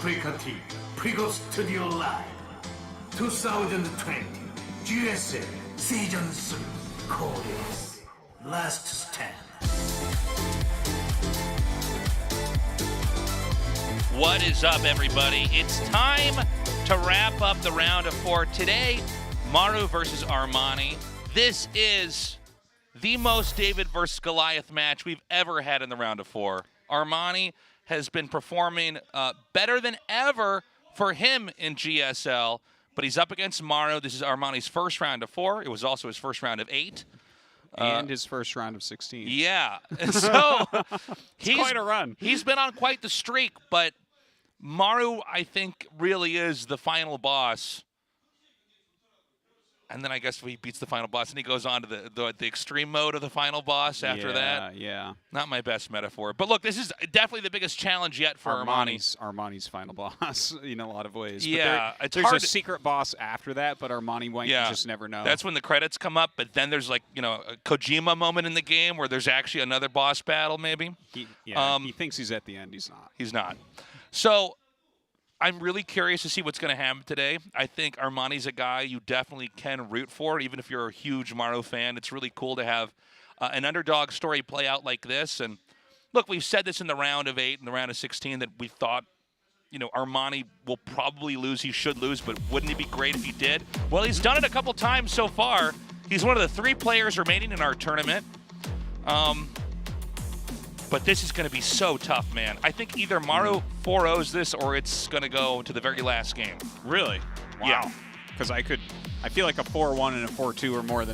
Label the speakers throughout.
Speaker 1: 아프리카 TV 프리고 스튜디오 라이브 2020 GSL 시즌 3 코리아's Last Stand.
Speaker 2: What is up, everybody? It's time to wrap up the round of 4. Today, Maru versus Armani. This is the most David versus Goliath match we've ever had in the round of 4. Armani has been performing better than ever for him in GSL, but he's up against Maru. This is Armani's first round of 4. It was also his first round of 8.
Speaker 3: And his first round of 16.
Speaker 2: Yeah. So
Speaker 3: he's quite a run.
Speaker 2: He's been on quite the streak, but Maru, I think, really is the final boss. And then I guess he beats the final boss, and he goes on to the extreme mode of the final boss after that.
Speaker 3: Yeah.
Speaker 2: Not my best metaphor. But look, this is definitely the biggest challenge yet for Armani.
Speaker 3: Armani's final boss in a lot of ways.
Speaker 2: Yeah.
Speaker 3: But there's a secret boss after that, but Armani might just never know.
Speaker 2: That's when the credits come up, but then there's like, a Kojima moment in the game where there's actually another boss battle maybe.
Speaker 3: He thinks he's at the end. He's not.
Speaker 2: He's not. So I'm really curious to see what's going to happen today. I think Armani's a guy you definitely can root for, even if you're a huge Maru fan. It's really cool to have an underdog story play out like this. And look, we've said this in the round of 8 and the round of 16 that we thought, Armani will probably lose. He should lose, but wouldn't it be great if he did? Well, he's done it a couple times so far. He's one of the 3 players remaining in our tournament. But this is going to be so tough, man. I think either Maru 4-0s this or it's going to go to the very last game.
Speaker 3: Really? Wow.
Speaker 2: Yeah.
Speaker 3: Because I feel like a 4-1 and a 4-2 are more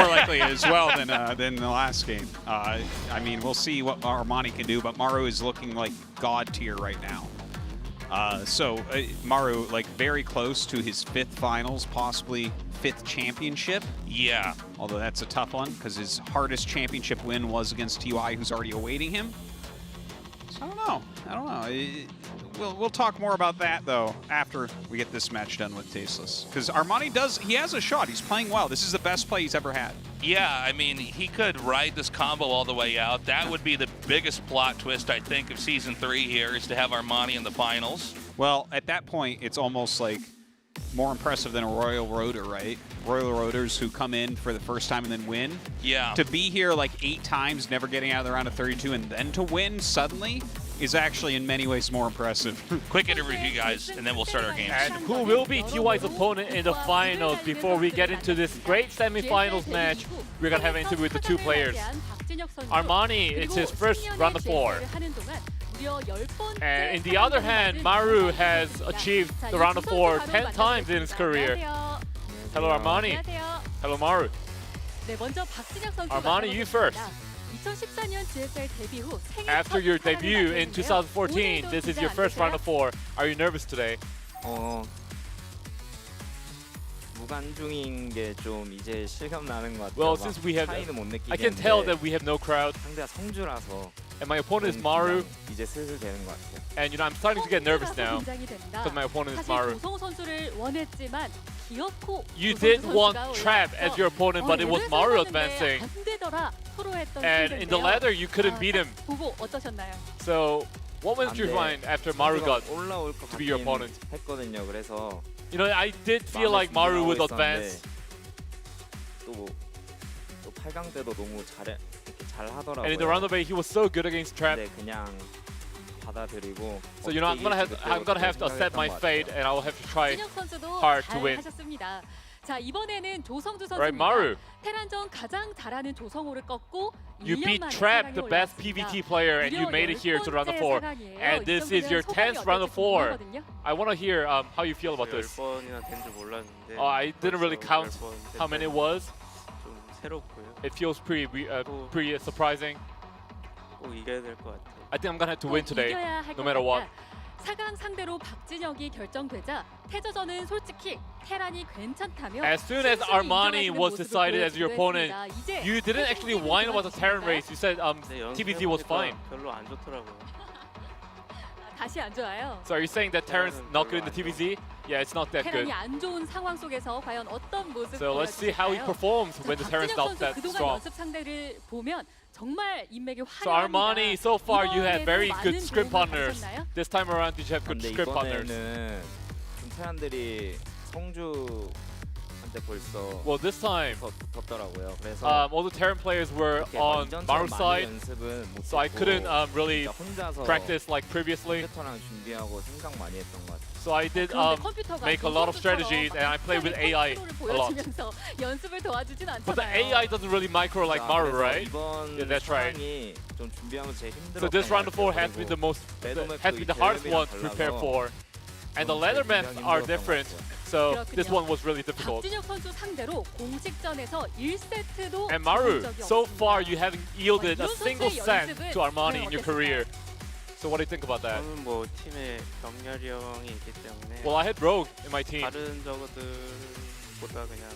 Speaker 3: likely as well than the last game. I mean, we'll see what Armani can do, but Maru is looking like God tier right now. Maru, like, very close to his 5th finals, possibly 5th championship.
Speaker 2: Yeah.
Speaker 3: Although that's a tough one because his hardest championship win was against TY, who's already awaiting him. So I don't know. We'll talk more about that, though, after we get this match done with Tasteless. Because Armani he has a shot. He's playing well. This is the best play he's ever had.
Speaker 2: Yeah, I mean, he could ride this combo all the way out. That would be the biggest plot twist, I think, of Season 3 here, is to have Armani in the finals.
Speaker 3: Well, at that point, it's almost like more impressive than a Royal Roader, right? Royal Roaders who come in for the first time and then win.
Speaker 2: Yeah.
Speaker 3: To be here like 8 times, never getting out of the round of 32, and then to win suddenly is actually in many ways more impressive.
Speaker 2: Quick interview, you guys, and then we'll start our games.
Speaker 4: And who will be TY's opponent in the finals? Before we get into this great semifinals match, we're going to have an interview with the 2 players. Armani, it's his first round of 4. And in the other hand, Maru has achieved the round of 4 10 times in his career. Hello, Armani. Hello, Maru. Armani, you first. After your debut in 2014, this is your first round of 4. Are you nervous today?
Speaker 5: 무관중인 게 좀 이제 실감 나는 것 같아요.
Speaker 4: Well, since we have, I can tell that we have no crowd.
Speaker 5: 상대가 성주라서.
Speaker 4: And my opponent is Maru.
Speaker 5: 이제 슬슬 되는 것 같아요.
Speaker 4: And I'm starting to get nervous now because my opponent is Maru. You did want Trap as your opponent, but it was Maru advancing. And in the ladder, you couldn't beat him. So, what went through your mind after Maru got to be your opponent?
Speaker 5: 했거든요. 그래서
Speaker 4: I did feel like Maru would advance.
Speaker 5: 또 8강 때도 너무 잘 하더라고요.
Speaker 4: And in the round of 8, he was so good against Trap.
Speaker 5: 그냥 받아들이고.
Speaker 4: So I'm gonna have to accept my fate, and I will have to try hard to win.
Speaker 6: 자, 이번에는 조성주 선수입니다.
Speaker 4: Right, Maru.
Speaker 6: 테란전 가장 잘하는 조성호를 꺾고
Speaker 4: You beat Trap, the best PVT player, and you made it here to round of 4. And this is your 10th round of 4. I want to hear how you feel about this. Oh, I didn't really count how many it was. It feels pretty surprising. I think I'm gonna have to win today, no matter what.
Speaker 6: 4강 상대로 박진혁이 결정되자 태저전은 솔직히 테란이 괜찮다며
Speaker 4: As soon as Armani was decided as your opponent, you didn't actually whine about the Terran race. You said TBZ was fine.
Speaker 5: 별로 안 좋더라고요.
Speaker 6: 다시 안 좋아요.
Speaker 4: So are you saying that Terran's not good in the TBZ? Yeah, it's not that good.
Speaker 6: 테란이 안 좋은 상황 속에서 과연 어떤 모습
Speaker 4: So let's see how he
Speaker 6: 보여줄까요?
Speaker 4: performs when the Terran's
Speaker 6: 박진혁
Speaker 4: not
Speaker 6: 선수
Speaker 4: that
Speaker 6: 그동안
Speaker 4: strong.
Speaker 6: 연습 상대를 보면 정말 인맥이
Speaker 4: So Armani,
Speaker 6: 화려합니다.
Speaker 4: so far you had
Speaker 6: 이번에도
Speaker 4: very
Speaker 6: 많은
Speaker 4: good script
Speaker 6: 도움을
Speaker 4: partners.
Speaker 6: 받으셨나요?
Speaker 4: This time around, did you have good
Speaker 5: 근데
Speaker 4: script partners?
Speaker 5: 이번에는 좀 테란들이 성주한테 벌써
Speaker 4: Well, this time,
Speaker 5: 붙었더라고요. 그래서
Speaker 4: all the Terran players were
Speaker 5: 이렇게
Speaker 4: on
Speaker 5: 이전처럼
Speaker 4: Maru's
Speaker 5: 많이
Speaker 4: side,
Speaker 5: 연습은 못
Speaker 4: so I couldn't really
Speaker 5: 혼자서
Speaker 4: practice like previously.
Speaker 5: 컴퓨터랑 준비하고 생각 많이 했던 것 같아요.
Speaker 4: So I did
Speaker 6: 그런데 컴퓨터가
Speaker 4: make a lot of strategies, and I played with AI a lot.
Speaker 6: 보여주면서 연습을 도와주진
Speaker 4: But the
Speaker 6: 않잖아요.
Speaker 4: AI doesn't really micro like Maru, right?
Speaker 5: 이번
Speaker 4: Yeah, that's right.
Speaker 5: 상황이 좀 준비하면서 제일 힘들었던
Speaker 4: So this round of 4
Speaker 5: 것
Speaker 4: has to be
Speaker 5: 같아요.
Speaker 4: the most,
Speaker 5: 그리고
Speaker 4: has to be the hardest one to prepare for. And the ladder maps are different, so this one was really difficult.
Speaker 6: 박진혁 선수 상대로 공식전에서 1세트도
Speaker 4: And Maru, so far you haven't yielded a single set to Armani in your career. So what do you think about that?
Speaker 7: 저는 뭐 팀에 병렬이 형이 있기 때문에
Speaker 4: Well, I had Rogue in my team,
Speaker 7: 다른 저거들보다 그냥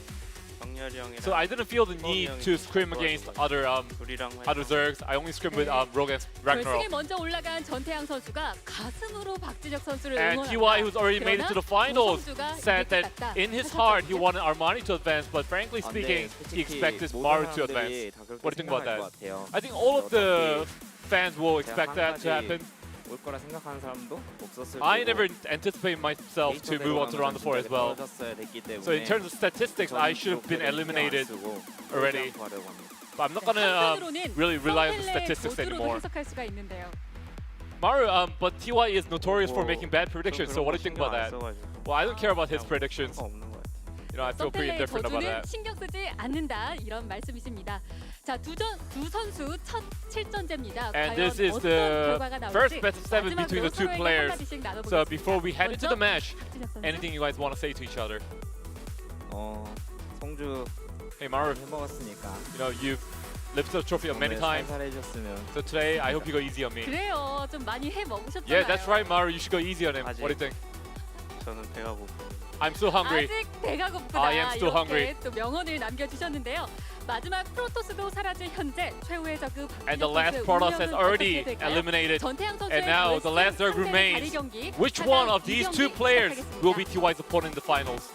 Speaker 7: 병렬이 형이랑
Speaker 4: so I didn't feel the need to scrim against other
Speaker 7: 둘이랑
Speaker 4: Zergs. I only scrimmed with Rogue and
Speaker 6: 결승에
Speaker 4: Ragnarok.
Speaker 6: 먼저 올라간 전태양 선수가 가슴으로 박진혁 선수를
Speaker 4: And
Speaker 6: 응원한다.
Speaker 4: TY, who's already made it to the finals,
Speaker 6: 조성주가
Speaker 4: said that
Speaker 6: 이겼다.
Speaker 4: in his heart he wanted Armani to advance, but frankly
Speaker 5: 아,
Speaker 4: speaking,
Speaker 5: 근데
Speaker 4: he
Speaker 5: 솔직히
Speaker 4: expected
Speaker 5: 모든
Speaker 4: Maru to
Speaker 5: 사람들이
Speaker 4: advance.
Speaker 5: 다 그렇게
Speaker 4: What do you think about
Speaker 5: 생각할
Speaker 4: that?
Speaker 5: 것 같아요.
Speaker 4: I think all of the fans will expect
Speaker 5: 제가
Speaker 4: that to happen.
Speaker 5: 올 거라 생각하는 사람도 없었을
Speaker 4: I
Speaker 5: 거고
Speaker 4: never anticipated myself to move on to round 4 as well. So in terms of statistics, I should have been eliminated already. But I'm not gonna
Speaker 6: 한편으로는
Speaker 4: really rely on the
Speaker 6: 성펠레의
Speaker 4: statistics
Speaker 6: 고수로도
Speaker 4: anymore.
Speaker 6: 해석할 수가 있는데요.
Speaker 4: Maru, but TY is notorious for making bad predictions. So what do you think about that? Well, I don't care about his predictions.
Speaker 7: 없는 것 같아요.
Speaker 4: You know, I feel pretty
Speaker 6: 성펠레의
Speaker 4: indifferent about
Speaker 6: 저주는
Speaker 4: that.
Speaker 6: 신경 쓰지 않는다 이런 말씀이십니다. 자, 두 선수 첫 7전제입니다.
Speaker 4: And
Speaker 6: 과연
Speaker 4: this is
Speaker 6: 어떤
Speaker 4: the
Speaker 6: 결과가 나올지
Speaker 4: first best of 7
Speaker 6: 마지막으로
Speaker 4: between the two
Speaker 6: 서로에게
Speaker 4: players.
Speaker 6: 한마디씩 나눠보겠습니다.
Speaker 4: So before we head into the
Speaker 6: 먼저
Speaker 4: match,
Speaker 6: 박진혁 선수.
Speaker 4: anything you guys want to say to each other?
Speaker 5: 성주
Speaker 4: Hey Maru,
Speaker 5: 해먹었으니까
Speaker 4: you know, you've lifted the trophy up many times.
Speaker 5: 살살해줬으면
Speaker 4: So today, I hope you go easy on me.
Speaker 6: 그래요. 좀 많이 해 먹으셨잖아요.
Speaker 4: Yeah, that's right, Maru. You should go easy on him.
Speaker 7: 아직.
Speaker 4: What do you think?
Speaker 7: 저는 배가 고프.
Speaker 4: I'm still hungry.
Speaker 6: 아직 배가 고프다.
Speaker 4: I am still
Speaker 6: 이렇게
Speaker 4: hungry.
Speaker 6: 또 명언을 남겨주셨는데요. 마지막 프로토스도 사라질 현재 최후의 저그
Speaker 4: And the
Speaker 6: 박진혁
Speaker 4: last
Speaker 6: 선수의
Speaker 4: Protoss has
Speaker 6: 운명은
Speaker 4: already
Speaker 6: 어떻게 될까요?
Speaker 4: eliminated.
Speaker 6: 전태양 선수의
Speaker 4: And now the last Zerg
Speaker 6: 결승 상대의
Speaker 4: remains.
Speaker 6: 다리 경기,
Speaker 4: Which
Speaker 6: 차단
Speaker 4: one of these two
Speaker 6: 이경기
Speaker 4: players
Speaker 6: 시작하겠습니다.
Speaker 4: will be TY's opponent in the finals?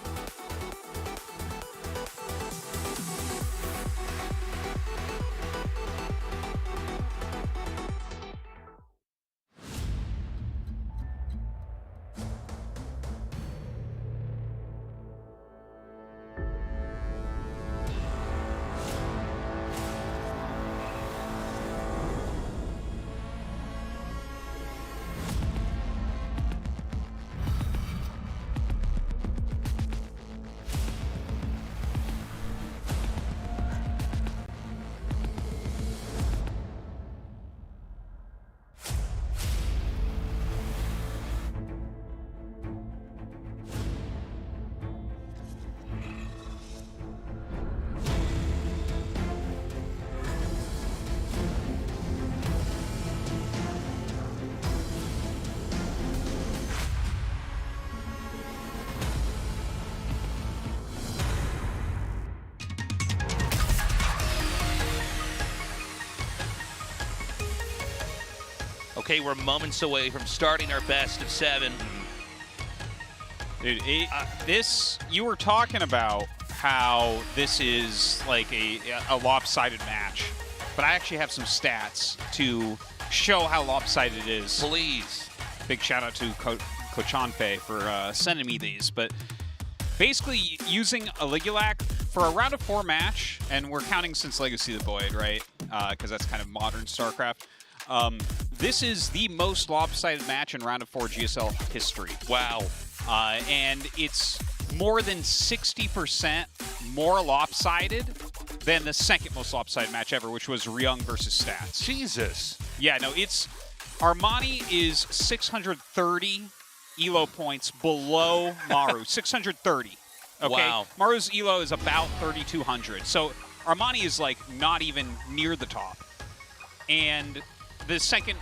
Speaker 2: Okay, we're moments away from starting our best of 7.
Speaker 3: Dude, this, you were talking about how this is like a lopsided match, but I actually have some stats to show how lopsided it is.
Speaker 2: Please.
Speaker 3: Big shout out to Kochanfe for sending me these, but basically using a Ligulac for a round of 4 match, and we're counting since Legacy of the Void, right? Because that's kind of modern StarCraft. This is the most lopsided match in round of 4 GSL history.
Speaker 2: Wow.
Speaker 3: And it's more than 60% more lopsided than the second most lopsided match ever, which was Ryung versus Stats.
Speaker 2: Jesus.
Speaker 3: Yeah, no, it's Armani is 630 elo points below Maru. 630. Okay.
Speaker 2: Wow.
Speaker 3: Maru's elo is about 3,200. So Armani is like not even near the top. And the second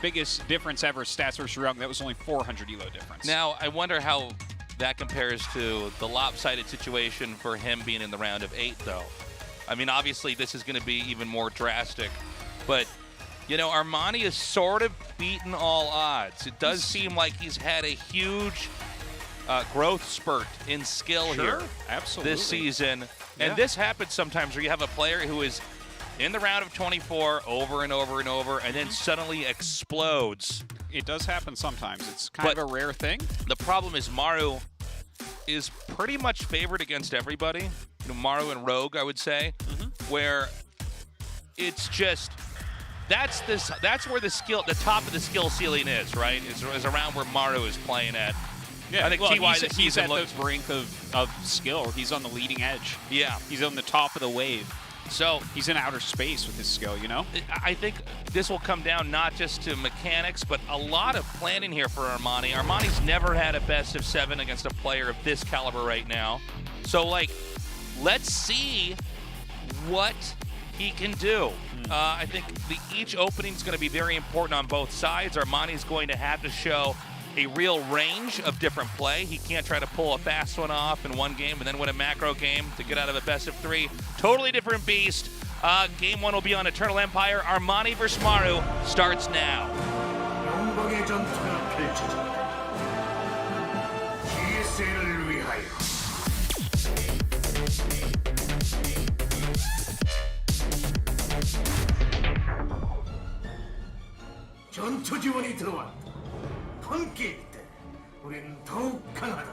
Speaker 3: biggest difference ever, Stats versus Ryung, that was only 400 elo difference.
Speaker 2: Now, I wonder how that compares to the lopsided situation for him being in the round of 8, though. I mean, obviously, this is going to be even more drastic. But, you know, Armani has sort of beaten all odds. It does seem like he's had a huge growth spurt in skill here
Speaker 3: Absolutely.
Speaker 2: this season.
Speaker 3: Yeah.
Speaker 2: And this happens sometimes where you have a player who is in the round of 24 over and over and over, and then suddenly explodes.
Speaker 3: It does happen sometimes. It's kind of a rare thing.
Speaker 2: The problem is Maru is pretty much favored against everybody. You know, Maru and Rogue, I would say, where it's just that's where the top of the skill ceiling is, right? Is around where Maru is playing at.
Speaker 3: Yeah,
Speaker 2: I think
Speaker 3: well,
Speaker 2: TY
Speaker 3: he's
Speaker 2: this season
Speaker 3: at
Speaker 2: looks
Speaker 3: the brink of skill. He's on the leading edge.
Speaker 2: Yeah.
Speaker 3: He's on the top of the wave.
Speaker 2: So
Speaker 3: He's in outer space with his skill, you know?
Speaker 2: I think this will come down not just to mechanics, but a lot of planning here for Armani. Armani's never had a best of 7 against a player of this caliber right now. So, like, let's see what he can do. I think each opening is going to be very important on both sides. Armani's going to have to show a real range of different play. He can't try to pull a fast one off in one game and then win a macro game to get out of a best of 3. Totally different beast. Game 1 will be on Eternal Empire. Armani versus Maru starts now.
Speaker 1: 영광의 전투가 펼쳐진다. GSL을 위하여. 전투 지원이 들어왔다. 함께 있다. 우린 더욱 강하다.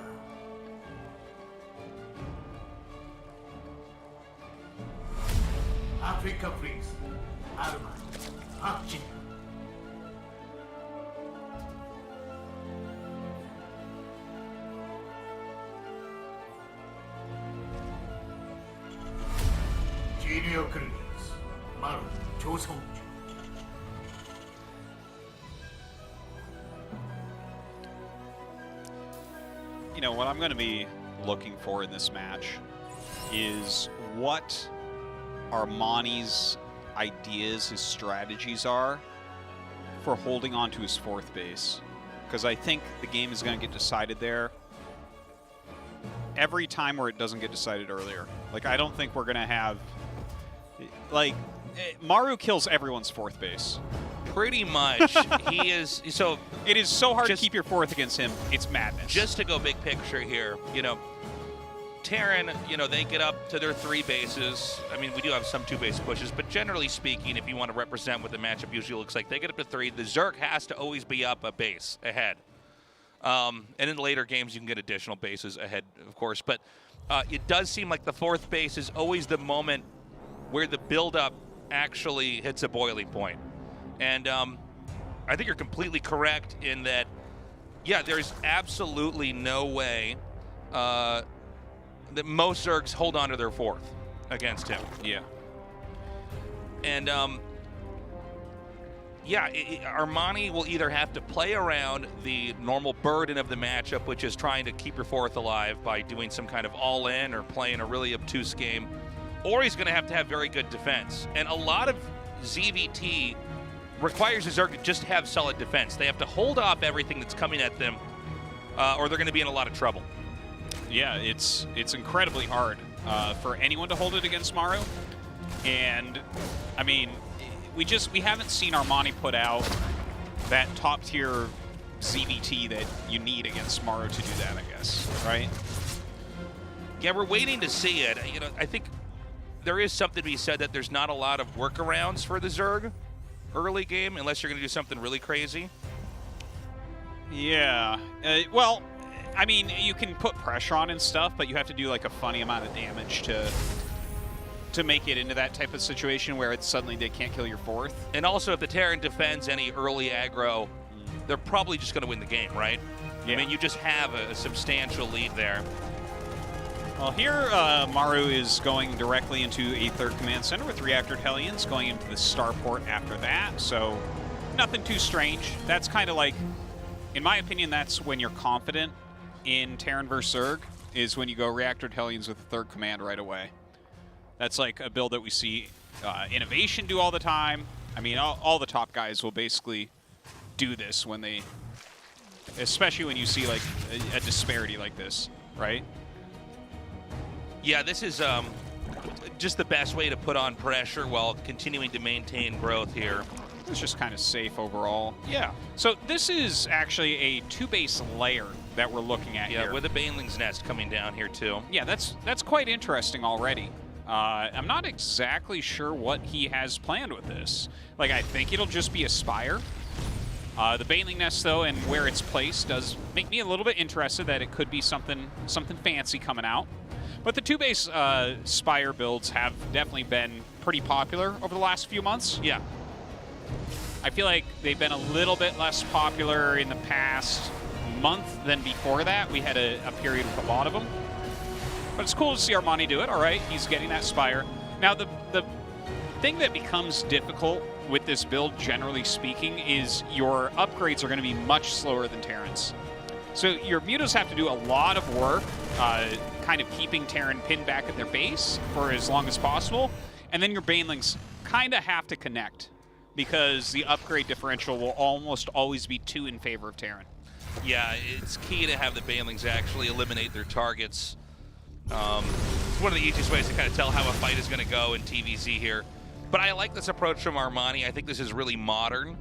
Speaker 1: 아프리카 프린스 아르마니 박진. 지니어 클리스 마루 조성주.
Speaker 3: You know, what I'm going to be looking for in this match is what Armani's ideas, his strategies are for holding on to his 4th base. Because I think the game is going to get decided there every time where it doesn't get decided earlier. Like, I don't think we're going to have... Like, Maru kills everyone's 4th base.
Speaker 2: Pretty much. He is... So
Speaker 3: it is so hard to keep your 4th against him. It's madness.
Speaker 2: Just to go big picture here, you know, Terran, you know, they get up to their 3 bases. I mean, we do have some 2-base pushes, but generally speaking, if you want to represent what the matchup usually looks like, they get up to 3. The Zerg has to always be up a base ahead. And in later games, you can get additional bases ahead, of course. But it does seem like the 4th base is always the moment where the buildup actually hits a boiling point. And I think you're completely correct in that, yeah, there's absolutely no way that most Zergs hold on to their 4th against him.
Speaker 3: Yeah.
Speaker 2: And, yeah, Armani will either have to play around the normal burden of the matchup, which is trying to keep your 4th alive by doing some kind of all-in or playing a really obtuse game, or he's going to have very good defense. And a lot of ZVT requires the Zerg to just have solid defense. They have to hold off everything that's coming at them, or they're going to be in a lot of trouble.
Speaker 3: Yeah, it's incredibly hard for anyone to hold it against Maru. And, I mean, we haven't seen Armani put out that top-tier ZVT that you need against Maru to do that, I guess, right?
Speaker 2: Yeah, we're waiting to see it. You know, I think there is something to be said that there's not a lot of workarounds for the Zerg early game, unless you're going to do something really crazy.
Speaker 3: Yeah. Well, I mean, you can put pressure on and stuff, but you have to do like a funny amount of damage to make it into that type of situation where it's suddenly they can't kill your 4th.
Speaker 2: And also, if the Terran defends any early aggro, they're probably just going to win the game, right?
Speaker 3: Yeah.
Speaker 2: I mean, you just have a substantial lead there.
Speaker 3: Well, here Maru is going directly into a 3rd command center with Reactored Hellions, going into the starport after that, so nothing too strange. That's kind of like, in my opinion, that's when you're confident in Terran vs. Zerg, is when you go Reactored Hellions with the 3rd command right away. That's like a build that we see Innovation do all the time. I mean, all the top guys will basically do this when they, especially when you see like a disparity like this, right?
Speaker 2: Yeah, this is just the best way to put on pressure while continuing to maintain growth here.
Speaker 3: It's just kind of safe overall.
Speaker 2: Yeah.
Speaker 3: So this is actually a 2-base layer that we're looking at here.
Speaker 2: Yeah, with a Baneling's Nest coming down here too.
Speaker 3: Yeah, that's quite interesting already. I'm not exactly sure what he has planned with this. Like, I think it'll just be a Spire. The Baneling Nest, though, and where it's placed does make me a little bit interested that it could be something fancy coming out. But the 2-base Spire builds have definitely been pretty popular over the last few months.
Speaker 2: Yeah.
Speaker 3: I feel like they've been a little bit less popular in the past month than before that. We had a period with a lot of them. But it's cool to see Armani do it. All right, he's getting that Spire. Now, the thing that becomes difficult with this build, generally speaking, is your upgrades are going to be much slower than Terran's. So your Mutas have to do a lot of work, kind of keeping Terran pinned back at their base for as long as possible. And then your Banelings kind of have to connect, because the upgrade differential will almost always be 2 in favor of Terran.
Speaker 2: Yeah, it's key to have the Banelings actually eliminate their targets. It's one of the easiest ways to kind of tell how a fight is going to go in TVZ here. But I like this approach from Armani. I think this is really modern,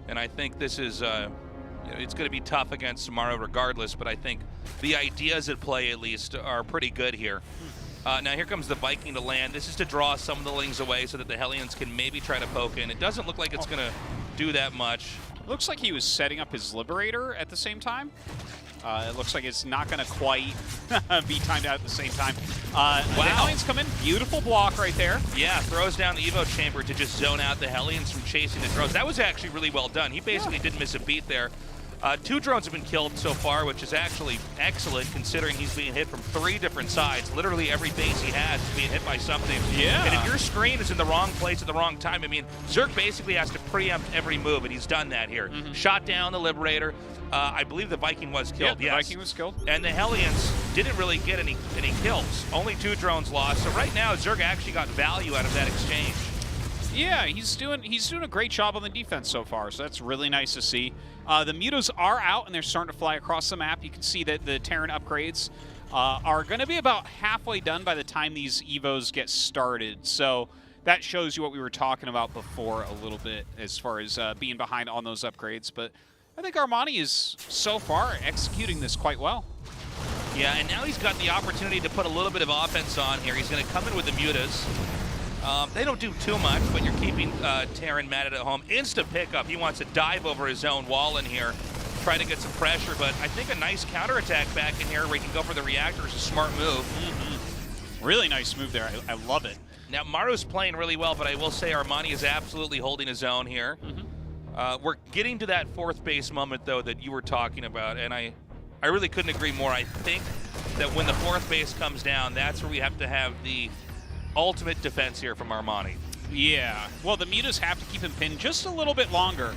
Speaker 2: and I think this is, it's going to be tough against Maru regardless, but I think the ideas at play, at least, are pretty good here. Now here comes the Viking to land. This is to draw some of the Lings away so that the Hellions can maybe try to poke in. It doesn't look like it's going to do that much.
Speaker 3: Looks like he was setting up his Liberator at the same time. It looks like it's not going to quite be timed out at the same time.
Speaker 2: Wow.
Speaker 3: The Hellions come in. Beautiful block right there.
Speaker 2: Yeah, throws down the Evo Chamber to just zone out the Hellions from chasing the drones. That was actually really well done. He basically didn't miss a beat there. 2 drones have been killed so far, which is actually excellent considering he's being hit from 3 different sides. Literally every base he has is being hit by something.
Speaker 3: Yeah.
Speaker 2: And if your screen is in the wrong place at the wrong time, I mean, Zerg basically has to preempt every move, and he's done that here. Shot down the Liberator. I believe the Viking was killed.
Speaker 3: Yeah, the Viking was killed.
Speaker 2: And the Hellions didn't really get any kills. Only 2 drones lost. So right now, Zerg actually got value out of that exchange.
Speaker 3: Yeah, he's doing a great job on the defense so far, so that's really nice to see. The Mutos are out, and they're starting to fly across the map. You can see that the Terran upgrades are going to be about halfway done by the time these Evos get started. So that shows you what we were talking about before a little bit as far as being behind on those upgrades. But I think Armani is, so far, executing this quite well.
Speaker 2: Yeah, and now he's got the opportunity to put a little bit of offense on here. He's going to come in with the Mutas. They don't do too much, but you're keeping Terran matted at home. Insta pickup. He wants to dive over his own wall in here, try to get some pressure, but I think a nice counterattack back in here where he can go for the reactor is a smart move.
Speaker 3: Really nice move there. I love it.
Speaker 2: Now, Maru's playing really well, but I will say Armani is absolutely holding his own here. We're getting to that 4th base moment, though, that you were talking about, and I really couldn't agree more. I think that when the 4th base comes down, that's where we have to have the ultimate defense here from Armani.
Speaker 3: Yeah, well, the Mutas have to keep him pinned just a little bit longer.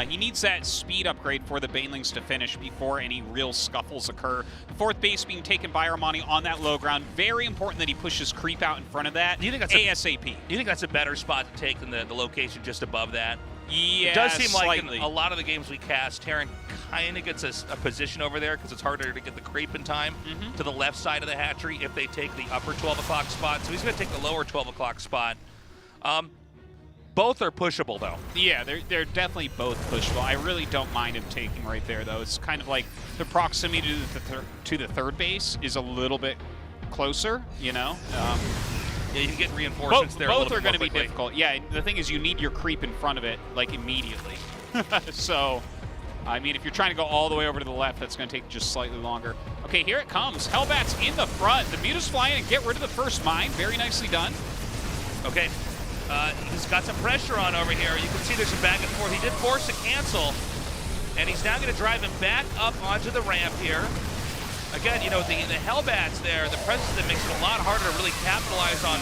Speaker 3: He needs that speed upgrade for the Banelings to finish before any real scuffles occur. The 4th base being taken by Armani on that low ground. Very important that he pushes creep out in front of that.
Speaker 2: Do you think that's
Speaker 3: ASAP.
Speaker 2: Do you think that's a better spot to take than the location just above that?
Speaker 3: Yeah,
Speaker 2: it does seem
Speaker 3: slightly.
Speaker 2: like in a lot of the games we cast, Terran kind of gets a position over there because it's harder to get the creep in time to the left side of the hatchery if they take the upper 12 o'clock spot. So he's going to take the lower 12 o'clock spot. Both are pushable, though.
Speaker 3: Yeah, they're definitely both pushable. I really don't mind him taking right there, though. It's kind of like the proximity to the 3rd base is a little bit closer, you know?
Speaker 2: Yeah, you can get reinforcements there.
Speaker 3: Both are going to be difficult. Yeah, the thing is you need your creep in front of it, like, immediately. So, I mean, if you're trying to go all the way over to the left, that's going to take just slightly longer. Okay, here it comes. Hellbat's in the front. The Mutas fly in and get rid of the first mine. Very nicely done.
Speaker 2: Okay. He's got some pressure on over here. You can see there's some back and forth. He did force a cancel, and he's now going to drive him back up onto the ramp here. Again, you know, the Hellbats there, the presence that makes it a lot harder to really capitalize on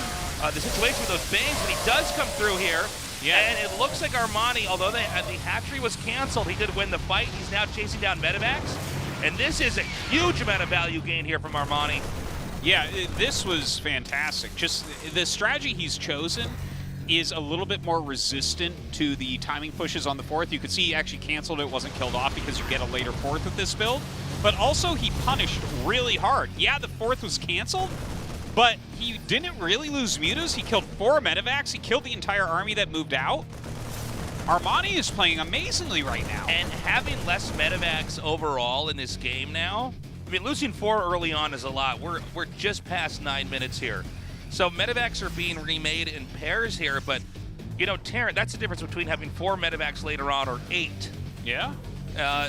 Speaker 2: the situation with those bangs, but he does come through here. Yeah. And it looks like Armani, although the hatchery was canceled, he did win the fight. He's now chasing down Medivacs, and this is a huge amount of value gain here from Armani.
Speaker 3: Yeah, this was fantastic. Just the strategy he's chosen is a little bit more resistant to the timing pushes on the 4th. You could see he actually canceled it, wasn't killed off because you get a later 4th with this build. But also he punished really hard. Yeah, the 4th was canceled, but he didn't really lose Mutas. He killed 4 Medivacs. He killed the entire army that moved out. Armani is playing amazingly right now.
Speaker 2: And having less medevacs overall in this game now, I mean, losing 4 early on is a lot. We're just past 9 minutes here. So medevacs are being remade in pairs here, but, you know, Terran, that's the difference between having 4 medevacs later on or 8.
Speaker 3: Yeah.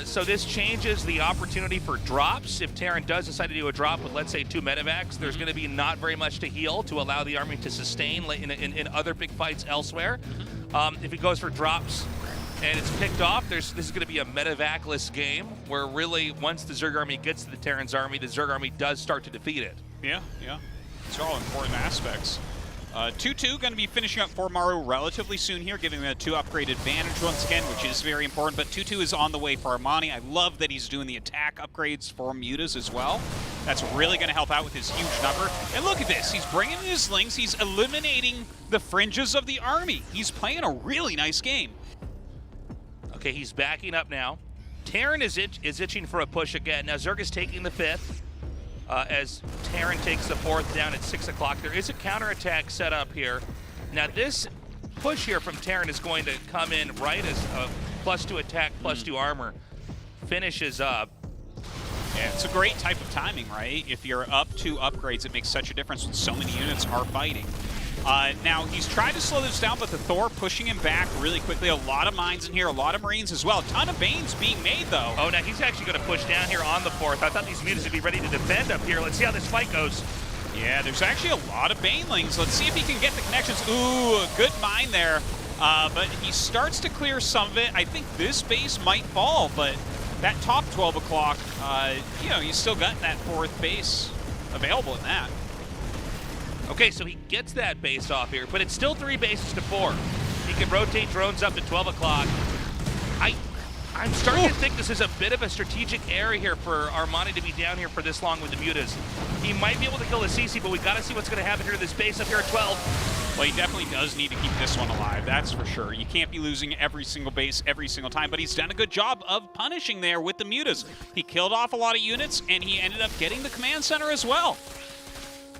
Speaker 2: So this changes the opportunity for drops. If Terran does decide to do a drop with, let's say, 2 medevacs, there's going to be not very much to heal to allow the army to sustain in other big fights elsewhere. If he goes for drops and it's picked off, this is going to be a medevac-less game where really once the Zerg army gets to the Terran's army, the Zerg army does start to defeat it.
Speaker 3: Yeah. These are all important aspects. 2-2 going to be finishing up for Maru relatively soon here, giving him a 2 upgrade advantage once again, which is very important. But 2-2 is on the way for Armani. I love that he's doing the attack upgrades for Mutas as well. That's really going to help out with his huge number. And look at this. He's bringing in his Lings. He's eliminating the fringes of the army. He's playing a really nice game.
Speaker 2: Okay, he's backing up now. Terran is itching for a push again. Now Zerg is taking the 5th. As Terran takes the 4th down at 6 o'clock. There is a counterattack set up here. Now this push here from Terran is going to come in right as a +2 attack, +2 armor finishes up.
Speaker 3: Yeah, it's a great type of timing, right? If you're up 2 upgrades, it makes such a difference when so many units are fighting. Now, he's tried to slow this down, but the Thor pushing him back really quickly. A lot of mines in here, a lot of Marines as well. A ton of Banes being made, though.
Speaker 2: Oh, now he's actually going to push down here on the 4th. I thought these Mutas would be ready to defend up here. Let's see how this fight goes.
Speaker 3: Yeah, there's actually a lot of Banelings. Let's see if he can get the connections. Ooh, a good mine there. But he starts to clear some of it. I think this base might fall, but that top 12 o'clock, you know, he's still got that 4th base available in that.
Speaker 2: Okay, so he gets that base off here, but it's still 3 bases to 4. He can rotate drones up to 12 o'clock. I'm starting to think this is a bit of a strategic error here for Armani to be down here for this long with the Mutas. He might be able to kill the CC, but we got to see what's going to happen here to this base up here at 12.
Speaker 3: Well, he definitely does need to keep this one alive, that's for sure. You can't be losing every single base every single time, but he's done a good job of punishing there with the Mutas. He killed off a lot of units, and he ended up getting the command center as well.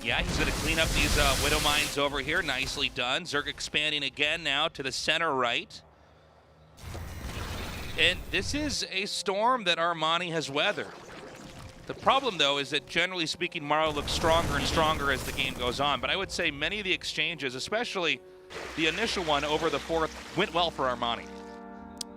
Speaker 2: Yeah, he's going to clean up these Widow Mines over here. Nicely done. Zerg expanding again now to the center right. And this is a storm that Armani has weathered. The problem, though, is that generally speaking, Maru looks stronger and stronger as the game goes on. But I would say many of the exchanges, especially the initial one over the 4th, went well for Armani.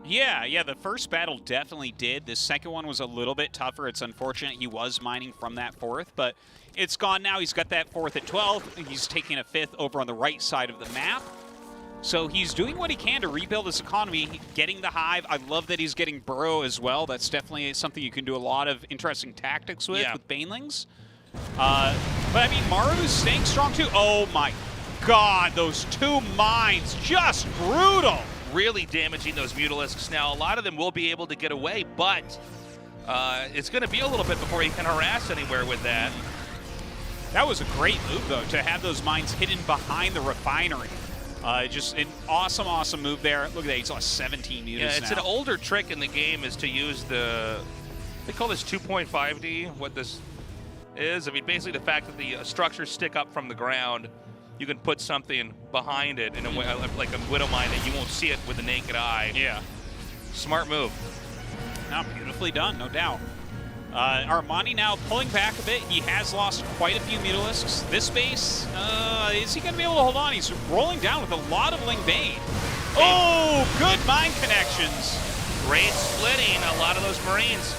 Speaker 3: Yeah, the first battle definitely did. The second one was a little bit tougher. It's unfortunate he was mining from that 4th, but it's gone now. He's got that 4th at 12. He's taking a 5th over on the right side of the map. So he's doing what he can to rebuild his economy, getting the hive. I love that he's getting burrow as well. That's definitely something you can do a lot of interesting tactics with Banelings. But I mean, Maru's staying strong too. Oh my God, those 2 mines, just brutal.
Speaker 2: Really damaging those Mutalisks. Now, a lot of them will be able to get away, but it's going to be a little bit before he can harass anywhere with that.
Speaker 3: That was a great move, though, to have those mines hidden behind the refinery. Just an awesome move there. Look at that, he's lost 17 units
Speaker 2: Yeah, it's an older trick in the game is to use they call this 2.5D, what this is. I mean, basically the fact that the structures stick up from the ground, you can put something behind it in a way, like a Widow Mine, and you won't see it with the naked eye.
Speaker 3: Yeah.
Speaker 2: Smart move.
Speaker 3: Now, beautifully done, no doubt. Armani now pulling back a bit. He has lost quite a few Mutalisks. This base, is he going to be able to hold on? He's rolling down with a lot of Ling Bane. Oh, good mine connections.
Speaker 2: Great splitting. A lot of those Marines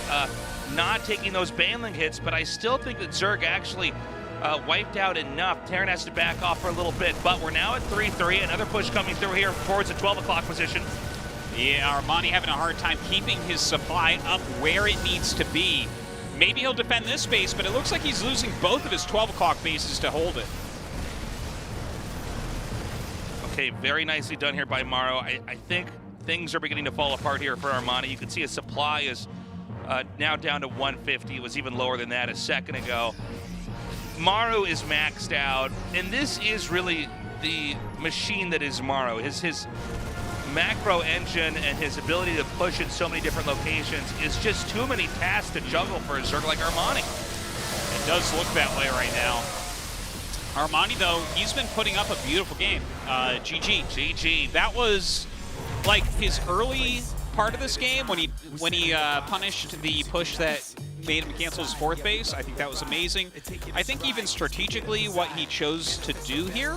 Speaker 2: not taking those Baneling hits, but I still think that Zerg actually wiped out enough. Terran has to back off for a little bit, but we're now at 3-3. Another push coming through here towards the 12 o'clock position.
Speaker 3: Yeah, Armani having a hard time keeping his supply up where it needs to be. Maybe he'll defend this base, but it looks like he's losing both of his 12 o'clock bases to hold it.
Speaker 2: Okay, very nicely done here by Maru. I think things are beginning to fall apart here for Armani. You can see his supply is now down to 150. It was even lower than that a second ago. Maru is maxed out, and this is really the machine that is Maru. His macro engine and his ability to push in so many different locations is just too many tasks to juggle for a Zerg like Armani.
Speaker 3: It does look that way right now. Armani, though, he's been putting up a beautiful game. GG.
Speaker 2: GG.
Speaker 3: That was like his early part of this game when he punished the push that made him cancel his fourth base. I think that was amazing. I think even strategically what he chose to do here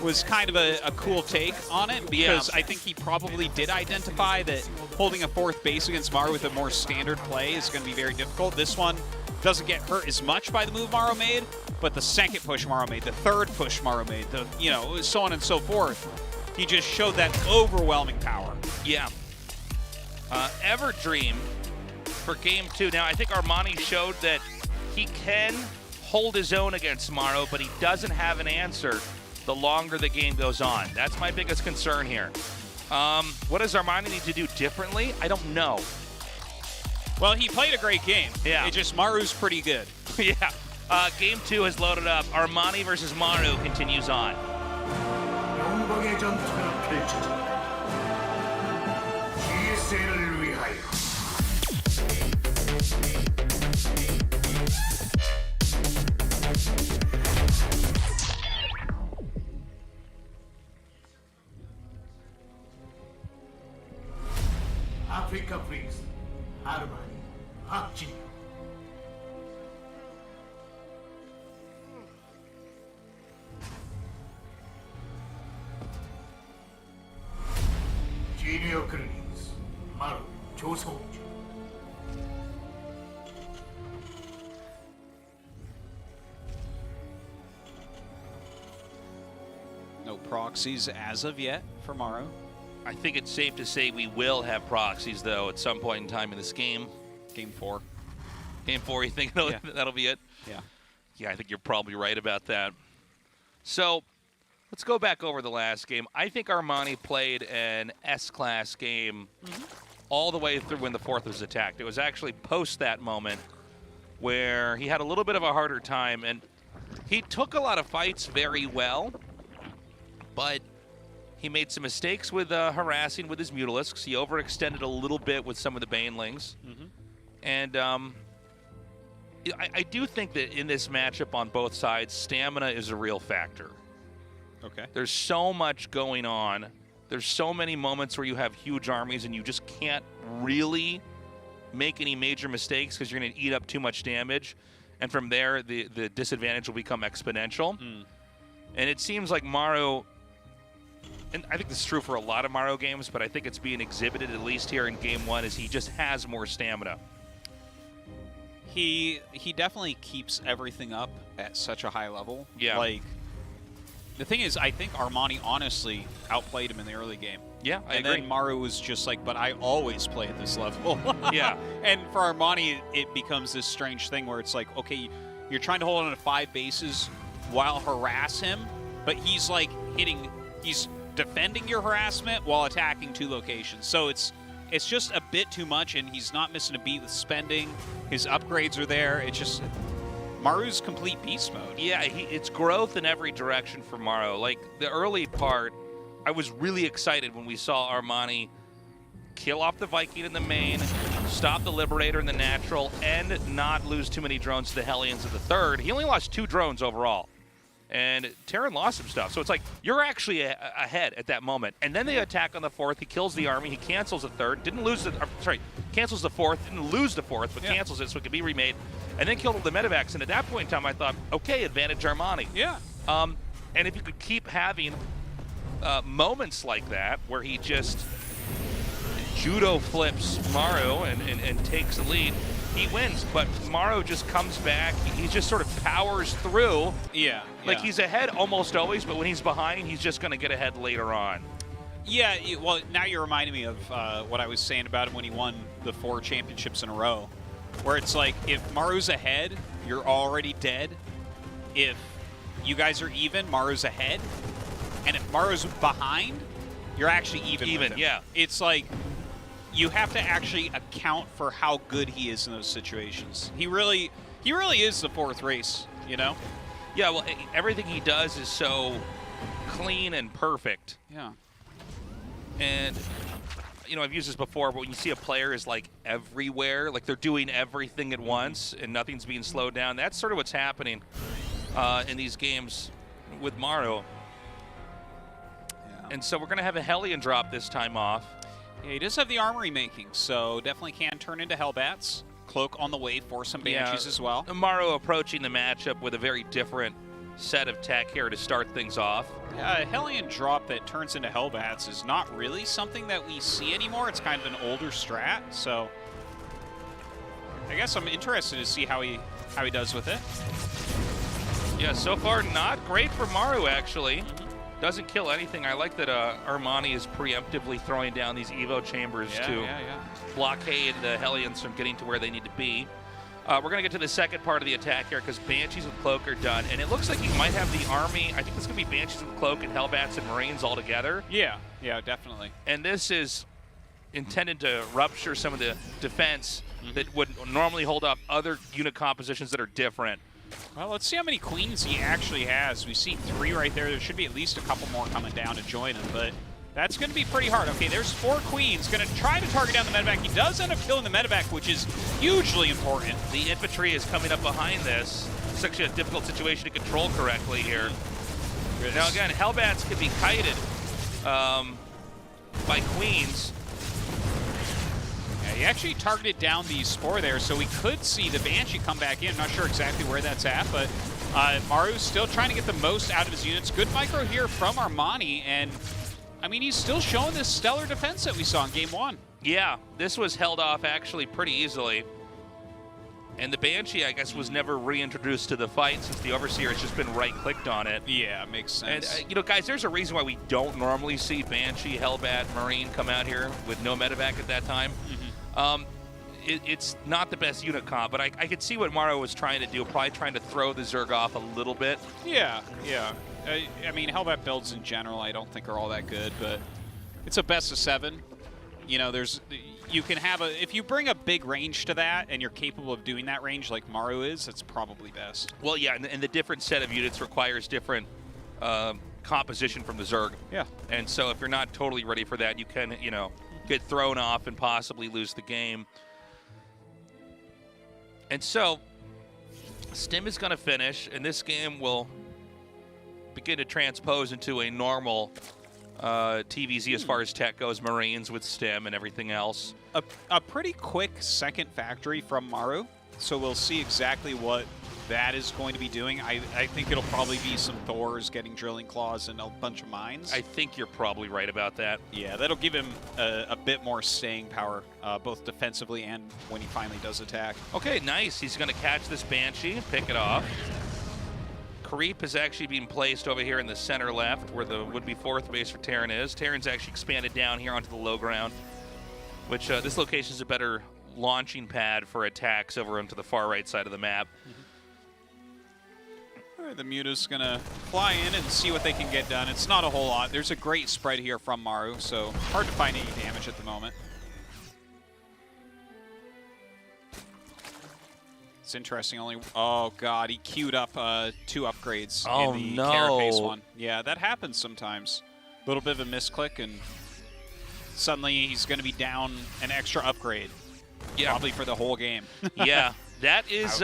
Speaker 3: was kind of a cool take on it, because I think he probably did identify that holding a fourth base against Maru with a more standard play is going to be very difficult. This one doesn't get hurt as much by the move Maru made, but the second push Maru made, the third push Maru made, so on and so forth, he just showed that overwhelming power.
Speaker 2: Yeah. Everdream for game 2. Now, I think Armani showed that he can hold his own against Maru, but he doesn't have an answer the longer the game goes on. That's my biggest concern here. What does Armani need to do differently? I don't know.
Speaker 3: Well, he played a great game.
Speaker 2: Yeah.
Speaker 3: It just, Maru's pretty good.
Speaker 2: Yeah. Game 2 has loaded up. Armani versus Maru continues on.
Speaker 1: 영광의 전투가 펼쳐진다. GSL을 위하여. 아프리카 프린스 아르마니 박진영. 지니어 크리스 마루 조성주.
Speaker 3: No proxies as of yet for Maru.
Speaker 2: I think it's safe to say we will have proxies, though, at some point in time in this game.
Speaker 3: Game 4.
Speaker 2: Game 4, you think that'll be it?
Speaker 3: Yeah.
Speaker 2: Yeah, I think you're probably right about that. So let's go back over the last game. I think Armani played an S-class game all the way through when the fourth was attacked. It was actually post that moment where he had a little bit of a harder time, and he took a lot of fights very well, but he made some mistakes with harassing with his Mutalisks. He overextended a little bit with some of the Banelings. And I do think that in this matchup on both sides, stamina is a real factor.
Speaker 3: Okay.
Speaker 2: There's so much going on. There's so many moments where you have huge armies and you just can't really make any major mistakes because you're going to eat up too much damage. And from there, the disadvantage will become exponential. And it seems like Maru, and I think this is true for a lot of Maru games, but I think it's being exhibited at least here in game 1, is he just has more stamina.
Speaker 3: He definitely keeps everything up at such a high level.
Speaker 2: Yeah.
Speaker 3: Like, the thing is, I think Armani honestly outplayed him in the early game.
Speaker 2: Yeah, I
Speaker 3: and
Speaker 2: agree.
Speaker 3: then Maru was just like, but I always play at this level.
Speaker 2: Yeah.
Speaker 3: And for Armani, it becomes this strange thing where it's like, okay, you're trying to hold on to 5 bases while harass him, but he's like he's defending your harassment while attacking 2 locations. So it's just a bit too much, and he's not missing a beat with spending. His upgrades are there. It's just Maru's complete beast mode.
Speaker 2: Yeah, it's growth in every direction for Maru. Like, the early part, I was really excited when we saw Armani kill off the Viking in the main, stop the Liberator in the natural, and not lose too many drones to the Hellions in the third. He only lost 2 drones overall. And Terran lost some stuff. So it's like, you're actually ahead at that moment. And then they attack on the 4th. He kills the army. He cancels the 3rd. Cancels the 4th. Didn't lose the 4th, but cancels it so it could be remade. And then killed the medevacs. And at that point in time, I thought, okay, advantage Armani.
Speaker 3: Yeah.
Speaker 2: And if you could keep having moments like that where he just judo flips Maru and takes the lead, he wins. But Maru just comes back. He just sort of powers through.
Speaker 3: Yeah.
Speaker 2: Like, he's ahead almost always, but when he's behind, he's just going to get ahead later on.
Speaker 3: Yeah, well, now you're reminding me of what I was saying about him when he won the 4 championships in a row, where it's like, if Maru's ahead, you're already dead. If you guys are even, Maru's ahead. And if Maru's behind, you're actually even with him.
Speaker 2: Yeah.
Speaker 3: It's like, you have to actually account for how good he is in those situations. He really is the 4th race, you know?
Speaker 2: Yeah, well, everything he does is so clean and perfect.
Speaker 3: Yeah.
Speaker 2: And, you know, I've used this before, but when you see a player is, like, everywhere, like they're doing everything at once and nothing's being slowed down, that's sort of what's happening in these games with Maru.
Speaker 3: Yeah.
Speaker 2: And so we're going to have a Hellion drop this time off.
Speaker 3: Yeah, he does have the armory making, so definitely can turn into Hellbats. Cloak on the way for some Banshees as well.
Speaker 2: Maru approaching the matchup with a very different set of tech here to start things off.
Speaker 3: Yeah, a Hellion drop that turns into Hellbats is not really something that we see anymore. It's kind of an older strat, so I guess I'm interested to see how he does with it.
Speaker 2: Yeah, so far not great for Maru, actually. Doesn't kill anything. I like that Armani is preemptively throwing down these Evo chambers to blockade the Hellions from getting to where they need to be. We're going to get to the second part of the attack here because Banshees with Cloak are done. And it looks like you might have the army. I think it's going to be Banshees with Cloak and Hellbats and Marines all together.
Speaker 3: Yeah, definitely.
Speaker 2: And this is intended to rupture some of the defense that would normally hold up other unit compositions that are different.
Speaker 3: Well, let's see how many queens he actually has. We see 3 right there. There should be at least a couple more coming down to join him, but that's going to be pretty hard. Okay, there's 4 queens. Going to try to target down the medevac. He does end up killing the medevac, which is hugely important.
Speaker 2: The infantry is coming up behind this. It's actually a difficult situation to control correctly here. Now again, Hellbats can be kited by queens.
Speaker 3: Yeah, he actually targeted down the Spore there, so we could see the Banshee come back in. Not sure exactly where that's at, but Maru's still trying to get the most out of his units. Good micro here from Armani, and I mean, he's still showing this stellar defense that we saw in Game 1.
Speaker 2: Yeah, this was held off actually pretty easily. And the Banshee, I guess, was never reintroduced to the fight since the Overseer has just been right-clicked on it.
Speaker 3: Yeah, makes sense.
Speaker 2: And, you know, guys, there's a reason why we don't normally see Banshee, Hellbat, Marine come out here with no medevac at that time. It's not the best unit comp, but I could see what Maru was trying to do, probably trying to throw the Zerg off a little bit.
Speaker 3: Yeah. I mean, Hellbat builds in general I don't think are all that good, but it's a best of 7. You know, you can have if you bring a big range to that and you're capable of doing that range like Maru is, that's probably best.
Speaker 2: Well, yeah, and the different set of units requires different composition from the Zerg.
Speaker 3: Yeah.
Speaker 2: And so if you're not totally ready for that, you can, you know, get thrown off and possibly lose the game. And so Stim is going to finish, and this game will begin to transpose into a normal TVZ as far as tech goes, Marines with Stim and everything else.
Speaker 3: A pretty quick second factory from Maru, so we'll see exactly what that is going to be doing. I think it'll probably be some Thors getting drilling claws and a bunch of mines.
Speaker 2: I think you're probably right about that.
Speaker 3: Yeah, that'll give him a bit more staying power, both defensively and when he finally does attack.
Speaker 2: Okay, nice. He's going to catch this Banshee and pick it off. Creep is actually being placed over here in the center left where the would-be 4th base for Terran is. Terran's actually expanded down here onto the low ground, which this location is a better launching pad for attacks over onto the far right side of the map.
Speaker 3: All right, the Muta's going to fly in and see what they can get done. It's not a whole lot. There's a great spread here from Maru, so hard to find any damage at the moment. It's interesting. Oh god, he queued up 2 upgrades in the Carapace one. Yeah, that happens sometimes. A little bit of a misclick, and suddenly he's going to be down an extra upgrade. Yeah, probably for the whole game.
Speaker 2: Yeah, that is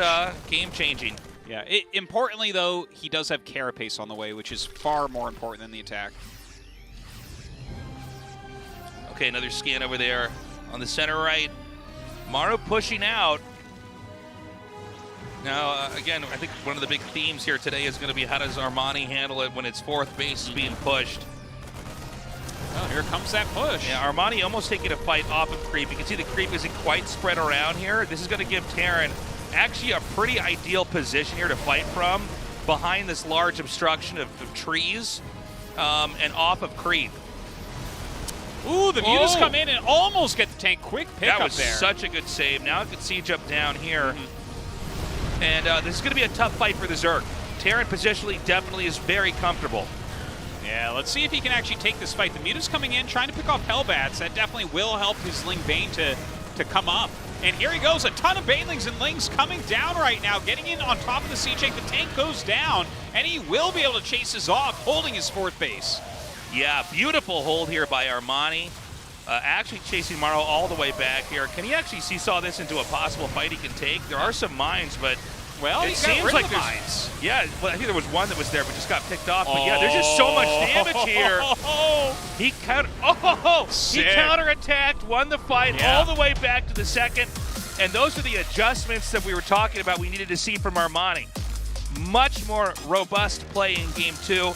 Speaker 2: game-changing.
Speaker 3: Yeah. Importantly, though, he does have Carapace on the way, which is far more important than the attack.
Speaker 2: Okay, another scan over there on the center right. Maru pushing out. Now, again, I think one of the big themes here today is going to be how does Armani handle it when its 4th base is being pushed.
Speaker 3: Oh, here comes that push.
Speaker 2: Yeah, Armani almost taking a fight off of Creep. You can see the Creep isn't quite spread around here. This is going to give Terran actually a pretty ideal position here to fight from behind this large obstruction of trees and off of Creep.
Speaker 3: Ooh, the Mutas come in and almost get the tank. Quick pickup there.
Speaker 2: That was such a good save. Now it could siege up down here. And this is going to be a tough fight for the Zerg. Terran positionally definitely is very comfortable.
Speaker 3: Yeah, let's see if he can actually take this fight. The Muta's coming in, trying to pick off Hellbats. That definitely will help his Ling Bane to come up. And here he goes, a ton of Banelings and Lings coming down right now, getting in on top of the siege tank. The tank goes down, and he will be able to chase this off, holding his 4th base.
Speaker 2: Yeah, beautiful hold here by Armani. Actually chasing Maru all the way back here. Can he actually seesaw this into a possible fight he can take? There are some mines, but
Speaker 3: Well,
Speaker 2: It
Speaker 3: he got
Speaker 2: seems
Speaker 3: rid
Speaker 2: like
Speaker 3: of the
Speaker 2: there's-
Speaker 3: mines.
Speaker 2: Yeah, well, I think there was one that was there, but just got picked off. But yeah, there's just so much damage here. He
Speaker 3: Sick.
Speaker 2: counterattacked, won the fight
Speaker 3: Yeah.
Speaker 2: all the way back to the second. And those are the adjustments that we were talking about we needed to see from Armani. Much more robust play in game 2.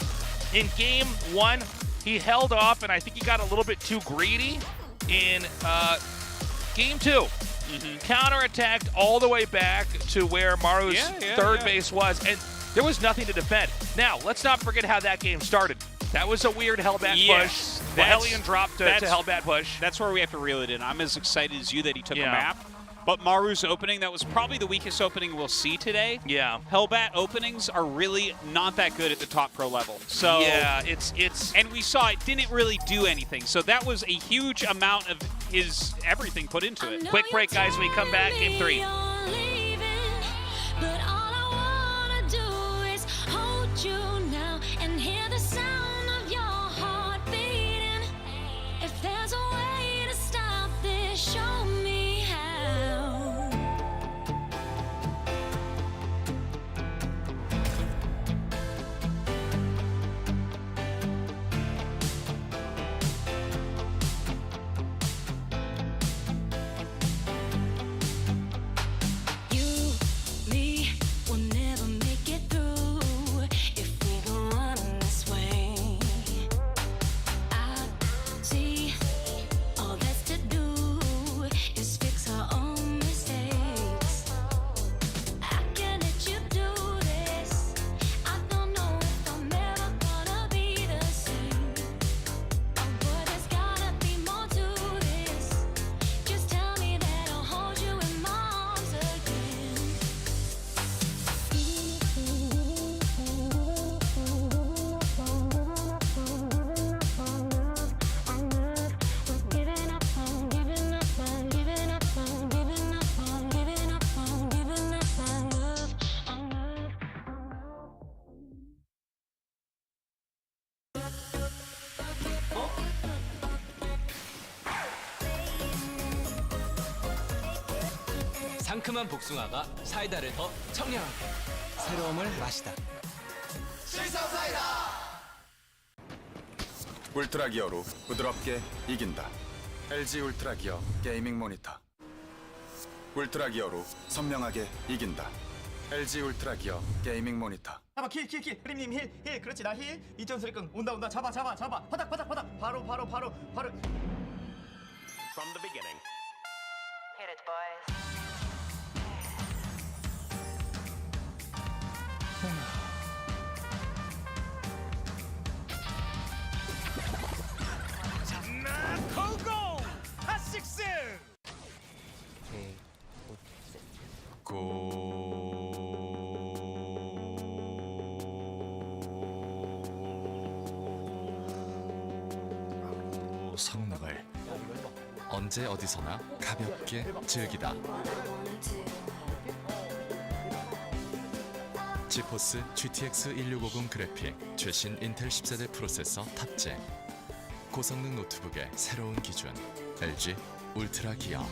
Speaker 2: In game 1, he held off, and I think he got a little bit too greedy. In game 2, counterattacked all the way back to where Maru's third base was, and there was nothing to defend. Now, let's not forget how that game started. That was a weird Hellbat push. The Hellion dropped to Hellbat push.
Speaker 3: That's where we have to reel it in. I'm as excited as you that he took a
Speaker 2: Yeah.
Speaker 3: map. But Maru's opening, that was probably the weakest opening we'll see today.
Speaker 2: Yeah.
Speaker 3: Hellbat openings are really not that good at the top pro level. So
Speaker 2: Yeah, it's
Speaker 3: and we saw it didn't really do anything. So that was a huge amount of his everything put into it.
Speaker 2: quick break, guys. When we come back, game 3.
Speaker 8: Show me how. You, me, will never make it through if we go running this way. I see all that's to do is fix our own mistakes. I can't let you do this. I don't know if I'm ever gonna be the same. Oh boy, there's gotta be more to this. Just tell me that I'll hold you in my arms again.
Speaker 9: 상큼한 복숭아가 사이다를 더 청량하게 새로움을 마시다.
Speaker 10: 울트라 기어로 부드럽게 이긴다. LG 울트라 기어 게이밍 모니터. 울트라 기어로 선명하게 이긴다. LG 울트라 기어 게이밍 모니터.
Speaker 11: 잡아 킬 흐림님 힐 그렇지 나 힐 2.3끈 온다 잡아 바닥 바로
Speaker 9: From the beginning.
Speaker 8: Hit it, boys.
Speaker 12: 성능을 언제 어디서나 가볍게 즐기다. 지포스 GTX 1650 그래픽 최신 인텔 10세대 프로세서 탑재. 고성능 노트북의 새로운 기준 LG 울트라 기어.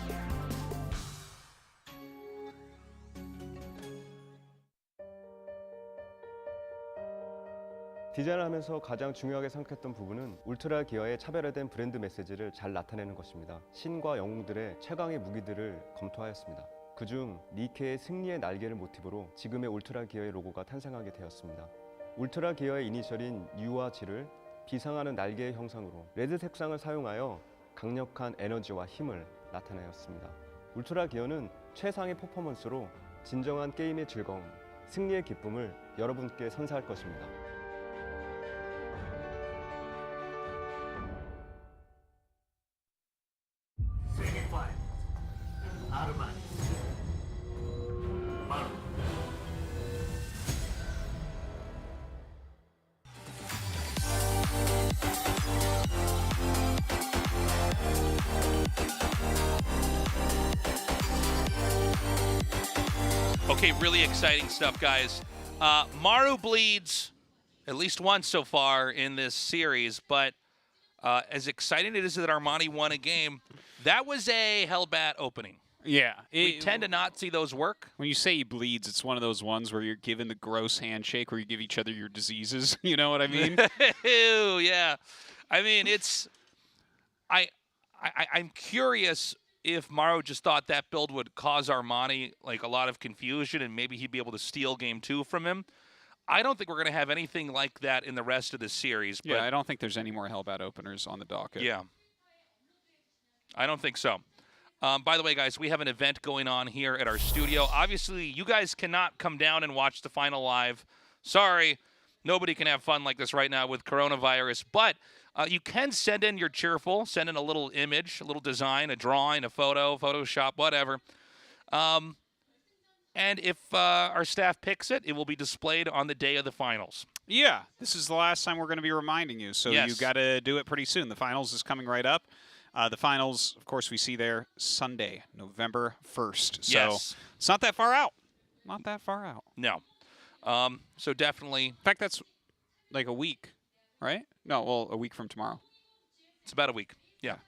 Speaker 13: 디자인하면서 가장 중요하게 생각했던 부분은 울트라 기어의 차별화된 브랜드 메시지를 잘 나타내는 것입니다. 신과 영웅들의 최강의 무기들을 검토하였습니다. 그중 니케의 승리의 날개를 모티브로 지금의 울트라 기어의 로고가 탄생하게 되었습니다. 울트라 기어의 이니셜인 U와 G를 비상하는 날개의 형상으로 레드 색상을 사용하여 강력한 에너지와 힘을 나타내었습니다. 울트라 기어는 최상의 퍼포먼스로 진정한 게임의 즐거움, 승리의 기쁨을 여러분께 선사할 것입니다.
Speaker 1: 세계파이널 아르마니 마루.
Speaker 2: Okay, really exciting stuff, guys. Maru bleeds at least once so far in this series, but as exciting it is that Armani won a game, that was a Hellbat opening.
Speaker 3: Yeah.
Speaker 2: We tend to not see those work.
Speaker 3: When you say he bleeds, it's one of those ones where you're given the gross handshake where you give each other your diseases. You know what I mean?
Speaker 2: Ew, yeah. I mean, it's... I'm curious if Maru just thought that build would cause Armani like a lot of confusion and maybe he'd be able to steal game 2 from him. I don't think we're going to have anything like that in the rest of the series. But
Speaker 3: yeah, I don't think there's any more Hellbat openers on the docket.
Speaker 2: Yeah. I don't think so. By the way, guys, we have an event going on here at our studio. Obviously, you guys cannot come down and watch the final live. Sorry, nobody can have fun like this right now with coronavirus. But you can send in your cheerful, send in a little image, a little design, a drawing, a photo, Photoshop, whatever. And if our staff picks it, it will be displayed on the day of the finals.
Speaker 3: Yeah, this is the last time we're going to be reminding you, so
Speaker 2: Yes.
Speaker 3: you got to do it pretty soon. The finals is coming right up. The finals, of course, we see there Sunday, November 1st. So
Speaker 2: Yes.
Speaker 3: it's not that far out. Not that far out.
Speaker 2: No. So definitely.
Speaker 3: In fact, that's like a week, right? No, well, a week from tomorrow.
Speaker 2: It's about a week. Yeah.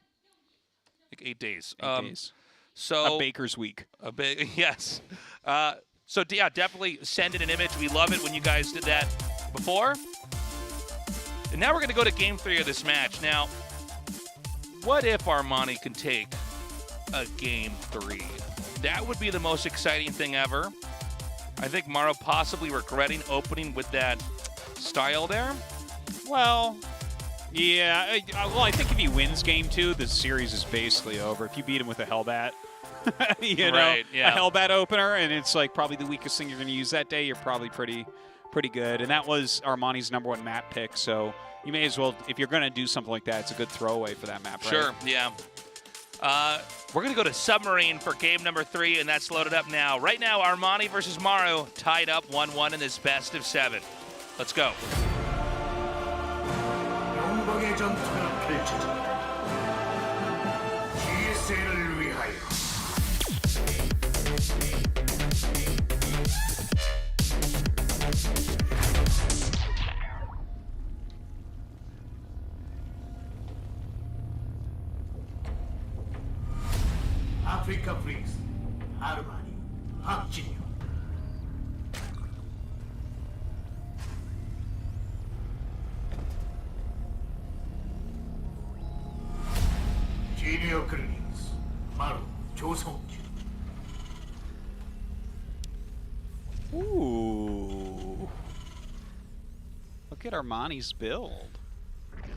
Speaker 2: Like 8 days.
Speaker 3: 8 days.
Speaker 2: So
Speaker 3: a baker's week.
Speaker 2: Yes. So yeah, definitely send in an image. We love it when you guys did that before. And now we're going to go to game 3 of this match. Now, what if Armani can take a game 3? That would be the most exciting thing ever. I think Maru possibly regretting opening with that style there.
Speaker 3: Well, yeah. Well, I think if he wins game 2, the series is basically over. If you beat him with a Hellbat, you know,
Speaker 2: Right, yeah.
Speaker 3: a Hellbat opener, and it's like probably the weakest thing you're going to use that day, you're probably pretty good. And that was Armani's #1 map pick, so you may as well, if you're going to do something like that, it's a good throwaway for that map, right?
Speaker 2: Sure, yeah. We're going to go to Submarine for game number 3, and that's loaded up now. Right now, Armani versus Maru tied up 1-1 in this best of 7. Let's go.
Speaker 1: 영광의 전투가 펼쳐진다. GSL을 위하여. 아프리카 프린스 아르마니 박진영. 지니어 클린스 마루 조성주.
Speaker 3: Ooh. Look at Armani's build.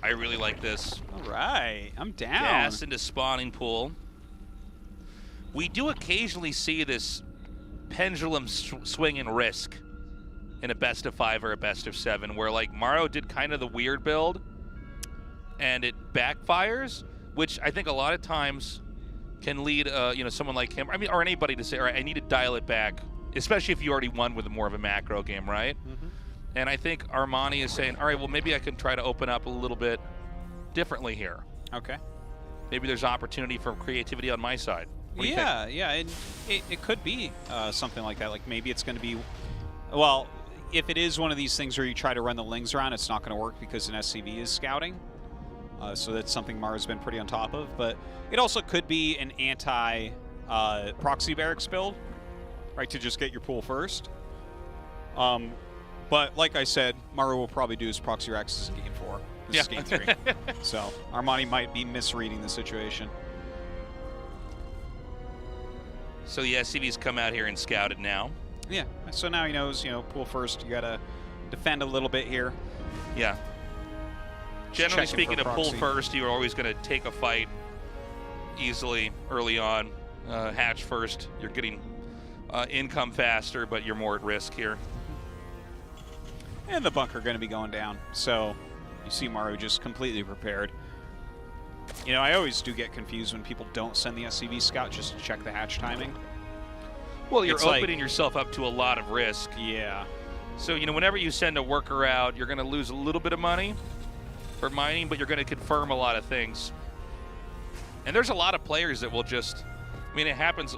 Speaker 2: I really like this.
Speaker 3: All right, I'm down.
Speaker 2: Gas into spawning pool. We do occasionally see this pendulum swing and risk in a best of 5 or a best of 7, where like Maru did kind of the weird build and it backfires, which I think a lot of times can lead you know, someone like him, I mean, or anybody to say, all right, I need to dial it back, especially if you already won with more of a macro game, right?
Speaker 3: Mm-hmm.
Speaker 2: And I think Armani is saying, all right, well, maybe I can try to open up a little bit differently here.
Speaker 3: Okay.
Speaker 2: Maybe there's opportunity for creativity on my side. What do you think?
Speaker 3: Yeah, and it could be something like that. Like maybe it's going to be, well, if it is one of these things where you try to run the Lings around, it's not going to work because an SCV is scouting. So that's something Maru's been pretty on top of. But it also could be an anti-proxy barracks build, right, to just get your pool first. But like I said, Maru will probably do his proxy racks in game 4. This is game 3. So Armani might be misreading the situation.
Speaker 2: So the SCV's come out here and scouted now.
Speaker 3: Yeah, so now he knows, you know, pool first, you got to defend a little bit here.
Speaker 2: Yeah. Generally
Speaker 3: Checking
Speaker 2: speaking,
Speaker 3: for
Speaker 2: to pull
Speaker 3: proxy.
Speaker 2: first, you're always going to take a fight easily early on. Hatch first, you're getting income faster, but you're more at risk here.
Speaker 3: And the bunker going to be going down, so you see Maru just completely prepared. You know, I always do get confused when people don't send the SCV scout just to check the hatch timing.
Speaker 2: Well, you're
Speaker 3: It's like-
Speaker 2: opening yourself up to a lot of risk.
Speaker 3: Yeah.
Speaker 2: So, you know, whenever you send a worker out, you're going to lose a little bit of money for mining, but you're going to confirm a lot of things. And there's a lot of players that will just, I mean, it happens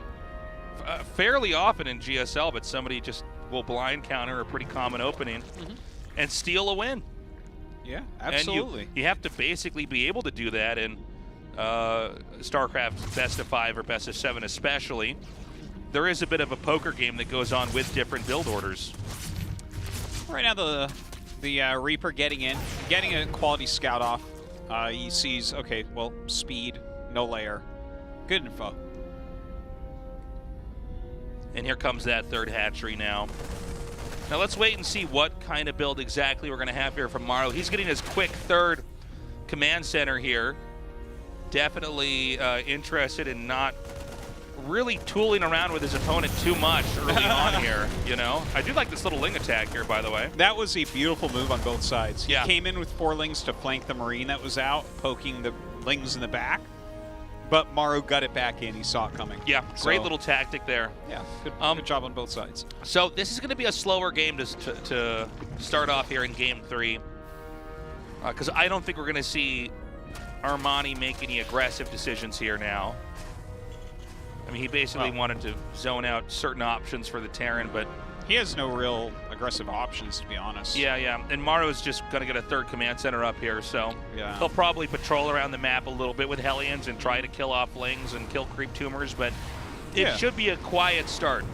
Speaker 2: fairly often in GSL, but somebody just will blind counter a pretty common opening and steal a win.
Speaker 3: Yeah, absolutely.
Speaker 2: And you have to basically be able to do that, and StarCraft best of 5 or best of 7 especially, there is a bit of a poker game that goes on with different build orders.
Speaker 3: Right now the Reaper getting in, getting a quality scout off. He sees, okay, well, speed, no layer. Good info.
Speaker 2: And here comes that third hatchery now. Now let's wait and see what kind of build exactly we're going to have here from Maru. He's getting his quick third command center here. Definitely interested in not really tooling around with his opponent too much early on here, you know? I do like this little Ling attack here, by the way.
Speaker 3: That was a beautiful move on both sides.
Speaker 2: Yeah.
Speaker 3: He came in with 4 Lings to flank the Marine that was out, poking the Lings in the back. But Maru got it back in. He saw it coming.
Speaker 2: Yeah, great little tactic there.
Speaker 3: Yeah, good job on both sides.
Speaker 2: So this is going to be a slower game to start off here in Game 3. Because I don't think we're going to see Armani make any aggressive decisions here now. I mean, he basically wanted to zone out certain options for the Terran, but...
Speaker 3: He has no real aggressive options, to be honest.
Speaker 2: Yeah, yeah. And Maru is just going to get a third command center up here, so
Speaker 3: yeah.
Speaker 2: He'll probably patrol around the map a little bit with Hellions and try to kill off Lings and kill creep tumors, but it should be a quiet start.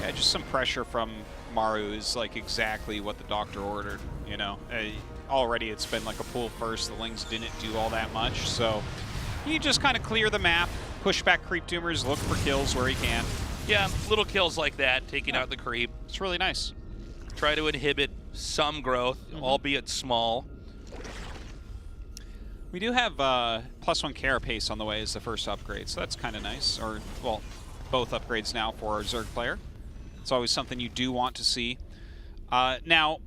Speaker 3: Yeah, just some pressure from Maru is like exactly what the doctor ordered, you know. Already it's been like a pull first. The Lings didn't do all that much, so you just kind of clear the map, push back creep tumors, look for kills where he can.
Speaker 2: Yeah, little kills like that, taking out the creep.
Speaker 3: It's really nice.
Speaker 2: Try to inhibit some growth, albeit small.
Speaker 3: We do have +1 carapace on the way as the first upgrade, so that's kind of nice. Or, well, both upgrades now for our Zerg player. It's always something you do want to see. Now,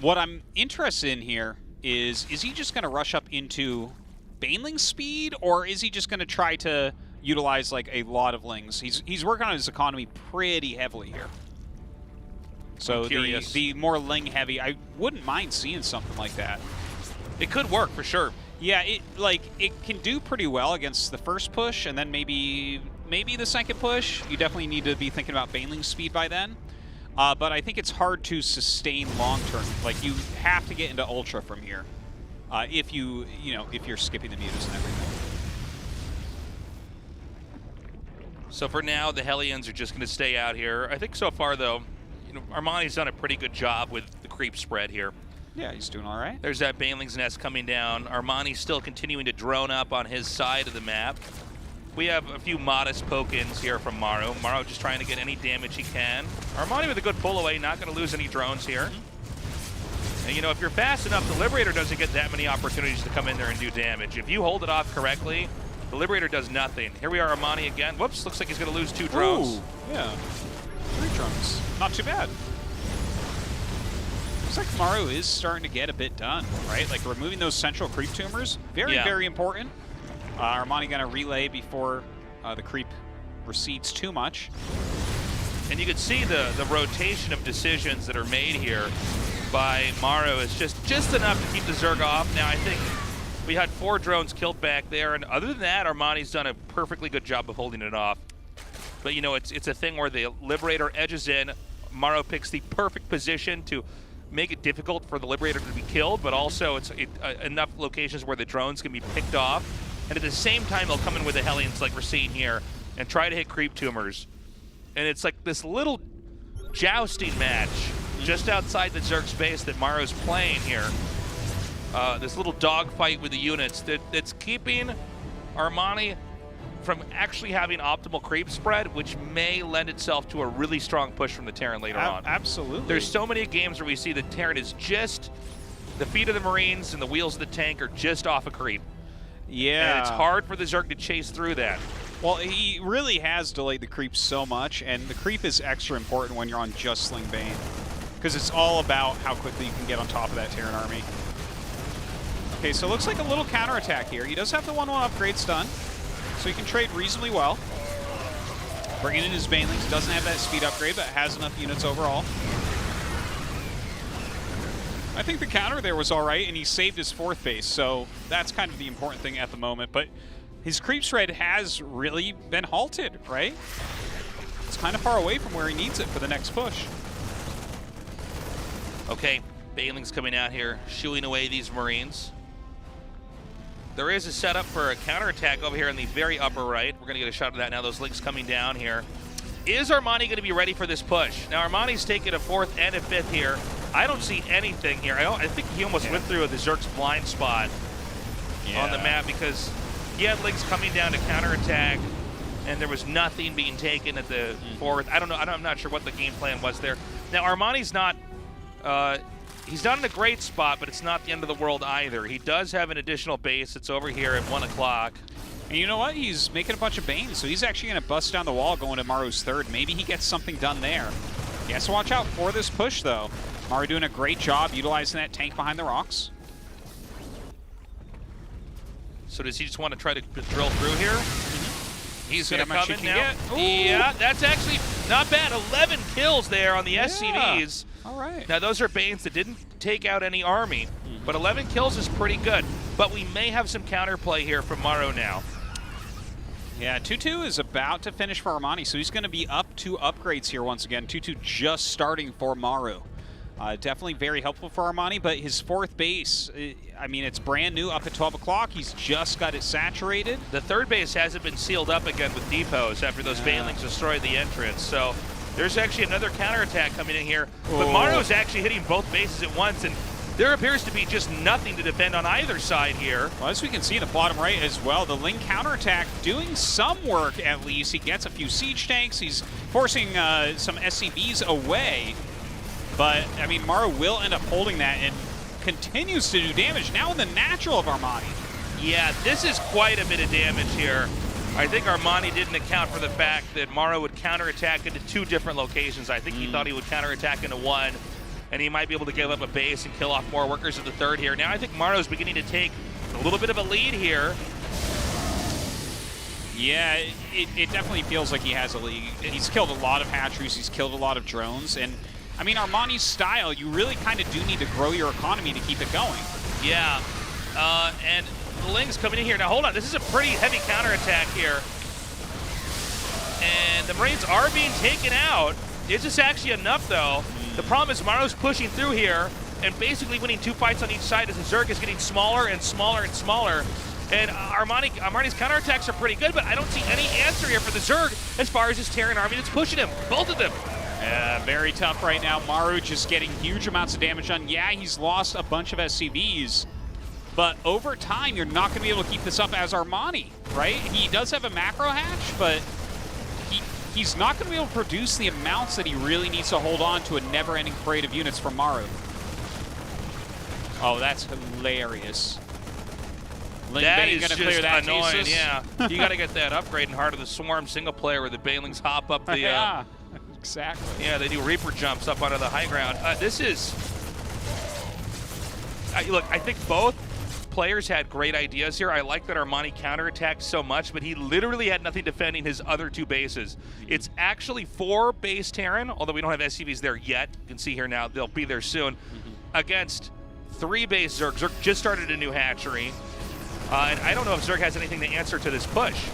Speaker 3: what I'm interested in here is he just going to rush up into Baneling speed, or is he just going to try to utilize like a lot of Lings? He's working on his economy pretty heavily here. So the more Ling heavy, I wouldn't mind seeing something like that.
Speaker 2: It could work for sure.
Speaker 3: Yeah, it can do pretty well against the first push, and then maybe the second push. You definitely need to be thinking about Baneling speed by then. But I think it's hard to sustain long term. Like, you have to get into Ultra from here if you're skipping the mutas and everything.
Speaker 2: So for now, the Hellions are just going to stay out here. I think so far, though, you know, Armani's done a pretty good job with the creep spread here.
Speaker 3: Yeah, he's doing all right.
Speaker 2: There's that Baneling's nest coming down. Armani's still continuing to drone up on his side of the map. We have a few modest poke-ins here from Maru. Maru just trying to get any damage he can. Armani with a good pull away, not going to lose any drones here. And, you know, if you're fast enough, the Liberator doesn't get that many opportunities to come in there and do damage. If you hold it off correctly, the Liberator does nothing. Here we are, Armani again. Whoops, looks like he's going to lose 2 drones.
Speaker 3: Ooh, yeah, 3 drones. Not too bad. Looks like Maru is starting to get a bit done, right? Like, removing those central creep tumors, very important. Armani going to relay before the creep recedes too much.
Speaker 2: And you can see the rotation of decisions that are made here by Maru is just enough to keep the Zerg off. Now, I think we had 4 drones killed back there, and other than that, Armani's done a perfectly good job of holding it off. But, you know, it's a thing where the Liberator edges in. Maru picks the perfect position to make it difficult for the Liberator to be killed, but also it's enough locations where the drones can be picked off. And at the same time, they'll come in with the Hellions like we're seeing here and try to hit creep tumors. And it's like this little jousting match just outside the Zerg space that Maru's playing here. This little dogfight with the units that's keeping Armani from actually having optimal creep spread, which may lend itself to a really strong push from the Terran later on.
Speaker 3: Absolutely.
Speaker 2: There's so many games where we see the Terran is just, the feet of the Marines and the wheels of the tank are just off a creep.
Speaker 3: Yeah.
Speaker 2: And it's hard for the Zerg to chase through that.
Speaker 3: Well, he really has delayed the creep so much, and the creep is extra important when you're on just Sling Bane, because it's all about how quickly you can get on top of that Terran army. Okay, so it looks like a little counterattack here. He does have the 1-1 upgrades done, so he can trade reasonably well. Bringing in his Banelings, doesn't have that speed upgrade, but has enough units overall. I think the counter there was all right, and he saved his 4th base, so that's kind of the important thing at the moment. But his creep spread has really been halted, right? It's kind of far away from where he needs it for the next push.
Speaker 2: Okay, Baneling's coming out here, shooing away these Marines. There is a setup for a counterattack over here in the very upper right. We're going to get a shot of that now. Those links coming down here. Is Armani going to be ready for this push? Now, Armani's taking a 4th and a 5th here. I don't see anything here. I think he almost went through the Zerg's blind spot on the map because he had links coming down to counterattack, and there was nothing being taken at the 4th. I don't know. I'm not sure what the game plan was there. Now, Armani's not... he's not in a great spot, but it's not the end of the world either. He does have an additional base that's over here at 1 o'clock.
Speaker 3: And you know what? He's making a bunch of Banes, so he's actually going to bust down the wall going to Maru's 3rd. Maybe he gets something done there. He has to watch out for this push, though. Maru doing a great job utilizing that tank behind the rocks.
Speaker 2: So does he just want to try to drill through here? He's going to come in now. Yeah, that's actually not bad. 11 kills there on the SCVs.
Speaker 3: All right.
Speaker 2: Now, those are Banes that didn't take out any army, but 11 kills is pretty good. But we may have some counterplay here from Maru now.
Speaker 3: Yeah, 2-2 is about to finish for Armani, so he's going to be up 2 upgrades here once again. 2-2 just starting for Maru. Definitely very helpful for Armani, but his 4th base, I mean, it's brand new up at 12 o'clock. He's just got it saturated.
Speaker 2: The 3rd base hasn't been sealed up again with depots after those Banelings destroyed the entrance. So there's actually another counterattack coming in here. But Maru's actually hitting both bases at once, and there appears to be just nothing to defend on either side here.
Speaker 3: Well, as we can see in the bottom right as well, the Ling counterattack doing some work at least. He gets a few siege tanks. He's forcing some SCVs away. But, I mean, Maru will end up holding that and continues to do damage. Now in the natural of Armani.
Speaker 2: Yeah, this is quite a bit of damage here. I think Armani didn't account for the fact that Maru would counterattack into 2 different locations. I think he thought he would counterattack into 1, and he might be able to give up a base and kill off more workers at the 3rd here. Now I think Maru's beginning to take a little bit of a lead here.
Speaker 3: Yeah, it definitely feels like he has a lead. He's killed a lot of hatcheries. He's killed a lot of drones. And, I mean, Armani's style, you really kind of do need to grow your economy to keep it going.
Speaker 2: Yeah, and the Ling's coming in here. Now, hold on. This is a pretty heavy counterattack here. And the Marines are being taken out. Is this actually enough, though? The problem is Maru's pushing through here and basically winning 2 fights on each side as the Zerg is getting smaller and smaller and smaller. And Armani's counterattacks are pretty good, but I don't see any answer here for the Zerg as far as his Terran army that's pushing him. Both of them.
Speaker 3: Yeah, very tough right now. Maru just getting huge amounts of damage done. Yeah, he's lost a bunch of SCVs, but over time, you're not going to be able to keep this up as Armani, right? He does have a macro hatch, but he's not going to be able to produce the amounts that he really needs to hold on to a never-ending parade of units from Maru. Oh, that's hilarious.
Speaker 2: That is just annoying, yeah. You got to get that upgrade in Heart of the Swarm single player where the Banelings hop up the...
Speaker 3: yeah, exactly.
Speaker 2: Yeah, they do Reaper jumps up onto the high ground. This is... look, I think both players had great ideas here. I like that Armani counterattacked so much, but he literally had nothing defending his other 2 bases. It's actually 4 base Terran, although we don't have SCVs there yet. You can see here now, they'll be there soon, against 3 base Zerg. Zerg just started a new hatchery. And I don't know if Zerg has anything to answer to this push.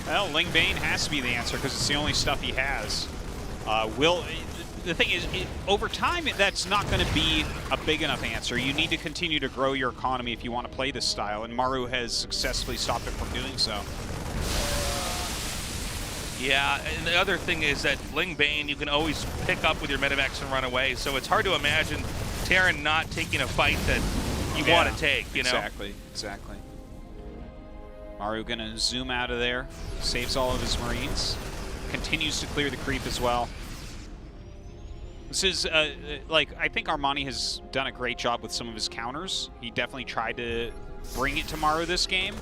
Speaker 3: Well, Ling Bane has to be the answer because it's the only stuff he has. The thing is, over time, that's not going to be a big enough answer. You need to continue to grow your economy if you want to play this style, and Maru has successfully stopped it from doing so.
Speaker 2: Yeah, and the other thing is that Ling Bane, you can always pick up with your Medivacs and run away, so it's hard to imagine Terran not taking a fight that you want to take, you know?
Speaker 3: Exactly. Maru gonna zoom out of there, saves all of his Marines, continues to clear the creep as well. This is, I think Armani has done a great job with some of his counters. He definitely tried to bring it to Maru this game,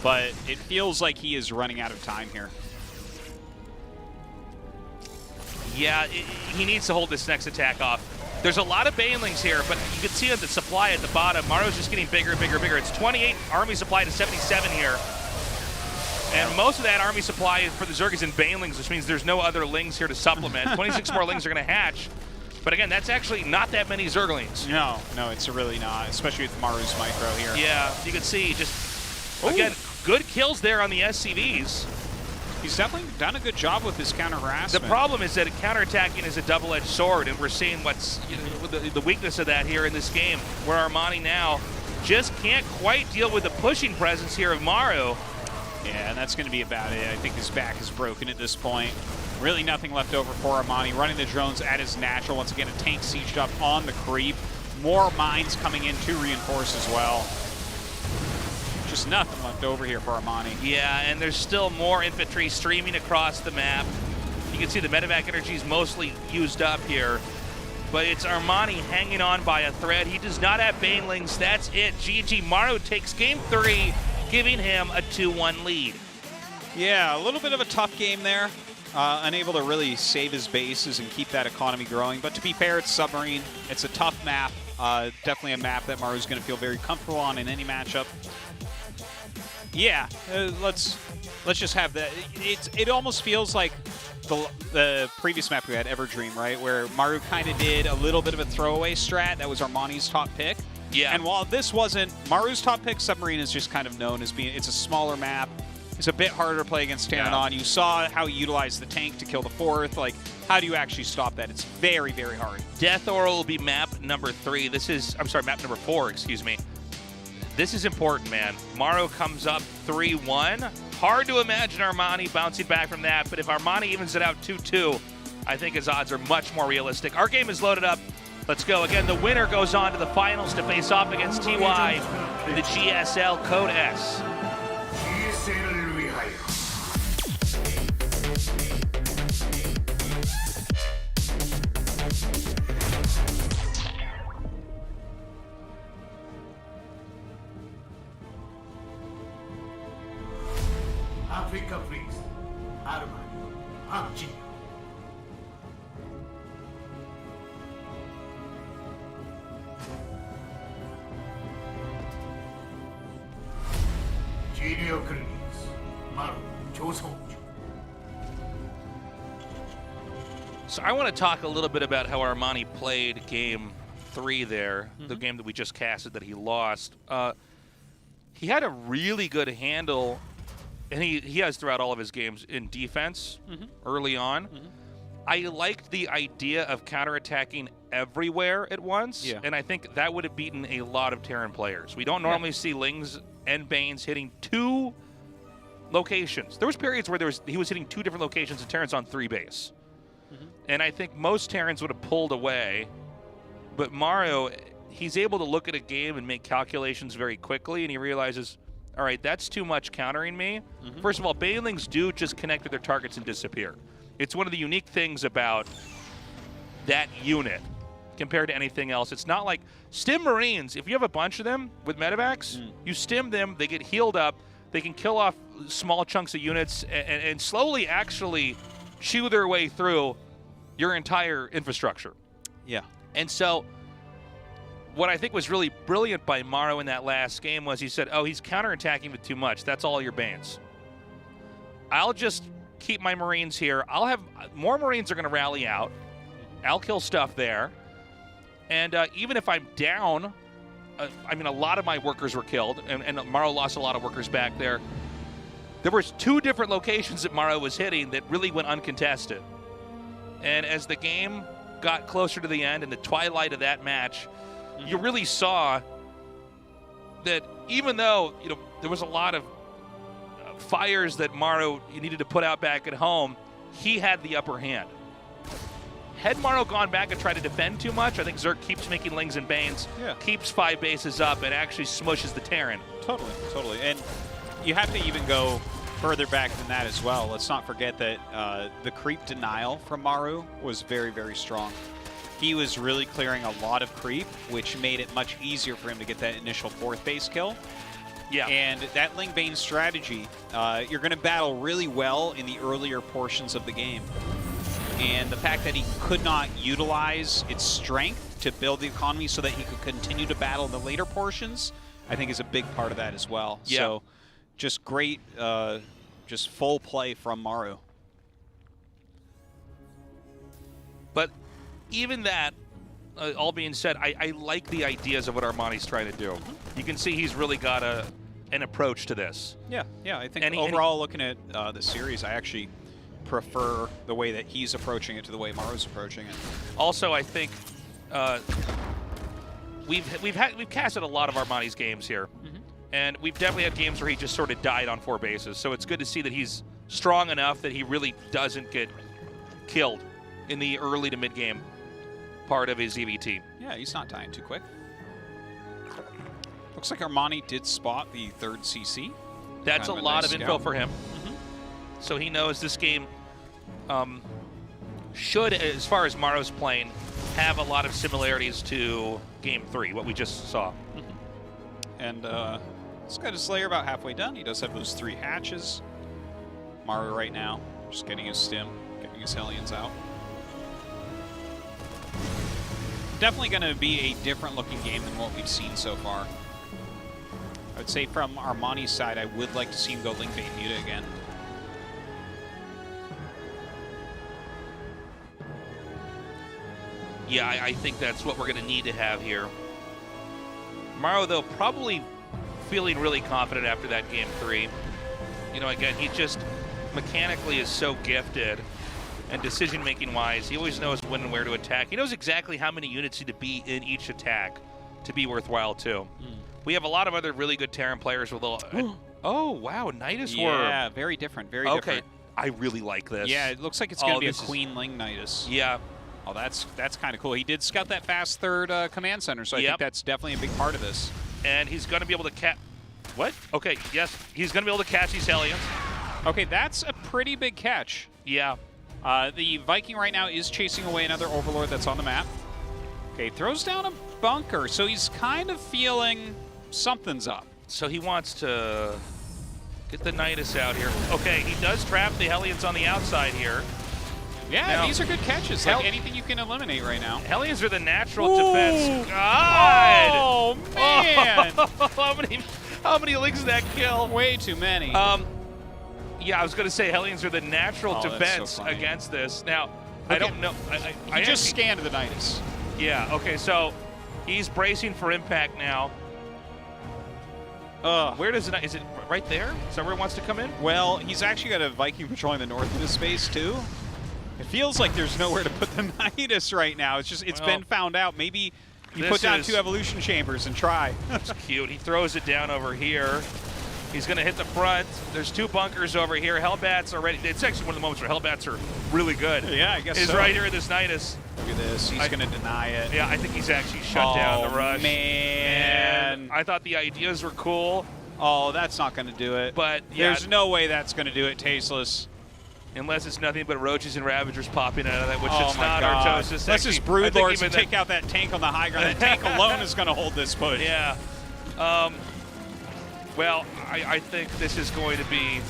Speaker 3: but it feels like he is running out of time here.
Speaker 2: Yeah, he needs to hold this next attack off. There's a lot of Banelings here, but you can see that the supply at the bottom, Maru's just getting bigger and bigger and bigger. It's 28 army supply to 77 here. And most of that army supply for the Zerg is in Banelings, which means there's no other Lings here to supplement. 26 more Lings are going to hatch. But again, that's actually not that many Zerglings.
Speaker 3: No, it's really not, especially with Maru's micro here.
Speaker 2: Yeah, you can see just, again, good kills there on the SCVs.
Speaker 3: He's definitely done a good job with his counter harassment.
Speaker 2: The problem is that counterattacking is a double-edged sword, and we're seeing what's the weakness of that here in this game, where Armani now just can't quite deal with the pushing presence here of Maru.
Speaker 3: Yeah, and that's going to be about it. I think his back is broken at this point. Really nothing left over for Armani. Running the drones at his natural. Once again, a tank sieged up on the creep. More mines coming in to reinforce as well. Just nothing left over here for Armani.
Speaker 2: Yeah, and there's still more infantry streaming across the map. You can see the medevac energy is mostly used up here. But it's Armani hanging on by a thread. He does not have banelings. That's it. GG. Maru takes game 3, giving him a 2-1 lead.
Speaker 3: Yeah, a little bit of a tough game there. Unable to really save his bases and keep that economy growing. But to be fair, it's Submarine. It's a tough map. Definitely a map that Maru's going to feel very comfortable on in any matchup. Yeah, let's just have that. It almost feels like the previous map we had, Everdream, right? Where Maru kind of did a little bit of a throwaway strat. That was Armani's top pick.
Speaker 2: Yeah.
Speaker 3: And while this wasn't Maru's top pick, Submarine is just kind of known as being, it's a smaller map. It's a bit harder to play against Pteranodon. You saw how he utilized the tank to kill the 4th. Like, how do you actually stop that? It's very, very hard.
Speaker 2: Deathaura will be map number 3. Map number 4, excuse me. This is important, man. Maru comes up 3-1. Hard to imagine Armani bouncing back from that, but if Armani evens it out 2-2, I think his odds are much more realistic. Our game is loaded up. Let's go. Again, the winner goes on to the finals to face off against TY in the GSL Code S.
Speaker 1: GSL을 위하여. 아프리카 프릭스, 아르마니, 박진영. 지니어 클리스, 마루, 조성주.
Speaker 2: So I want to talk a little bit about how Armani played game 3 there, the game that we just casted that he lost. He had a really good handle, and he has throughout all of his games, in defense early on. I liked the idea of counterattacking everywhere at once, and I think that would have beaten a lot of Terran players. We don't normally see Lings and Banes hitting 2 locations. There was periods where he was hitting 2 different locations and Terran's on 3 base. And I think most Terrans would have pulled away, but Maru, he's able to look at a game and make calculations very quickly, and he realizes, all right, that's too much countering me. First of all, Banelings do just connect with their targets and disappear. It's one of the unique things about that unit compared to anything else. It's not like Stim Marines. If you have a bunch of them with medevacs, you stim them, they get healed up, they can kill off small chunks of units and slowly actually chew their way through your entire infrastructure.
Speaker 3: Yeah.
Speaker 2: And so what I think was really brilliant by Maru in that last game was he said, oh, he's counterattacking with too much. That's all your Banes. I'll just keep my Marines here. I'll have more Marines are going to rally out. I'll kill stuff there. And even if I'm down, I mean, a lot of my workers were killed, and Maru lost a lot of workers back there. There was 2 different locations that Maru was hitting that really went uncontested. And as the game got closer to the end, in the twilight of that match, you really saw that even though, you know, there was a lot of fires that Maru needed to put out back at home, he had the upper hand. Had Maru gone back and tried to defend too much, I think Zerk keeps making Lings and Banes, keeps 5 bases up, and actually smushes the Terran.
Speaker 3: Totally, totally. And you have to even go further back than that as well. Let's not forget that the creep denial from Maru was very, very strong. He was really clearing a lot of creep, which made it much easier for him to get that initial 4th base kill.
Speaker 2: Yeah.
Speaker 3: And that Ling Bane strategy, you're going to battle really well in the earlier portions of the game. And the fact that he could not utilize its strength to build the economy so that he could continue to battle in the later portions, I think is a big part of that as well.
Speaker 2: Yeah.
Speaker 3: So just great, just full play from Maru.
Speaker 2: But even that, all being said, I like the ideas of what Armani's trying to do. You can see he's really got an approach to this.
Speaker 3: Yeah, I think overall, looking at the series, I actually prefer the way that he's approaching it to the way Maru's approaching it.
Speaker 2: Also, I think we've casted a lot of Armani's games here, and we've definitely had games where he just sort of died on 4 bases. So it's good to see that he's strong enough that he really doesn't get killed in the early to mid game part of his EVT.
Speaker 3: Yeah, he's not dying too quick. Looks like Armani did spot the 3rd CC.
Speaker 2: That's
Speaker 3: Kind
Speaker 2: a
Speaker 3: of
Speaker 2: lot
Speaker 3: nice
Speaker 2: of info
Speaker 3: scout.
Speaker 2: for him. So he knows this game should, as far as Maru's playing, have a lot of similarities to Game 3, what we just saw.
Speaker 3: And this guy is Slayer about halfway done. He does have those 3 hatches. Maru right now, just getting his stim, getting his Hellions out. Definitely going to be a different looking game than what we've seen so far. I would say from Armani's side, I would like to see him go Link Bait Muta again.
Speaker 2: Yeah, I think that's what we're going to need to have here. Maru, though, probably feeling really confident after that Game 3. You know, again, he just mechanically is so gifted, and decision-making wise, he always knows when and where to attack. He knows exactly how many units need to be in each attack to be worthwhile, too. We have a lot of other really good Terran players with a... Oh, wow, Nidus Worm.
Speaker 3: Yeah, very different, very different.
Speaker 2: I really like this.
Speaker 3: Yeah, it looks like it's going to be a Queen Ling Nidus.
Speaker 2: Yeah.
Speaker 3: Oh, that's kind of cool. He did scout that fast 3rd command center, so I think that's definitely a big part of this.
Speaker 2: And he's going to be able to catch... What? Okay, yes, he's going to be able to catch these Hellions.
Speaker 3: Okay, that's a pretty big catch.
Speaker 2: Yeah.
Speaker 3: The Viking right now is chasing away another Overlord that's on the map. Okay, throws down a bunker, so he's kind of feeling something's up.
Speaker 2: So he wants to get the Nidus out here. Okay, he does trap the Hellions on the outside here.
Speaker 3: Yeah,
Speaker 2: now,
Speaker 3: these are good catches. Like anything you can eliminate right now.
Speaker 2: Hellions are the natural defense. God!
Speaker 3: Oh, man!
Speaker 2: How many links did that kill?
Speaker 3: Way too many.
Speaker 2: Yeah, I was going to say Hellions are the natural defense against this. Now, I don't know.
Speaker 3: I just scanned the Nidus.
Speaker 2: Yeah, okay, so he's bracing for impact now. Where does it? Is it right there? Is that where it wants to come in?
Speaker 3: Well, he's actually got a Viking patrolling the north of his space, too. It feels like there's nowhere to put the Nidus right now. It's just, it's been found out. Maybe you put down 2 evolution chambers and try.
Speaker 2: That's cute. He throws it down over here. He's going to hit the front. There's 2 bunkers over here. Hellbats are ready. It's actually one of the moments where Hellbats are really good.
Speaker 3: Yeah, I guess so.
Speaker 2: Is right here in this Nidus.
Speaker 3: Look at this. He's going to deny it.
Speaker 2: Yeah, I think he's actually shut down the rush.
Speaker 3: Man.
Speaker 2: And I thought the ideas were cool.
Speaker 3: Oh, that's not going to do it.
Speaker 2: But yeah,
Speaker 3: there's no way that's going to do it, Tasteless.
Speaker 2: Unless it's nothing but Roaches and Ravagers popping out of that, which it's
Speaker 3: my
Speaker 2: not.
Speaker 3: God.
Speaker 2: Artosis.
Speaker 3: Let's just Broodlords and take out that tank on the high ground. That tank alone is going to hold this push.
Speaker 2: Yeah. Well, I think this is going to be...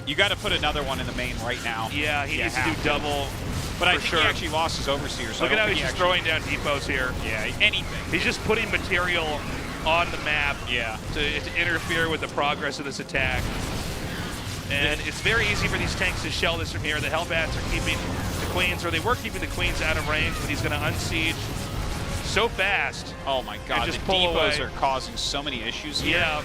Speaker 3: You got to put another one in the main right now.
Speaker 2: Yeah, he needs to do double.
Speaker 3: But I think he actually lost his Overseer. So
Speaker 2: look at how he's just throwing down depots here.
Speaker 3: Yeah, anything.
Speaker 2: He's just putting material on the map to interfere with the progress of this attack. And it's very easy for these tanks to shell this from here. The Hellbats are keeping the Queens, or they were keeping the Queens out of range, but he's going to unsiege so fast.
Speaker 3: Oh my God,
Speaker 2: just
Speaker 3: the
Speaker 2: pull
Speaker 3: depots
Speaker 2: away.
Speaker 3: are causing so many issues here.
Speaker 2: Yeah.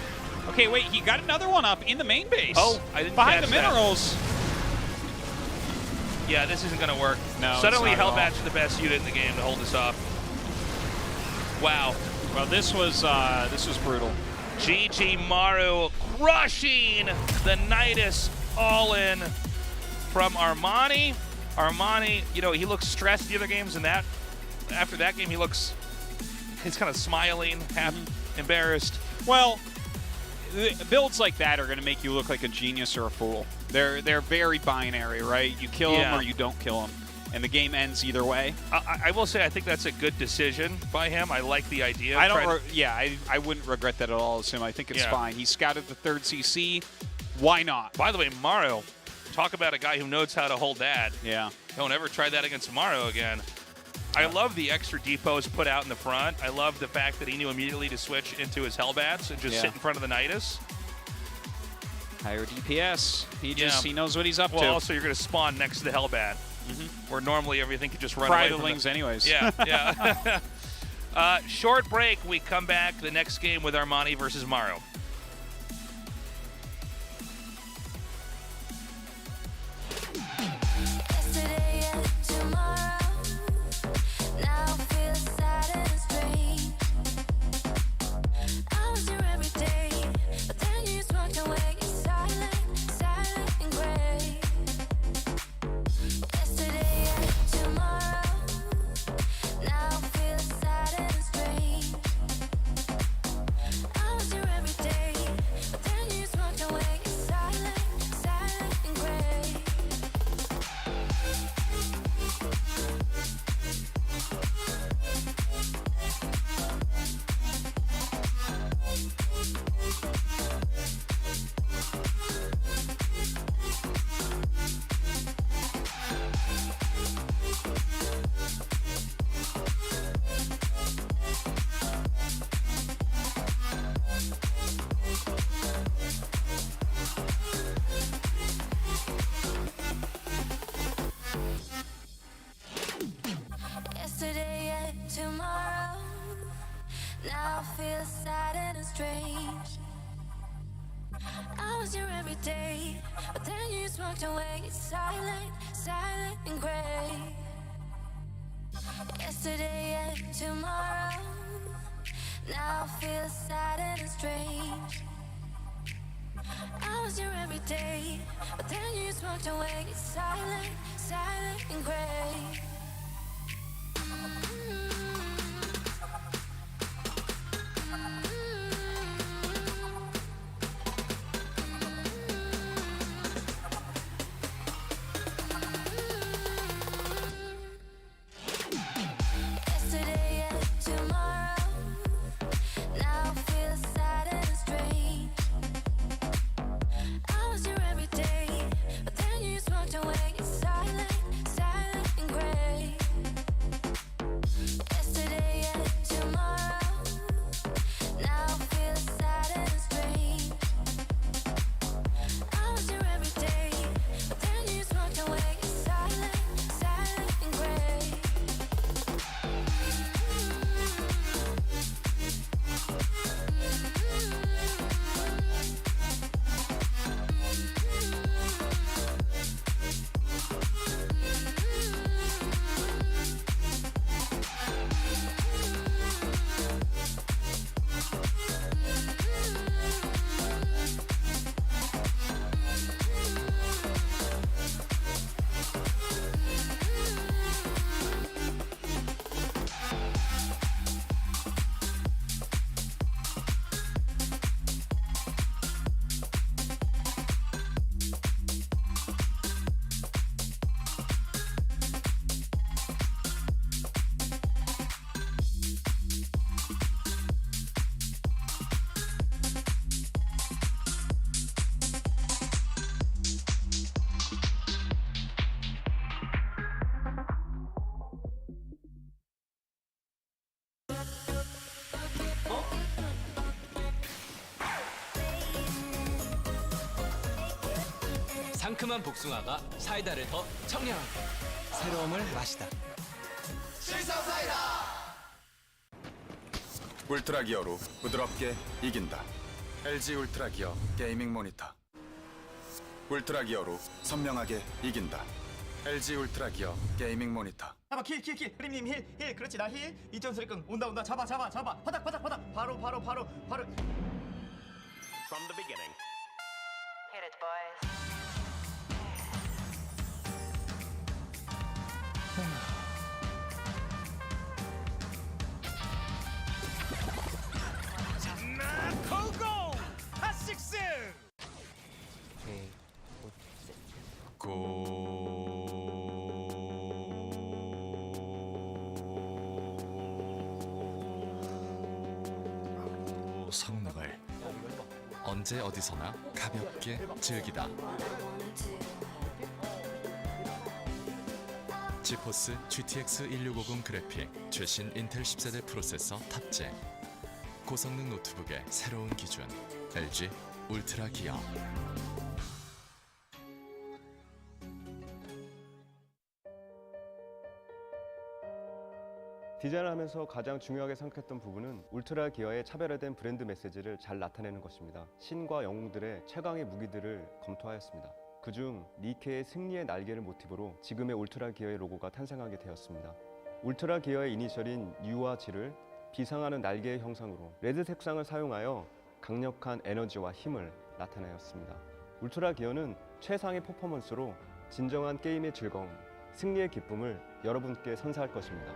Speaker 3: Okay, wait, he got another one up in the main base.
Speaker 2: Oh, I didn't
Speaker 3: behind
Speaker 2: catch
Speaker 3: the minerals.
Speaker 2: Yeah, this isn't going to work.
Speaker 3: No,
Speaker 2: suddenly
Speaker 3: it's not at all.
Speaker 2: Hellbats are the best unit in the game to hold this off. Wow.
Speaker 3: Well, this was brutal.
Speaker 2: GG Maru crushing the Nidus all in from Armani. Armani, you know, he looks stressed the other games, and that after that game he's kind of smiling, half embarrassed.
Speaker 3: Well, builds like that are going to make you look like a genius or a fool. They're very binary, right? You kill them or you don't kill them, and the game ends either way.
Speaker 2: I will say I think that's a good decision by him. I like the idea.
Speaker 3: I wouldn't regret that at all as him. I think it's fine. He scouted the 3rd CC. Why not?
Speaker 2: By the way, Maru, talk about a guy who knows how to hold that.
Speaker 3: Yeah.
Speaker 2: Don't ever try that against Maru again. I love the extra depots put out in the front. I love the fact that he knew immediately to switch into his Hellbats and just sit in front of the Nidus.
Speaker 3: Higher DPS. He knows what he's up to.
Speaker 2: Well, also you're going to spawn next to the Hellbat, where normally everything could just run away
Speaker 3: from the Lings anyways.
Speaker 2: Yeah, yeah. Short break. We come back the next game with Armani versus Maru.
Speaker 8: was your everyday, but then you just walked away. Silent, silent and gray. Yesterday and tomorrow, now I feel sad and strange. I was your everyday, but then you just walked away. Silent, silent and gray. Yesterday and tomorrow, now I feel sad and strange. I was your everyday, but then you just walked away. Silent, silent and gray. Yesterday and tomorrow, now I feel sad and strange. I was your everyday, but then you just walked away. Silent, silent and gray.
Speaker 9: 상큼한 복숭아가 사이다를 더 청량하게. 새로움을 마시다.
Speaker 10: 울트라 기어로 부드럽게 이긴다. LG 울트라 기어 게이밍 모니터. 울트라 기어로 선명하게 이긴다. LG 울트라 기어 게이밍 모니터.
Speaker 11: 잡아 킬 흐림님 힐 그렇지 나 힐 2점 수리끈 온다 잡아 바닥 바로
Speaker 9: From the beginning.
Speaker 8: Hit it, boys.
Speaker 12: 성능을 언제 어디서나 가볍게 즐기다. 지포스 GTX 1650 그래픽 최신 인텔 10세대 프로세서 탑재. 고성능 노트북의 새로운 기준 LG 울트라 기어.
Speaker 13: 디자인을 하면서 가장 중요하게 생각했던 부분은 울트라 기어의 차별화된 브랜드 메시지를 잘 나타내는 것입니다. 신과 영웅들의 최강의 무기들을 검토하였습니다. 그중 니케의 승리의 날개를 모티브로 지금의 울트라 기어의 로고가 탄생하게 되었습니다. 울트라 기어의 이니셜인 U와 G를 비상하는 날개의 형상으로 레드 색상을 사용하여 강력한 에너지와 힘을 나타내었습니다. 울트라 기어는 최상의 퍼포먼스로 진정한 게임의 즐거움, 승리의 기쁨을 여러분께 선사할 것입니다.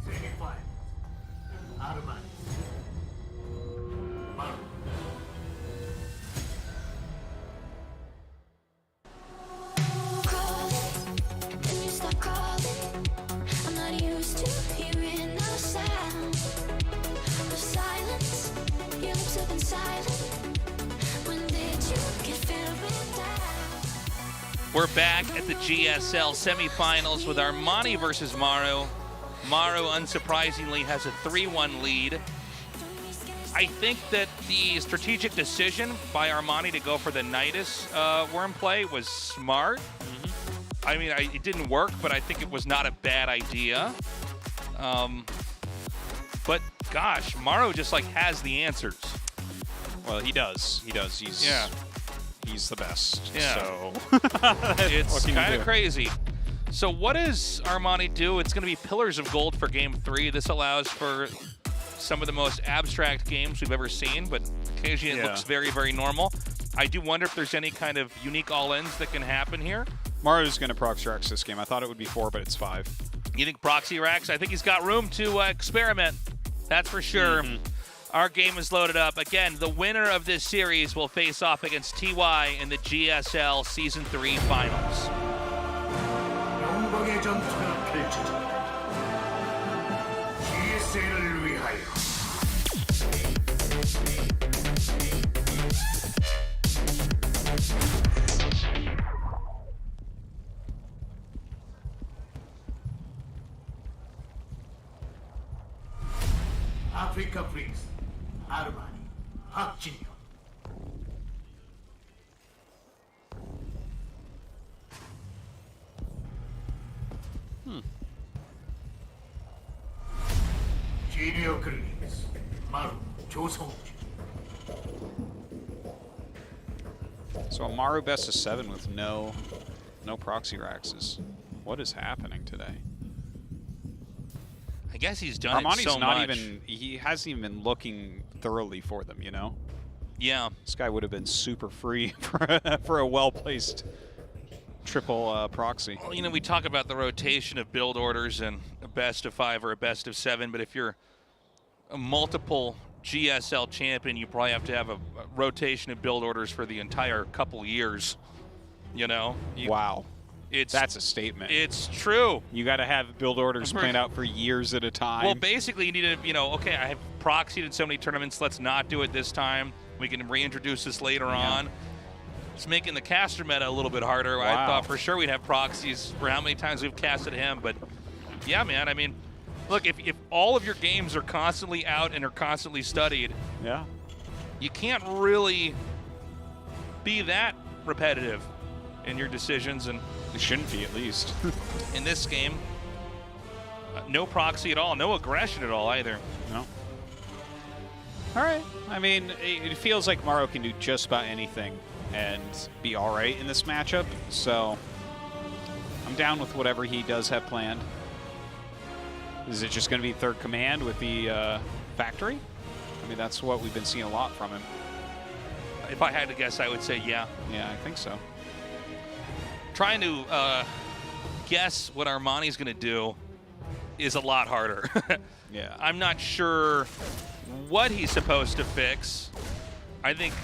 Speaker 1: 세미파이널 아르마니 마루.
Speaker 8: Then you start calling. I'm not used to hearing no sound of silence. Your lips have been silent. When did you get filled with doubt?
Speaker 2: We're back at the GSL semifinals with Armani versus Maru. Maru, unsurprisingly, has a 3-1 lead. I think that the strategic decision by Armani to go for the Nidus worm play was smart. I mean, it didn't work, but I think it was not a bad idea. But gosh, Maru just like has the answers.
Speaker 3: Well, he does. He does. He's the best.
Speaker 2: Yeah.
Speaker 3: So
Speaker 2: It's kind of crazy. So what does Armani do? It's going to be Pillars of Gold for Game 3. This allows for some of the most abstract games we've ever seen, but occasionally it looks very, very normal. I do wonder if there's any kind of unique all-ins that can happen here.
Speaker 3: Maru's going to proxy Rax this game. I thought it would be 4, but it's 5.
Speaker 2: You think proxy Rax? I think he's got room to experiment. That's for sure. Our game is loaded up. Again, the winner of this series will face off against TY in the GSL Season 3 Finals.
Speaker 1: 영광의 전투가 펼쳐진다. GSL을 위하여. 아프리카 프린스 아르마니 박진영. 지니어 클릭스 마루 조성주.
Speaker 3: So a Maru best of 7 with no proxy Raxes. What is happening today?
Speaker 2: I guess he's done
Speaker 3: Armani's
Speaker 2: it so
Speaker 3: not
Speaker 2: much.
Speaker 3: he hasn't even been looking thoroughly for them, you know?
Speaker 2: Yeah.
Speaker 3: This guy would have been super free for a well-placed triple proxy.
Speaker 2: Well, you know, we talk about the rotation of build orders and a best of 5 or a best of 7, but if you're a multiple GSL champion, you probably have to have a rotation of build orders for the entire couple years, you know?
Speaker 3: Wow.
Speaker 2: That's
Speaker 3: a statement.
Speaker 2: It's true.
Speaker 3: You got to have build orders planned out for years at a time.
Speaker 2: Well, basically, you need to, you know, okay, I have proxied in so many tournaments, let's not do it this time. We can reintroduce this later on. It's making the caster meta a little bit harder.
Speaker 3: Wow.
Speaker 2: I thought for sure we'd have proxies for how many times we've casted him, but yeah, man, I mean, look, if all of your games are constantly out and are constantly studied, you can't really be that repetitive in your decisions, and
Speaker 3: it shouldn't be, at least.
Speaker 2: In this game, no proxy at all, no aggression at all either.
Speaker 3: No. All right. I mean, it feels like Maru can do just about anything and be all right in this matchup, so I'm down with whatever he does have planned. Is it just going to be third command with the factory? I mean, that's what we've been seeing a lot from him.
Speaker 2: If I had to guess, I would say yeah.
Speaker 3: Yeah, I think so.
Speaker 2: Trying to guess what Armani's going to do is a lot harder.
Speaker 3: Yeah.
Speaker 2: I'm not sure what he's supposed to fix. I think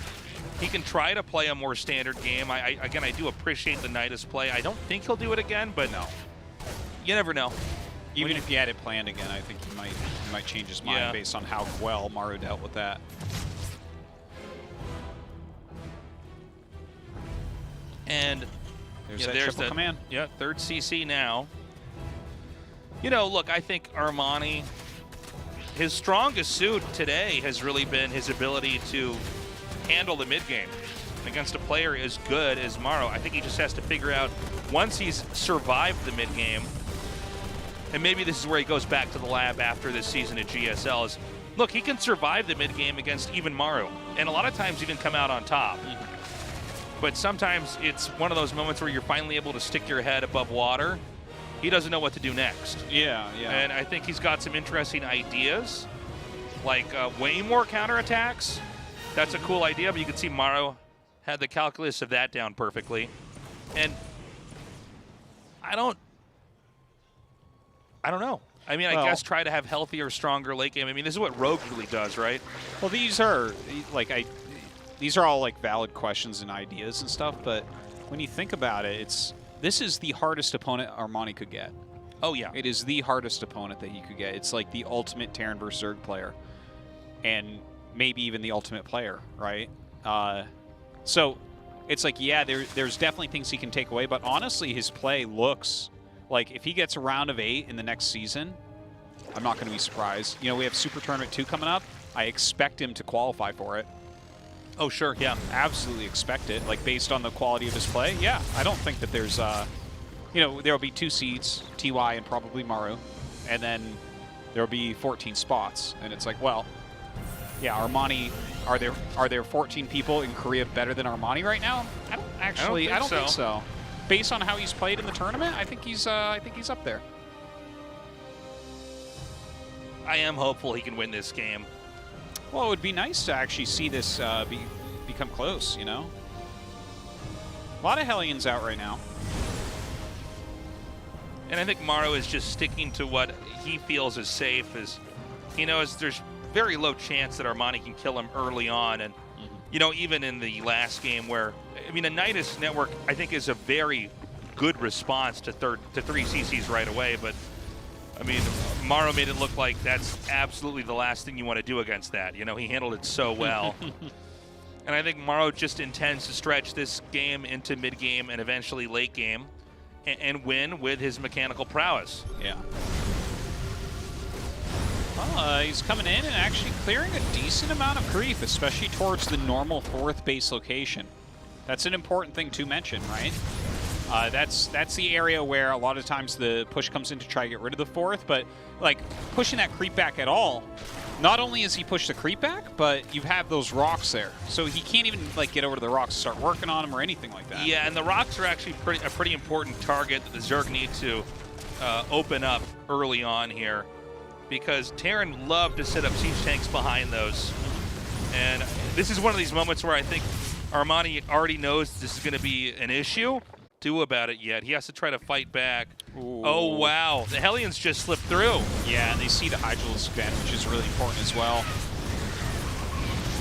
Speaker 2: he can try to play a more standard game. Again, I do appreciate the Nidus play. I don't think he'll do it again, but no, you never know.
Speaker 3: Even if he had it planned again, I think he might change his mind based on how well Maru dealt with that.
Speaker 2: And
Speaker 3: there's that triple command.
Speaker 2: Yeah, third CC now. You know, look, I think Armani, his strongest suit today has really been his ability to handle the mid game against a player as good as Maru. I think he just has to figure out, once he's survived the mid game, and maybe this is where he goes back to the lab after this season at GSL, is, look, he can survive the mid game against even Maru, and a lot of times even come out on top. But sometimes it's one of those moments where you're finally able to stick your head above water. He doesn't know what to do next.
Speaker 3: Yeah.
Speaker 2: And I think he's got some interesting ideas, like way more counterattacks. That's a cool idea, but you can see Maru had the calculus of that down perfectly. And I don't know. I mean, I guess try to have healthier, stronger late game. I mean, this is what Rogue really does, right?
Speaker 3: Well, these are these are all like valid questions and ideas and stuff, but when you think about it, this is the hardest opponent Armani could get.
Speaker 2: Oh yeah.
Speaker 3: It is the hardest opponent that he could get. It's like the ultimate Terran vs. Zerg player, and maybe even the ultimate player, right? So it's like, yeah, there's definitely things he can take away, but honestly, his play looks like if he gets a round of 8 in the next season, I'm not going to be surprised. You know, we have Super Tournament 2 coming up. I expect him to qualify for it.
Speaker 2: Oh, sure, yeah.
Speaker 3: Absolutely expect it, like, based on the quality of his play. Yeah, I don't think that there's, you know, there'll be 2 seeds, TY and probably Maru. And then there'll be 14 spots. And it's like, well, yeah, Armani, are there 14 people in Korea better than Armani right now? I don't think so. Based on how he's played in the tournament, I think he's up there.
Speaker 2: I am hopeful he can win this game.
Speaker 3: Well, it would be nice to actually see this become close, you know? A lot of Hellions out right now.
Speaker 2: And I think Maru is just sticking to what he feels is safe. As he knows there's very low chance that Armani can kill him early on. And, you know, even in the last game where, I mean, a Nidus network, I think, is a very good response to 3 CCs right away. But, I mean, Maru made it look like that's absolutely the last thing you want to do against that. You know, he handled it so well. And I think Maru just intends to stretch this game into mid-game and eventually late game and win with his mechanical prowess.
Speaker 3: Yeah. Well, he's coming in and actually clearing a decent amount of creep, especially towards the normal 4th base location. That's an important thing to mention, right? That's the area where a lot of times the push comes in to try to get rid of the 4th, but like pushing that creep back at all, not only has he pushed the creep back, but you have those rocks there. So he can't even like get over to the rocks and start working on them or anything like that.
Speaker 2: Yeah, and the rocks are actually a pretty important target that the Zerg need to open up early on here, because Terran love to set up siege tanks behind those. And this is one of these moments where I think Armani already knows this is going to be an issue. Do about it yet. He has to try to fight back. Ooh. Oh, wow. The Hellions just slipped through.
Speaker 3: Yeah, and they see the Hydrals again, which is really important as well.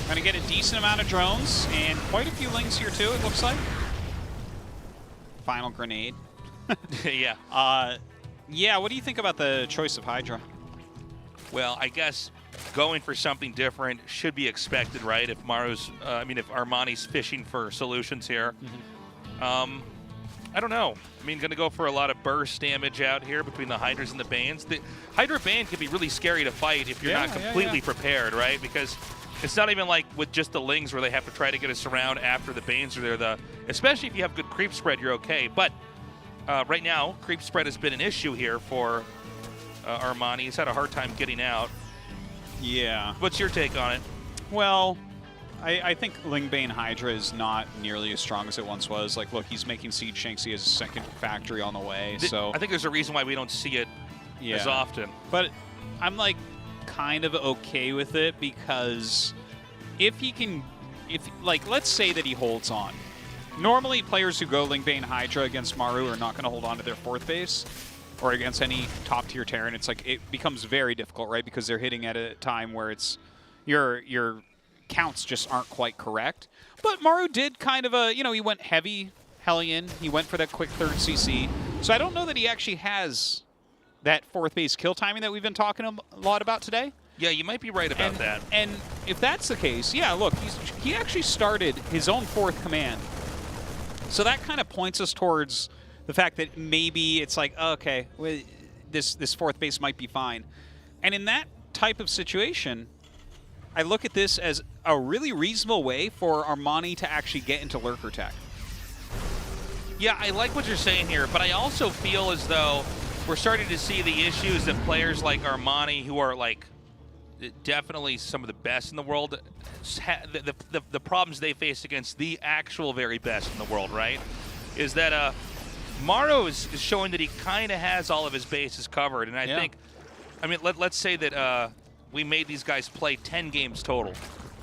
Speaker 3: Going to get a decent amount of drones and quite a few lings here, too, it looks like. Final grenade.
Speaker 2: Yeah.
Speaker 3: Yeah, what do you think about the choice of Hydra?
Speaker 2: Well, I guess going for something different should be expected, right? If Maru's, if Armani's fishing for solutions here. I don't know. I mean, going to go for a lot of burst damage out here between the Hydras and the Banes. The Hydra Bane can be really scary to fight if you're not completely prepared, right? Because it's not even like with just the Lings where they have to try to get a surround after the Banes are there. Especially if you have good creep spread, you're okay. But right now, creep spread has been an issue here for Armani. He's had a hard time getting out.
Speaker 3: Yeah.
Speaker 2: What's your take on it?
Speaker 3: Well, I think Lingbane Hydra is not nearly as strong as it once was. Like, look, he's making siege tanks. He has a second factory on the way. So
Speaker 2: I think there's a reason why we don't see it as often.
Speaker 3: But I'm like kind of okay with it, because if let's say that he holds on. Normally, players who go Lingbane Hydra against Maru are not going to hold on to their 4th base or against any top tier Terran. It's like it becomes very difficult, right? Because they're hitting at a time where it's your counts just aren't quite correct. But Maru did kind of he went heavy Hellion. He went for that quick 3rd CC. So I don't know that he actually has that 4th base kill timing that we've been talking a lot about today.
Speaker 2: Yeah, you might be right about that.
Speaker 3: And if that's the case, yeah, look, he actually started his own 4th command. So that kind of points us towards the fact that maybe it's like, okay, this 4th base might be fine. And in that type of situation, I look at this as a really reasonable way for Armani to actually get into lurker tech.
Speaker 2: Yeah, I like what you're saying here, but I also feel as though we're starting to see the issues that players like Armani, who are like definitely some of the best in the world, the problems they face against the actual very best in the world, right? Is that Maru is showing that he kind of has all of his bases covered, and I think, I mean, let's say that we made these guys play 10 games total.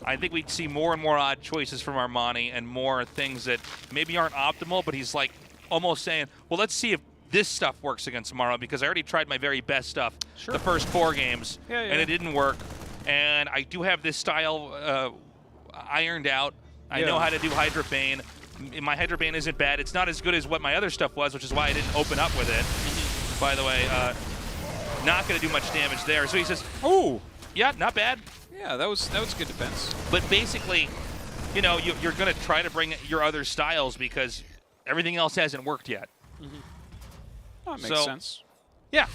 Speaker 2: I think we'd see more and more odd choices from Armani and more things that maybe aren't optimal, but he's like almost saying, well, let's see if this stuff works against Maru, because I already tried my very best stuff the first 4 games, and it didn't work. And I do have this style ironed out. I know how to do Hydra Bane. My Hydra Bane isn't bad. It's not as good as what my other stuff was, which is why I didn't open up with it. By the way, not going to do much damage there. So he says,
Speaker 3: "Oh,
Speaker 2: yeah, not bad."
Speaker 3: Yeah, that was good defense.
Speaker 2: But basically, you know, you're going to try to bring your other styles because everything else hasn't worked yet.
Speaker 3: That makes sense.
Speaker 2: Yeah.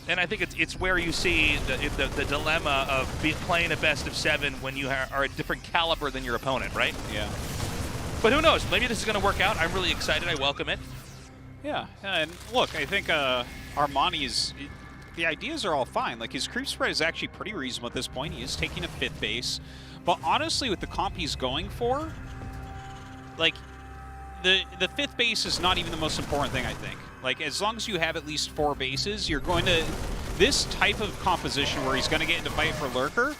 Speaker 2: And I think it's where you see the dilemma of playing a best of 7 when you are a different caliber than your opponent, right?
Speaker 3: Yeah.
Speaker 2: But who knows? Maybe this is going to work out. I'm really excited. I welcome it.
Speaker 3: Yeah. And look, I think Armani is the ideas are all fine. Like, his creep spread is actually pretty reasonable at this point. He is taking a 5th base. But honestly, with the comp he's going for, like, the 5th base is not even the most important thing, I think. Like, as long as you have at least 4 bases, you're going to... This type of composition where he's going to get into fight for Lurker,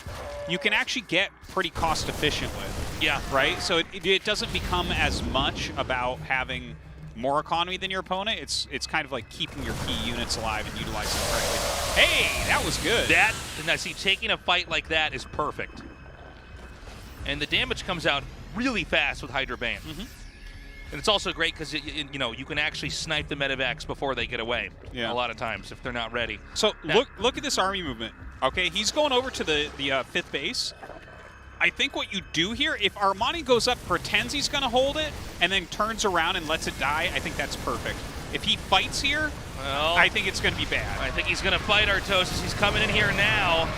Speaker 3: you can actually get pretty cost-efficient with.
Speaker 2: Yeah.
Speaker 3: Right? So it doesn't become as much about having more economy than your opponent. It's kind of like keeping your key units alive and utilizing them correctly. Hey, that was good.
Speaker 2: Now see, taking a fight like that is perfect. And the damage comes out really fast with Hydra Bane. And it's also great because you know, you can actually snipe the medevacs before they get away.
Speaker 3: Yeah.
Speaker 2: A lot of times if they're not ready.
Speaker 3: So look at this army movement. Okay, he's going over to the 5th base. I think what you do here, if Armani goes up, pretends he's going to hold it, and then turns around and lets it die, I think that's perfect. If he fights here,
Speaker 2: well,
Speaker 3: I think it's going to be bad.
Speaker 2: I think he's going to fight Artosis. He's coming in here now.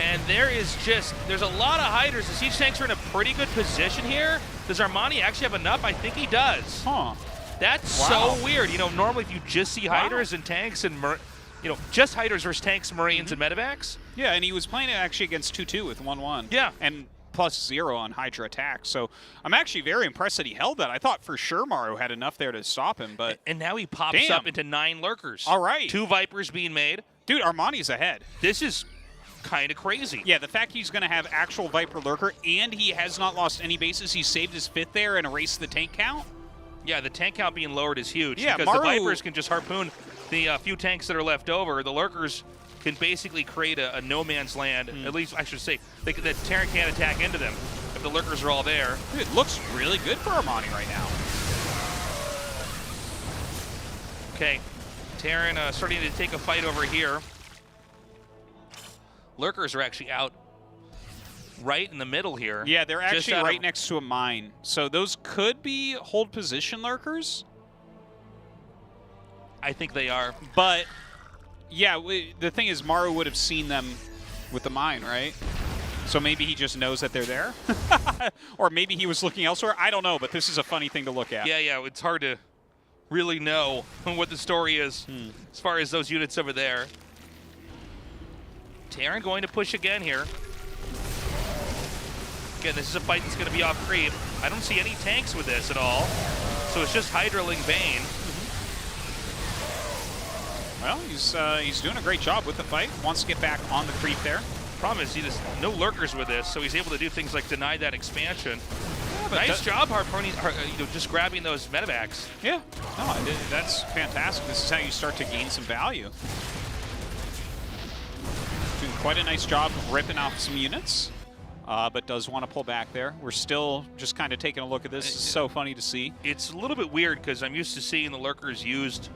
Speaker 2: And there's a lot of Hydras. The Siege Tanks are in a pretty good position here. Does Armani actually have enough? I think he does.
Speaker 3: Huh.
Speaker 2: That's so weird. You know, normally if you just see Hydras and tanks and, you know, just Hydras versus tanks, Marines, and medevacs.
Speaker 3: Yeah, and he was playing it actually against 2-2 with 1-1.
Speaker 2: Yeah.
Speaker 3: And +0 on Hydra attacks. So I'm actually very impressed that he held that. I thought for sure Maru had enough there to stop him, but...
Speaker 2: And now he pops up into 9 Lurkers.
Speaker 3: All right.
Speaker 2: 2 Vipers being made.
Speaker 3: Dude, Armani's ahead.
Speaker 2: This is kind of crazy.
Speaker 3: Yeah, the fact he's going to have actual Viper Lurker and he has not lost any bases. He saved his 5th there and erased the tank count.
Speaker 2: Yeah, the tank count being lowered is huge.
Speaker 3: Yeah,
Speaker 2: because
Speaker 3: Maru,
Speaker 2: the Vipers can just harpoon the few tanks that are left over. The Lurkers can basically create a no man's land. At least, I should say, the Terran can't attack into them if the Lurkers are all there.
Speaker 3: Dude, it looks really good for Armani right now.
Speaker 2: Okay, Terran starting to take a fight over here. Lurkers are actually out right in the middle here.
Speaker 3: Yeah, they're actually right next to a mine. So those could be hold position Lurkers.
Speaker 2: I think they are.
Speaker 3: But, yeah, the thing is Maru would have seen them with the mine, right? So maybe he just knows that they're there? Or maybe he was looking elsewhere. I don't know, but this is a funny thing to look at.
Speaker 2: Yeah, it's hard to really know what the story is as far as those units over there. Terran going to push again here. Again, this is a fight that's going to be off creep. I don't see any tanks with this at all. So it's just Hydraling Bane.
Speaker 3: Well, he's doing a great job with the fight. Wants to get back on the creep there.
Speaker 2: Problem is, no Lurkers with this, so he's able to do things like deny that expansion.
Speaker 3: Yeah,
Speaker 2: nice job, harpooning, just grabbing those medevacs.
Speaker 3: Yeah, no, that's fantastic. This is how you start to gain some value. Doing quite a nice job of ripping off some units, but does want to pull back there. We're still just kind of taking a look at this. It's so funny to see.
Speaker 2: It's a little bit weird because I'm used to seeing the Lurkers used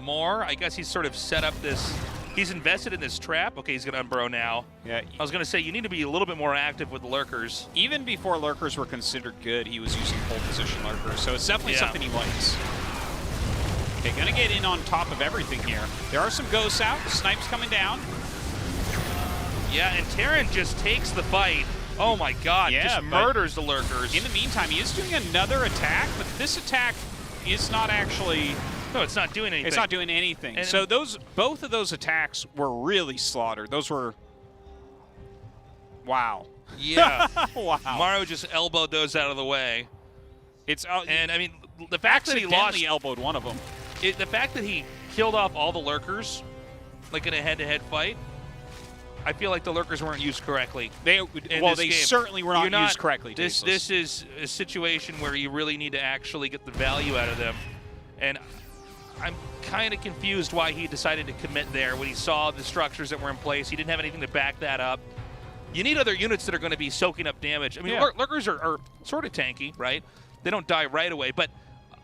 Speaker 2: more. I guess he's sort of set up this... He's invested in this trap. Okay, he's going to unburrow now.
Speaker 3: Yeah.
Speaker 2: I was going to say, you need to be a little bit more active with the Lurkers.
Speaker 3: Even before Lurkers were considered good, he was using pole position Lurkers, so it's definitely something he likes. Okay, going to get in on top of everything here. There are some ghosts out. Snipes coming down.
Speaker 2: Yeah, and Terran just takes the fight. Oh my god, just murders the Lurkers.
Speaker 3: In the meantime, he is doing another attack, but this attack is not actually...
Speaker 2: No, it's not doing anything.
Speaker 3: It's not doing anything.
Speaker 2: And
Speaker 3: so both of those attacks were really slaughtered. Those were... Wow.
Speaker 2: Yeah.
Speaker 3: Wow.
Speaker 2: Maru just elbowed those out of the way.
Speaker 3: It's
Speaker 2: and I mean, the fact that he lost...
Speaker 3: elbowed one of them.
Speaker 2: The fact that he killed off all the Lurkers, like in a head-to-head fight, I feel like the Lurkers weren't used correctly.
Speaker 3: They
Speaker 2: game.
Speaker 3: certainly were not used correctly.
Speaker 2: This is a situation where you really need to actually get the value out of them. And I'm kind of confused why he decided to commit there when he saw the structures that were in place. He didn't have anything to back that up. You need other units that are going to be soaking up damage. I mean, Lurkers are sort of tanky, right? They don't die right away, but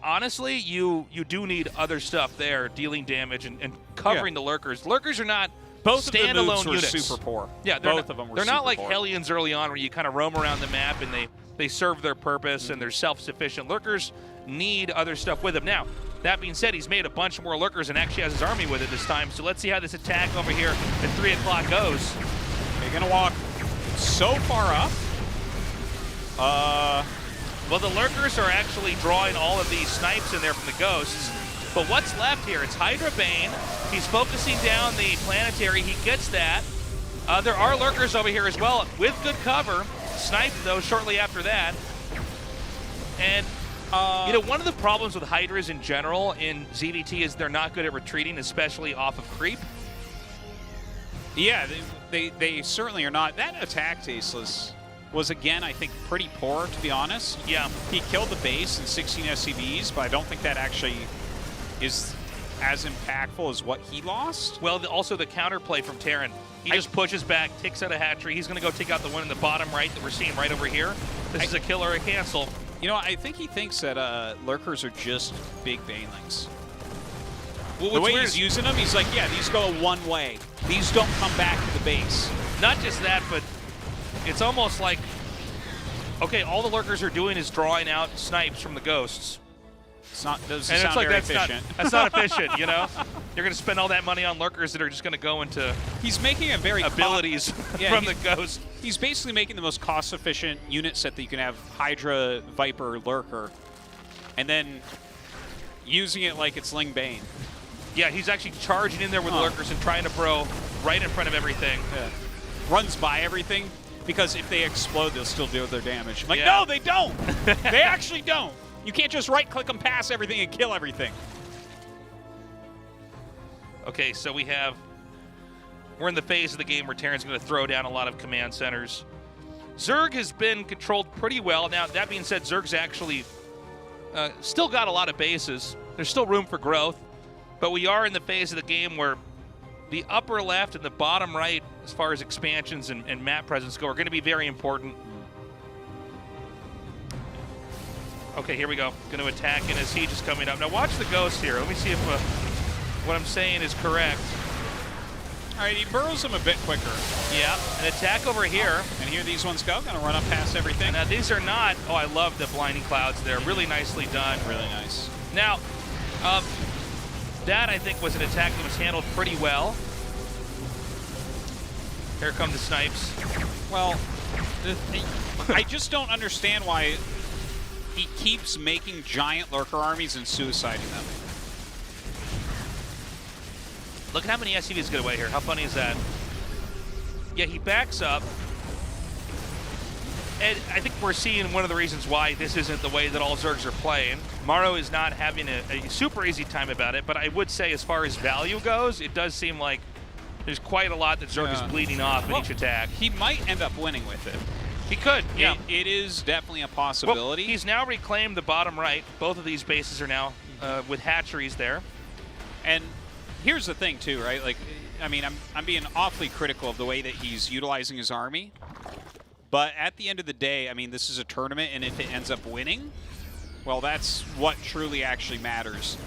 Speaker 2: honestly, you do need other stuff there, dealing damage and covering the Lurkers. Lurkers are not standalone units.
Speaker 3: Were super poor.
Speaker 2: Yeah,
Speaker 3: both of them were.
Speaker 2: They're not like
Speaker 3: poor.
Speaker 2: Hellions early on, where you kind of roam around the map and they serve their purpose and they're self-sufficient. Lurkers need other stuff with them. Now, that being said, he's made a bunch more Lurkers and actually has his army with it this time. So let's see how this attack over here at 3 o'clock goes.
Speaker 3: They're gonna walk so far up.
Speaker 2: Well, the Lurkers are actually drawing all of these snipes in there from the ghosts. But what's left here? It's Hydra Bane. He's focusing down the planetary. He gets that. There are lurkers over here as well with good cover. Sniped, though, shortly after that. And, you know, one of the problems with Hydras in general in ZVT is they're not good at retreating, especially off of creep.
Speaker 3: Yeah, they certainly are not. That attack, Tasteless, was, again, I think, pretty poor, to be honest.
Speaker 2: Yeah.
Speaker 3: He killed the base in 16 SCVs, but I don't think that actually is as impactful as what he lost.
Speaker 2: Well, also the counterplay from Terran. He just pushes back, takes out a hatchery. He's going to go take out the one in the bottom right that we're seeing right over here. This is a kill or a cancel.
Speaker 3: You know, I think he thinks that lurkers are just big banelings.
Speaker 2: Well,
Speaker 3: the way he's using them, he's like, yeah, these go one way. These don't come back to the base.
Speaker 2: Not just that, but it's almost like, okay, all the lurkers are doing is drawing out snipes from the ghosts.
Speaker 3: It's not, doesn't
Speaker 2: and
Speaker 3: sound
Speaker 2: it's like,
Speaker 3: very
Speaker 2: that's
Speaker 3: efficient.
Speaker 2: That's not efficient, you know? You're going to spend all that money on lurkers that are just going to go into
Speaker 3: he's making a very
Speaker 2: abilities from the ghost.
Speaker 3: He's basically making the most cost-efficient unit set that you can have, Hydra, Viper, Lurker, and then using it like it's Ling Bane.
Speaker 2: Yeah, he's actually charging in there with lurkers and trying to bro right in front of everything.
Speaker 3: Yeah. Runs by everything, because if they explode, they'll still do their damage. I'm like, no, they don't! They actually don't! You can't just right-click them past everything and kill everything.
Speaker 2: Okay, so we're in the phase of the game where Terran's going to throw down a lot of command centers. Zerg has been controlled pretty well. Now, that being said, Zerg's actually still got a lot of bases. There's still room for growth, but we are in the phase of the game where the upper left and the bottom right, as far as expansions and map presence go, are going to be very important. Okay, here we go. Going to attack in as siege is coming up. Now watch the ghost here. Let me see if what I'm saying is correct.
Speaker 3: All right, he burrows him a bit quicker.
Speaker 2: Yeah, an attack over here.
Speaker 3: And here these ones go. Going to run up past everything.
Speaker 2: Now these are not, oh, I love the blinding clouds there. Really nicely done.
Speaker 3: Really nice.
Speaker 2: Now, that I think was an attack that was handled pretty well. Here come the snipes.
Speaker 3: Well, I just don't understand why he keeps making giant lurker armies and suiciding them.
Speaker 2: Look at how many SCVs get away here. How funny is that? Yeah, he backs up. And I think we're seeing one of the reasons why this isn't the way that all Zergs are playing. Maru is not having a super easy time about it, but I would say as far as value goes, it does seem like there's quite a lot that Zerg is bleeding off in each attack.
Speaker 3: He might end up winning with it.
Speaker 2: He could, yeah.
Speaker 3: It is definitely a possibility.
Speaker 2: Well, he's now reclaimed the bottom right. Both of these bases are now with hatcheries there.
Speaker 3: And here's the thing, too, right? Like, I mean, I'm being awfully critical of the way that he's utilizing his army. But at the end of the day, I mean, this is a tournament, and if it ends up winning, well, that's what truly actually matters.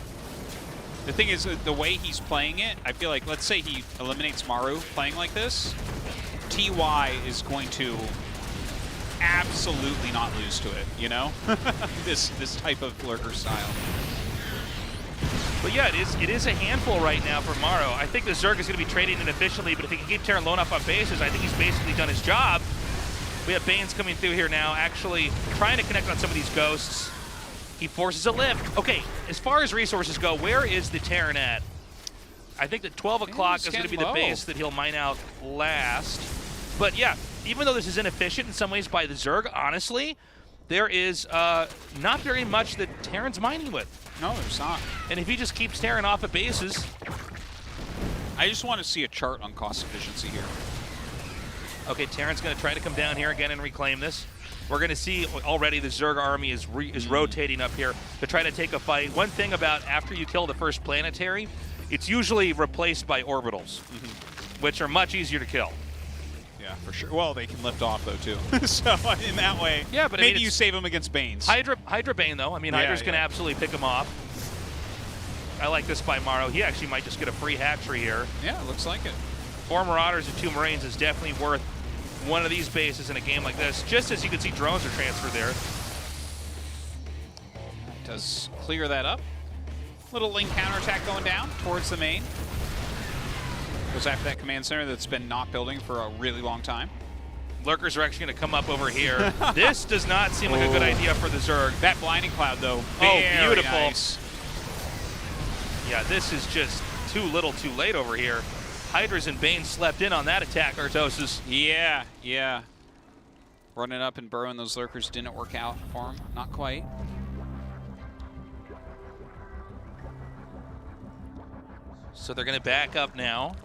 Speaker 3: The thing is, the way he's playing it, I feel like, let's say he eliminates Maru playing like this, TY is going to absolutely not lose to it, you know? this type of lurker style.
Speaker 2: But yeah, it is a handful right now for Maru. I think the Zerg is going to be trading inefficiently, but if he can keep Terran Lone up on bases, I think he's basically done his job. We have Banes coming through here now, actually trying to connect on some of these ghosts. He forces a lift. Okay, as far as resources go, where is the Terran at? I think that 12 o'clock is going to be the base that he'll mine out last. But yeah, even though this is inefficient in some ways by the Zerg, honestly, there is not very much that Terran's mining with.
Speaker 3: No, there's not.
Speaker 2: And if he just keeps Terran off of bases...
Speaker 3: I just want to see a chart on cost efficiency here.
Speaker 2: Okay, Terran's going to try to come down here again and reclaim this. We're going to see already the Zerg army is rotating up here to try to take a fight. One thing about after you kill the first planetary, it's usually replaced by orbitals, which are much easier to kill.
Speaker 3: Yeah, for sure. Well, they can lift off, though, too. So, in that way,
Speaker 2: yeah, but
Speaker 3: maybe
Speaker 2: I mean,
Speaker 3: you save them against Banes.
Speaker 2: Hydra Bane, though. I mean, Hydra's going to absolutely pick him off. I like this by Maru. He actually might just get a free hatchery here.
Speaker 3: Yeah, it looks like it.
Speaker 2: 4 Marauders and 2 Marines is definitely worth one of these bases in a game like this, just as you can see drones are transferred there.
Speaker 3: Does clear that up. Little link counterattack going down towards the main. Goes after that command center that's been not building for a really long time.
Speaker 2: Lurkers are actually going to come up over here. This does not seem like a good idea for the Zerg.
Speaker 3: That blinding cloud, though,
Speaker 2: beautiful.
Speaker 3: Nice.
Speaker 2: Yeah, this is just too little too late over here. Hydras and Bane slept in on that attack, Artosis.
Speaker 3: Yeah, yeah. Running up and burrowing those lurkers didn't work out for him. Not quite.
Speaker 2: So they're going to back up now.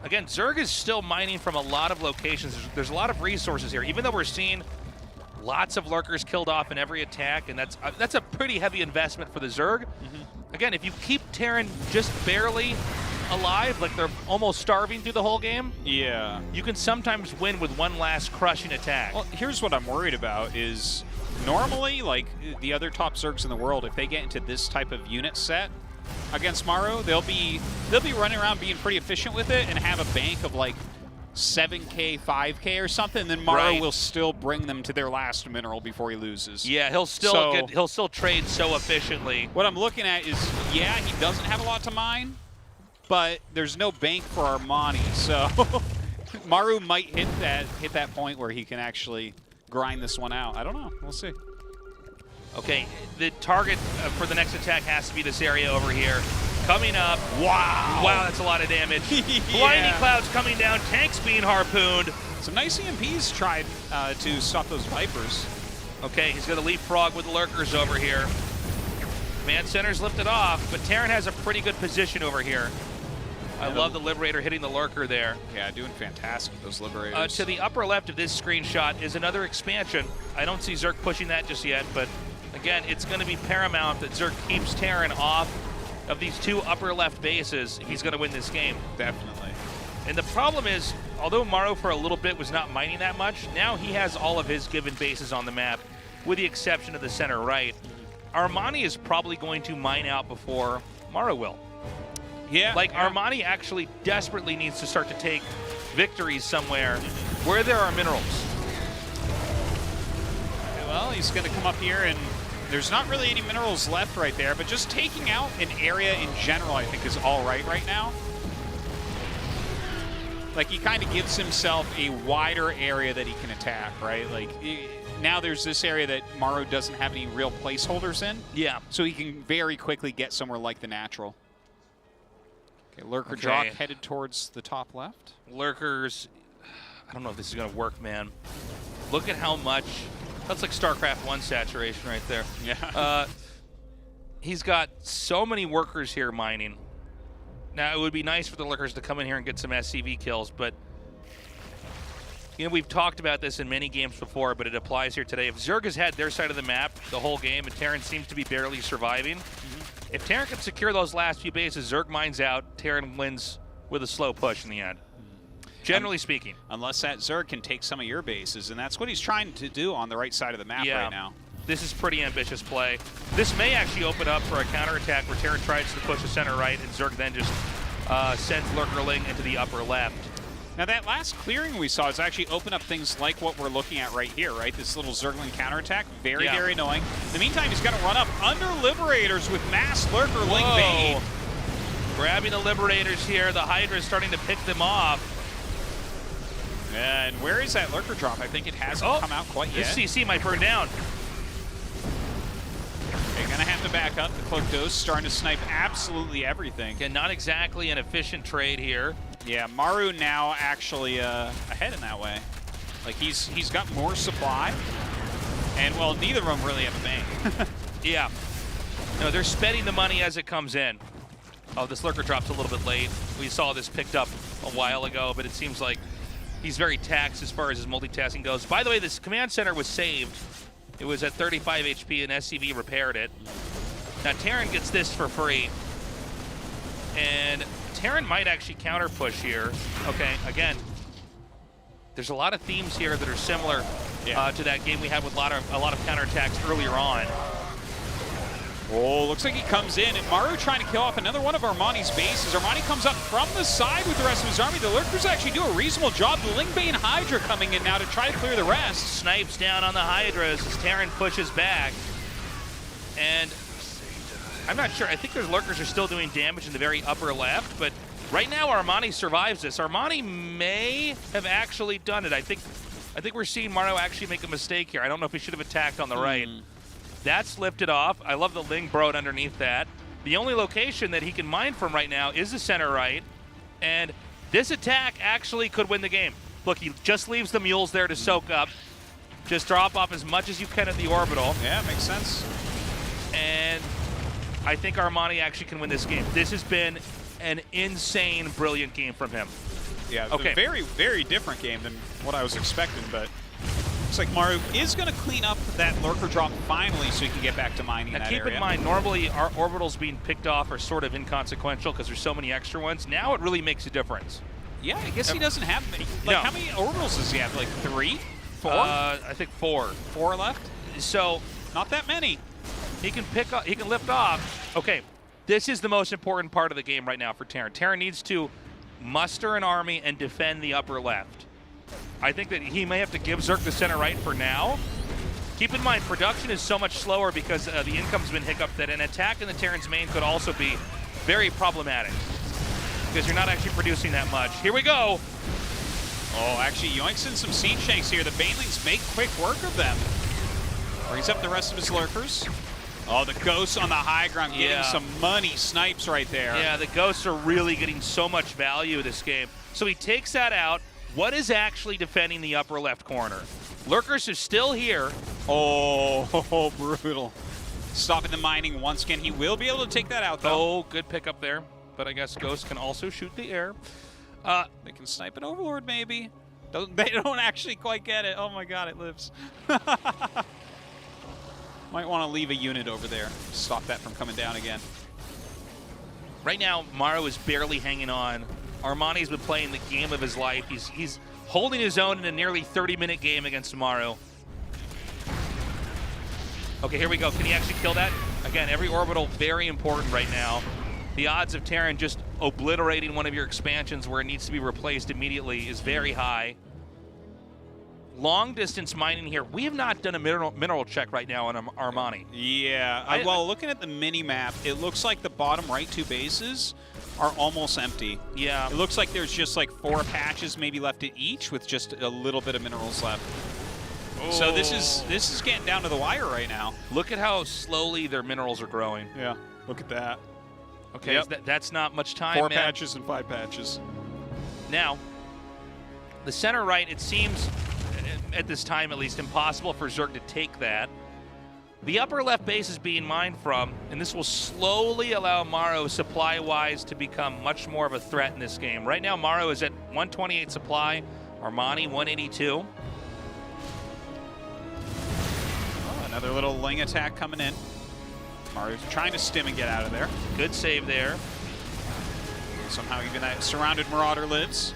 Speaker 2: Again, Zerg is still mining from a lot of locations. There's a lot of resources here, even though we're seeing lots of lurkers killed off in every attack, and that's a pretty heavy investment for the Zerg. Again, if you keep Terran just barely alive, like they're almost starving through the whole game,
Speaker 3: yeah,
Speaker 2: you can sometimes win with one last crushing attack.
Speaker 3: Well, here's what I'm worried about is normally, like the other top Zergs in the world, if they get into this type of unit set against Maru, they'll be running around being pretty efficient with it and have a bank of like 7K, 5K or something, and then Maru will still bring them to their last mineral before he loses.
Speaker 2: Yeah, he'll still trade so efficiently.
Speaker 3: What I'm looking at is, yeah, he doesn't have a lot to mine, but there's no bank for Armani, so Maru might hit that point where he can actually grind this one out. I don't know. We'll see.
Speaker 2: Okay, the target for the next attack has to be this area over here. Coming up. Wow. Wow, that's a lot of damage. Blinding clouds coming down. Tanks being harpooned.
Speaker 3: Some nice EMPs tried to stop those Vipers.
Speaker 2: Okay, he's going to leapfrog with the lurkers over here. Command center's lifted off, but Terran has a pretty good position over here. I love the Liberator hitting the lurker there.
Speaker 3: Yeah, doing fantastic with those Liberators.
Speaker 2: To the upper left of this screenshot is another expansion. I don't see Zerg pushing that just yet, but again, it's going to be paramount that Zerg keeps Terran off of these two upper left bases if he's going to win this game.
Speaker 3: Definitely.
Speaker 2: And the problem is, although Maru for a little bit was not mining that much, now he has all of his given bases on the map, with the exception of the center right. Armani is probably going to mine out before Maru will.
Speaker 3: Yeah.
Speaker 2: Armani actually desperately needs to start to take victories somewhere where there are minerals.
Speaker 3: Well, he's going to come up here, and there's not really any minerals left right there, but just taking out an area in general, I think, is all right now. Like, he kind of gives himself a wider area that he can attack, right? Like, now there's this area that Maru doesn't have any real placeholders in.
Speaker 2: Yeah.
Speaker 3: So he can very quickly get somewhere like the natural. Okay, Lurker Jock headed towards the top left.
Speaker 2: Lurkers, I don't know if this is going to work, man. Look at how much. That's like StarCraft 1 saturation right there.
Speaker 3: Yeah.
Speaker 2: He's got so many workers here mining. Now, it would be nice for the Lurkers to come in here and get some SCV kills, but you know, we've talked about this in many games before, but it applies here today. If Zerg has had their side of the map the whole game and Terran seems to be barely surviving, if Terran can secure those last few bases, Zerg mines out, Terran wins with a slow push in the end. Generally speaking.
Speaker 3: Unless that Zerg can take some of your bases, and that's what he's trying to do on the right side of the map right now.
Speaker 2: This is pretty ambitious play. This may actually open up for a counterattack where Terran tries to push the center right, and Zerg then just sends Lurkerling into the upper left.
Speaker 3: Now that last clearing we saw is actually open up things like what we're looking at right here, right? This little Zergling counterattack, very, very annoying. In the meantime, he's got to run up under Liberators with mass Lurkerling bait.
Speaker 2: Grabbing the Liberators here, the Hydra is starting to pick them off.
Speaker 3: And where is that Lurker drop? I think it hasn't come out quite yet.
Speaker 2: This CC might burn down.
Speaker 3: They're going to have to back up. The Cloak Dose starting to snipe absolutely everything.
Speaker 2: Again, not exactly an efficient trade here.
Speaker 3: Yeah, Maru now actually ahead in that way. Like, he's got more supply. And, well, neither of them really have a bank.
Speaker 2: Yeah. No, they're spending the money as it comes in. Oh, this Lurker drop's a little bit late. We saw this picked up a while ago, but it seems like he's very taxed as far as his multitasking goes. By the way, this command center was saved. It was at 35 HP and SCV repaired it. Now Terran gets this for free. And Terran might actually counter push here. Okay, again, there's a lot of themes here that are similar to that game we had with a lot of counterattacks earlier on.
Speaker 3: Oh, looks like he comes in, and Maru trying to kill off another one of Armani's bases. Armani comes up from the side with the rest of his army. The Lurkers actually do a reasonable job. The Lingbane Hydra coming in now to try to clear the rest.
Speaker 2: Snipes down on the Hydras as Terran pushes back. And I'm not sure. I think their Lurkers are still doing damage in the very upper left, but right now Armani survives this. Armani may have actually done it. I think we're seeing Maru actually make a mistake here. I don't know if he should have attacked on the right. That's lifted off. I love the Ling Broad underneath that. The only location that he can mine from right now is the center right, and this attack actually could win the game. Look, he just leaves the mules there to soak up. Just drop off as much as you can at the orbital.
Speaker 3: Yeah, makes sense.
Speaker 2: And I think Armani actually can win this game. This has been an insane, brilliant game from him.
Speaker 3: Yeah,
Speaker 2: okay.
Speaker 3: A very, very different game than what I was expecting, but looks like Maru is going to clean up that lurker drop finally so he can get back to mining
Speaker 2: Now
Speaker 3: that
Speaker 2: keep
Speaker 3: area.
Speaker 2: in mind, normally our orbitals being picked off are sort of inconsequential because there's so many extra ones. Now it really makes a difference.
Speaker 3: Yeah, I guess he doesn't have many. Like,
Speaker 2: No.
Speaker 3: how many orbitals does he have? Like 3? 4?
Speaker 2: I think 4.
Speaker 3: 4 left?
Speaker 2: So
Speaker 3: not that many.
Speaker 2: He can pick up, he can lift off. Okay, this is the most important part of the game right now for Terran. Terran needs to muster an army and defend the upper left. I think that he may have to give Zerk the center right for now. Keep in mind, production is so much slower because the income's been hiccuped that an attack in the Terran's main could also be very problematic because you're not actually producing that much. Here we go.
Speaker 3: Oh, actually, yoinks in some siege shanks here. The Banelings make quick work of them. Brings up the rest of his lurkers. Oh, the ghosts on the high ground getting some money snipes right there.
Speaker 2: Yeah, the ghosts are really getting so much value this game. So he takes that out. What is actually defending the upper left corner? Lurkers are still here.
Speaker 3: Oh, brutal. Stopping the mining once again. He will be able to take that out, though.
Speaker 2: Oh, good pickup there. But I guess ghosts can also shoot the air.
Speaker 3: They can snipe an Overlord, maybe. They don't actually quite get it. Oh my god, it lives. Might want to leave a unit over there. Stop that from coming down again.
Speaker 2: Right now, Maru is barely hanging on. Armani's been playing the game of his life. He's holding his own in a nearly 30-minute game against Maru. Okay, here we go. Can he actually kill that? Again, every orbital very important right now. The odds of Terran just obliterating one of your expansions where it needs to be replaced immediately is very high. Long distance mining here. We have not done a mineral check right now on Armani.
Speaker 3: Yeah, well, looking at the mini map, it looks like the bottom right 2 bases are almost empty.
Speaker 2: Yeah.
Speaker 3: It looks like there's just like 4 patches maybe left at each with just a little bit of minerals left. Oh. So this is getting down to the wire right now.
Speaker 2: Look at how slowly their minerals are growing.
Speaker 3: Yeah, look at that.
Speaker 2: Okay, that's not much time,
Speaker 3: 4
Speaker 2: man.
Speaker 3: patches and 5 patches.
Speaker 2: Now, the center right, it seems, at this time at least, impossible for Zerg to take that. The upper left base is being mined from, and this will slowly allow Maru, supply-wise, to become much more of a threat in this game. Right now, Maru is at 128 supply, Armani 182.
Speaker 3: Oh, another little Ling attack coming in. Maru's trying to stim and get out of there.
Speaker 2: Good save there.
Speaker 3: Somehow even that surrounded Marauder lives.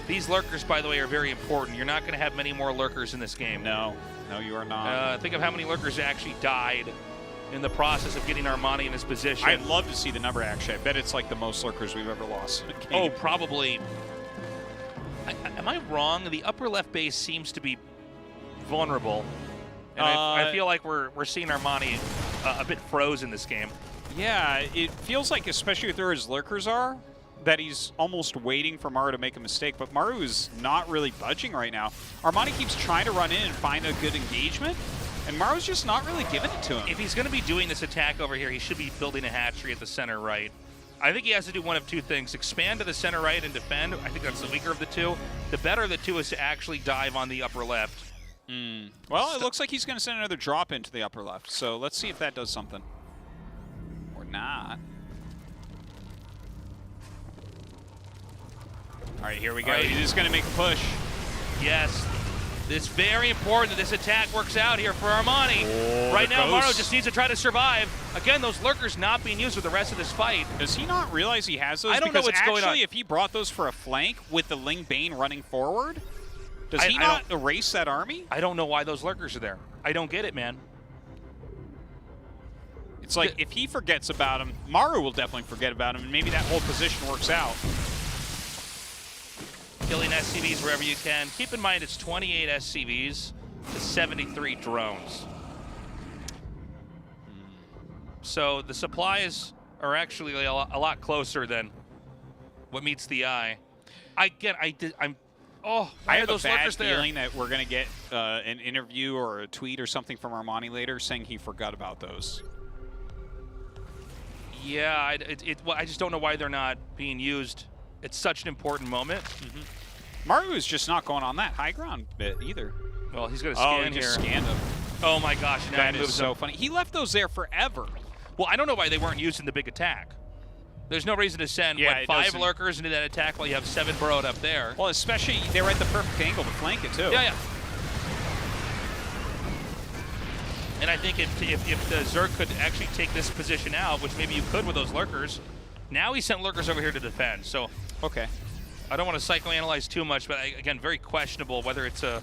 Speaker 2: These lurkers, by the way, are very important. You're not going to have many more lurkers in this game.
Speaker 3: No, you are not.
Speaker 2: Think of how many lurkers actually died in the process of getting Armani in his position.
Speaker 3: I'd love to see the number, actually. I bet it's like the most lurkers we've ever lost in a game.
Speaker 2: Oh, probably. Am I wrong? The upper left base seems to be vulnerable. And I feel like we're seeing Armani a bit froze in this game.
Speaker 3: Yeah, it feels like, especially with where his lurkers are, that he's almost waiting for Maru to make a mistake, but Maru is not really budging right now. Armani keeps trying to run in and find a good engagement, and Maru's just not really giving it to him.
Speaker 2: If he's going to be doing this attack over here, he should be building a hatchery at the center right. I think he has to do one of 2 things. Expand to the center right and defend. I think that's the weaker of the 2. The better of the 2 is to actually dive on the upper left.
Speaker 3: Well, it looks like he's going to send another drop into the upper left, so let's see if that does something. Or not. All right, here we go. He's just going to make a push.
Speaker 2: Yes. It's very important that this attack works out here for Armani.
Speaker 3: Oh,
Speaker 2: right now, Maru just needs to try to survive. Again, those lurkers not being used for the rest of this fight.
Speaker 3: Does he not realize he has those?
Speaker 2: I don't know what's going on.
Speaker 3: Actually, if he brought those for a flank with the Ling Bane running forward, does he not erase that army?
Speaker 2: I don't know why those lurkers are there. I don't get it, man.
Speaker 3: It's like, if he forgets about him, Maru will definitely forget about him, and maybe that whole position works out.
Speaker 2: Killing SCVs wherever you can. Keep in mind, it's 28 SCVs to 73 drones. So the supplies are actually a lot closer than what meets the eye. I have
Speaker 3: a bad feeling that we're going to get an interview or a tweet or something from Armani later saying he forgot about those.
Speaker 2: Yeah, well, I just don't know why they're not being used at such an important moment.
Speaker 3: Maru is just not going on that high ground bit either.
Speaker 2: Well, he's going to scan
Speaker 3: he
Speaker 2: here.
Speaker 3: just scanned him.
Speaker 2: Oh my gosh, now
Speaker 3: That
Speaker 2: he
Speaker 3: is
Speaker 2: moves
Speaker 3: so
Speaker 2: him.
Speaker 3: funny. He left those there forever.
Speaker 2: Well, I don't know why they weren't used in the big attack. There's no reason to send
Speaker 3: Yeah, it
Speaker 2: 5
Speaker 3: doesn't-
Speaker 2: lurkers into that attack while you have 7 burrowed up there.
Speaker 3: Well, especially they were at the perfect angle to flank it too.
Speaker 2: Yeah. And I think if the Zerg could actually take this position out, which maybe you could with those lurkers, now he sent lurkers over here to defend. So
Speaker 3: okay,
Speaker 2: I don't want to psychoanalyze too much, but again, very questionable whether it's a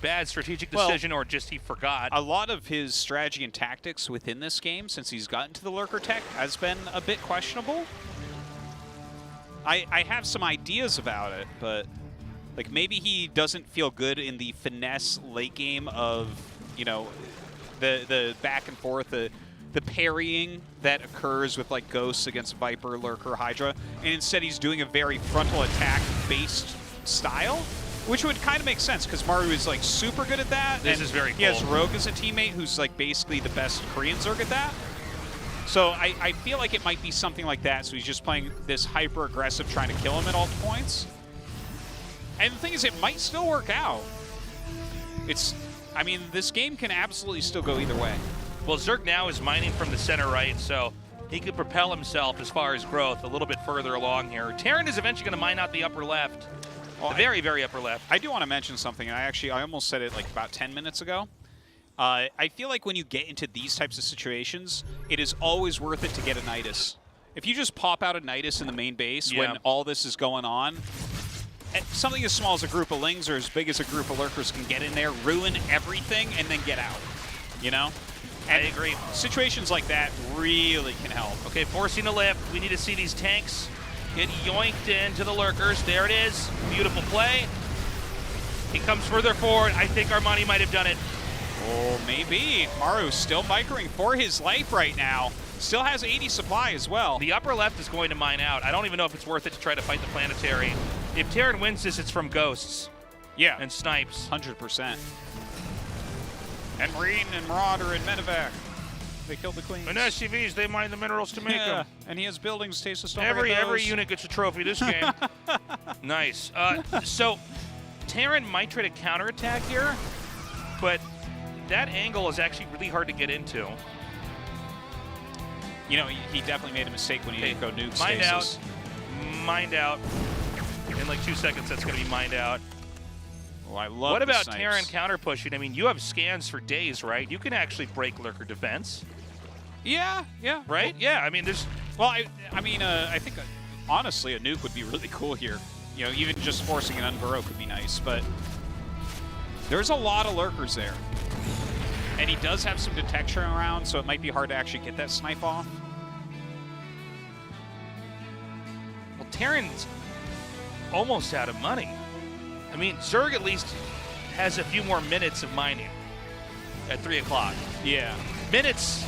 Speaker 2: bad strategic decision or just he forgot.
Speaker 3: A lot of his strategy and tactics within this game, since he's gotten to the lurker tech, has been a bit questionable. I have some ideas about it, but like maybe he doesn't feel good in the finesse late game of, you know, the back and forth, the parrying that occurs with like Ghosts against Viper, Lurker, Hydra, and instead he's doing a very frontal attack based style, which would kind of make sense because Maru is like super good at that.
Speaker 2: This
Speaker 3: and
Speaker 2: is very
Speaker 3: He has
Speaker 2: cool.
Speaker 3: Rogue as a teammate who's like basically the best Korean Zerg at that. So I feel like it might be something like that. So he's just playing this hyper aggressive, trying to kill him at all points. And the thing is, it might still work out. I mean, this game can absolutely still go either way.
Speaker 2: Well, Zerg now is mining from the center right, so he could propel himself as far as growth a little bit further along here. Terran is eventually going to mine out the upper left, the very, very upper left.
Speaker 3: I do want to mention something, and I almost said it like about 10 minutes ago. I feel like when you get into these types of situations, it is always worth it to get a Nidus. If you just pop out a Nidus in the main base when all this is going on, something as small as a group of Lings or as big as a group of Lurkers can get in there, ruin everything, and then get out, you know?
Speaker 2: I agree.
Speaker 3: Situations like that really can help.
Speaker 2: Okay, forcing a lift. We need to see these tanks get yoinked into the Lurkers. There it is. Beautiful play. He comes further forward. I think Armani might have done it.
Speaker 3: Oh, maybe. Maru still microing for his life right now. Still has 80 supply as well.
Speaker 2: The upper left is going to mine out. I don't even know if it's worth it to try to fight the planetary. If Terran wins this, it's from Ghosts.
Speaker 3: Yeah.
Speaker 2: And Snipes.
Speaker 3: 100%. And Marine and Marauder and Medevac. They killed the Queens.
Speaker 2: And SCVs, they mine the minerals to make them.
Speaker 3: And he has buildings, Taste of Stone.
Speaker 2: Every unit gets a trophy this game. Nice. So Terran might try to counterattack here, but that angle is actually really hard to get into.
Speaker 3: You know, he definitely made a mistake when he didn't go nuke
Speaker 2: Mind
Speaker 3: stasis.
Speaker 2: out. Mind out. In like 2 seconds, that's going to be mined out.
Speaker 3: Oh, I love
Speaker 2: What
Speaker 3: the
Speaker 2: about
Speaker 3: snipes.
Speaker 2: Terran counter pushing? I mean, you have scans for days, right? You can actually break Lurker defense.
Speaker 3: Yeah.
Speaker 2: Right? Yeah, I mean, there's...
Speaker 3: Well, I think, honestly, a nuke would be really cool here. You know, even just forcing an unburrow could be nice, but there's a lot of Lurkers there. And he does have some detection around, so it might be hard to actually get that snipe off.
Speaker 2: Well, Terran's almost out of money. I mean, Zerg at least has a few more minutes of mining at 3 o'clock.
Speaker 3: Yeah.
Speaker 2: Minutes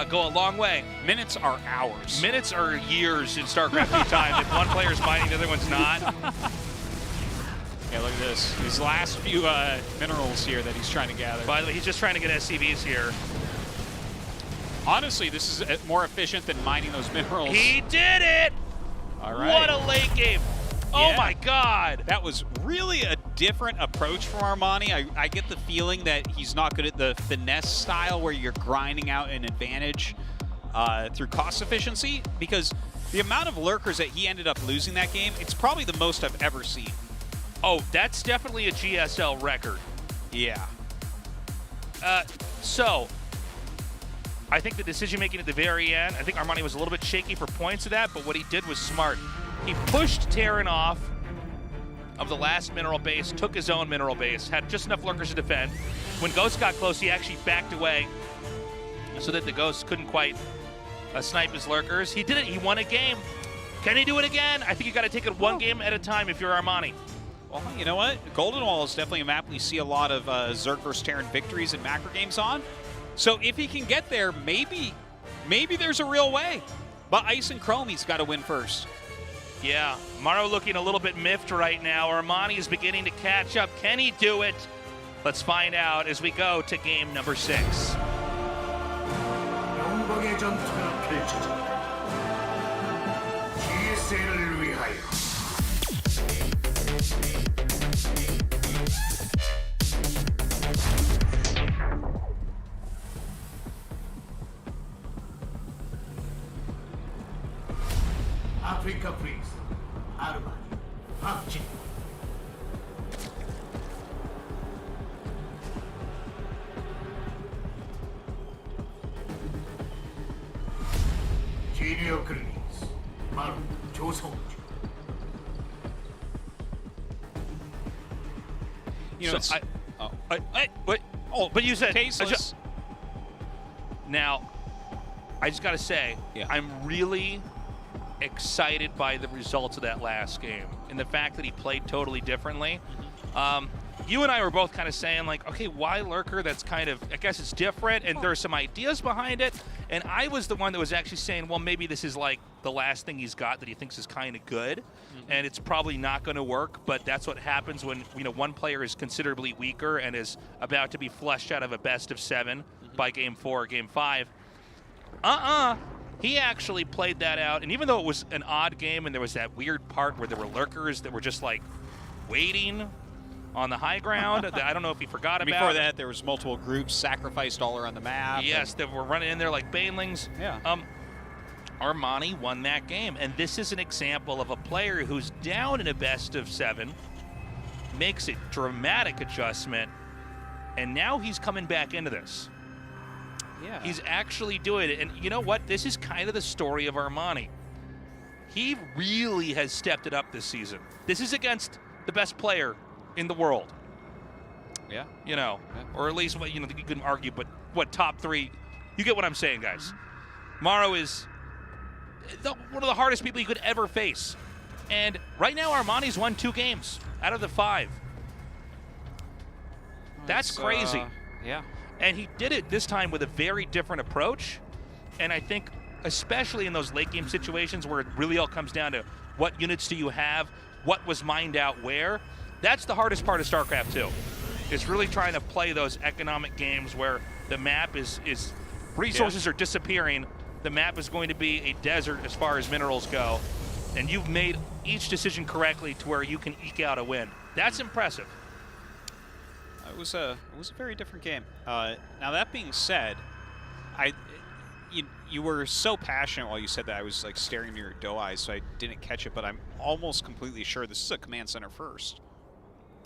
Speaker 2: go a long way.
Speaker 3: Minutes are hours.
Speaker 2: Minutes are years in StarCraft time. If one player's mining, the other one's not.
Speaker 3: Yeah, look at this. His last few minerals here that he's trying to gather.
Speaker 2: By the way, he's just trying to get SCVs here.
Speaker 3: Honestly, this is more efficient than mining those minerals.
Speaker 2: He did it!
Speaker 3: All right.
Speaker 2: What a late game. Oh
Speaker 3: Yeah.
Speaker 2: my God.
Speaker 3: That was really a different approach from Armani. I get the feeling that he's not good at the finesse style where you're grinding out an advantage through cost efficiency, because the amount of Lurkers that he ended up losing that game, it's probably the most I've ever seen.
Speaker 2: Oh, that's definitely a GSL record.
Speaker 3: Yeah.
Speaker 2: So, I think the decision making at the very end, I think Armani was a little bit shaky for points of that, but what he did was smart. He pushed Terran off of the last mineral base, took his own mineral base, had just enough Lurkers to defend. When Ghost got close, he actually backed away so that the Ghosts couldn't quite snipe his Lurkers. He did it. He won a game. Can he do it again? I think you got to take it one game at a time if you're Armani.
Speaker 3: Well, you know what? Golden Wall is definitely a map we see a lot of Zerg vs. Terran victories in macro games on. So if he can get there, maybe there's a real way. But Ice and Chrome, he's got to win first.
Speaker 2: Yeah, Maru looking a little bit miffed right now. Armani is beginning to catch up. Can he do it? Let's find out as we go to game number 6.
Speaker 1: 영광의 전투가 펼쳐진다.
Speaker 3: You know,
Speaker 2: So
Speaker 3: wait. Oh,
Speaker 2: but you said
Speaker 3: tasteless.
Speaker 2: Now, I just got to say, I'm really excited by the results of that last game and the fact that he played totally differently. You and I were both kind of saying, like, okay, why Lurker? That's kind of, I guess it's different, and there's some ideas behind it. And I was the one that was actually saying, well, maybe this is like the last thing he's got that he thinks is kind of good, and it's probably not going to work. But that's what happens when one player is considerably weaker and is about to be flushed out of a best of 7 by game 4 or game 5. He actually played that out, and even though it was an odd game and there was that weird part where there were lurkers that were just like waiting on the high ground, I don't know if he forgot about.
Speaker 3: Before that, there was multiple groups sacrificed all around the map.
Speaker 2: Yes, that were running in there like banelings.
Speaker 3: Yeah.
Speaker 2: Armani won that game, and this is an example of a player who's down in a best of 7, makes a dramatic adjustment, and now he's coming back into this.
Speaker 3: Yeah.
Speaker 2: He's actually doing it, and you know what? This is kind of the story of Armani. He really has stepped it up this season. This is against the best player in the world.
Speaker 3: Yeah.
Speaker 2: Or at least what you can argue, but what, top 3? You get what I'm saying, guys. Maru is one of the hardest people you could ever face. And right now, Armani's won 2 games out of the 5. That's crazy.
Speaker 3: Yeah.
Speaker 2: And he did it this time with a very different approach. And I think, especially in those late game situations where it really all comes down to what units do you have, what was mined out where, that's the hardest part of StarCraft 2. It's really trying to play those economic games where the map is resources are disappearing. The map is going to be a desert as far as minerals go. And you've made each decision correctly to where you can eke out a win. That's impressive.
Speaker 3: It was a very different game. Now that being said, you were so passionate while you said that. I was like staring into your doe eyes, so I didn't catch it. But I'm almost completely sure this is a command center first.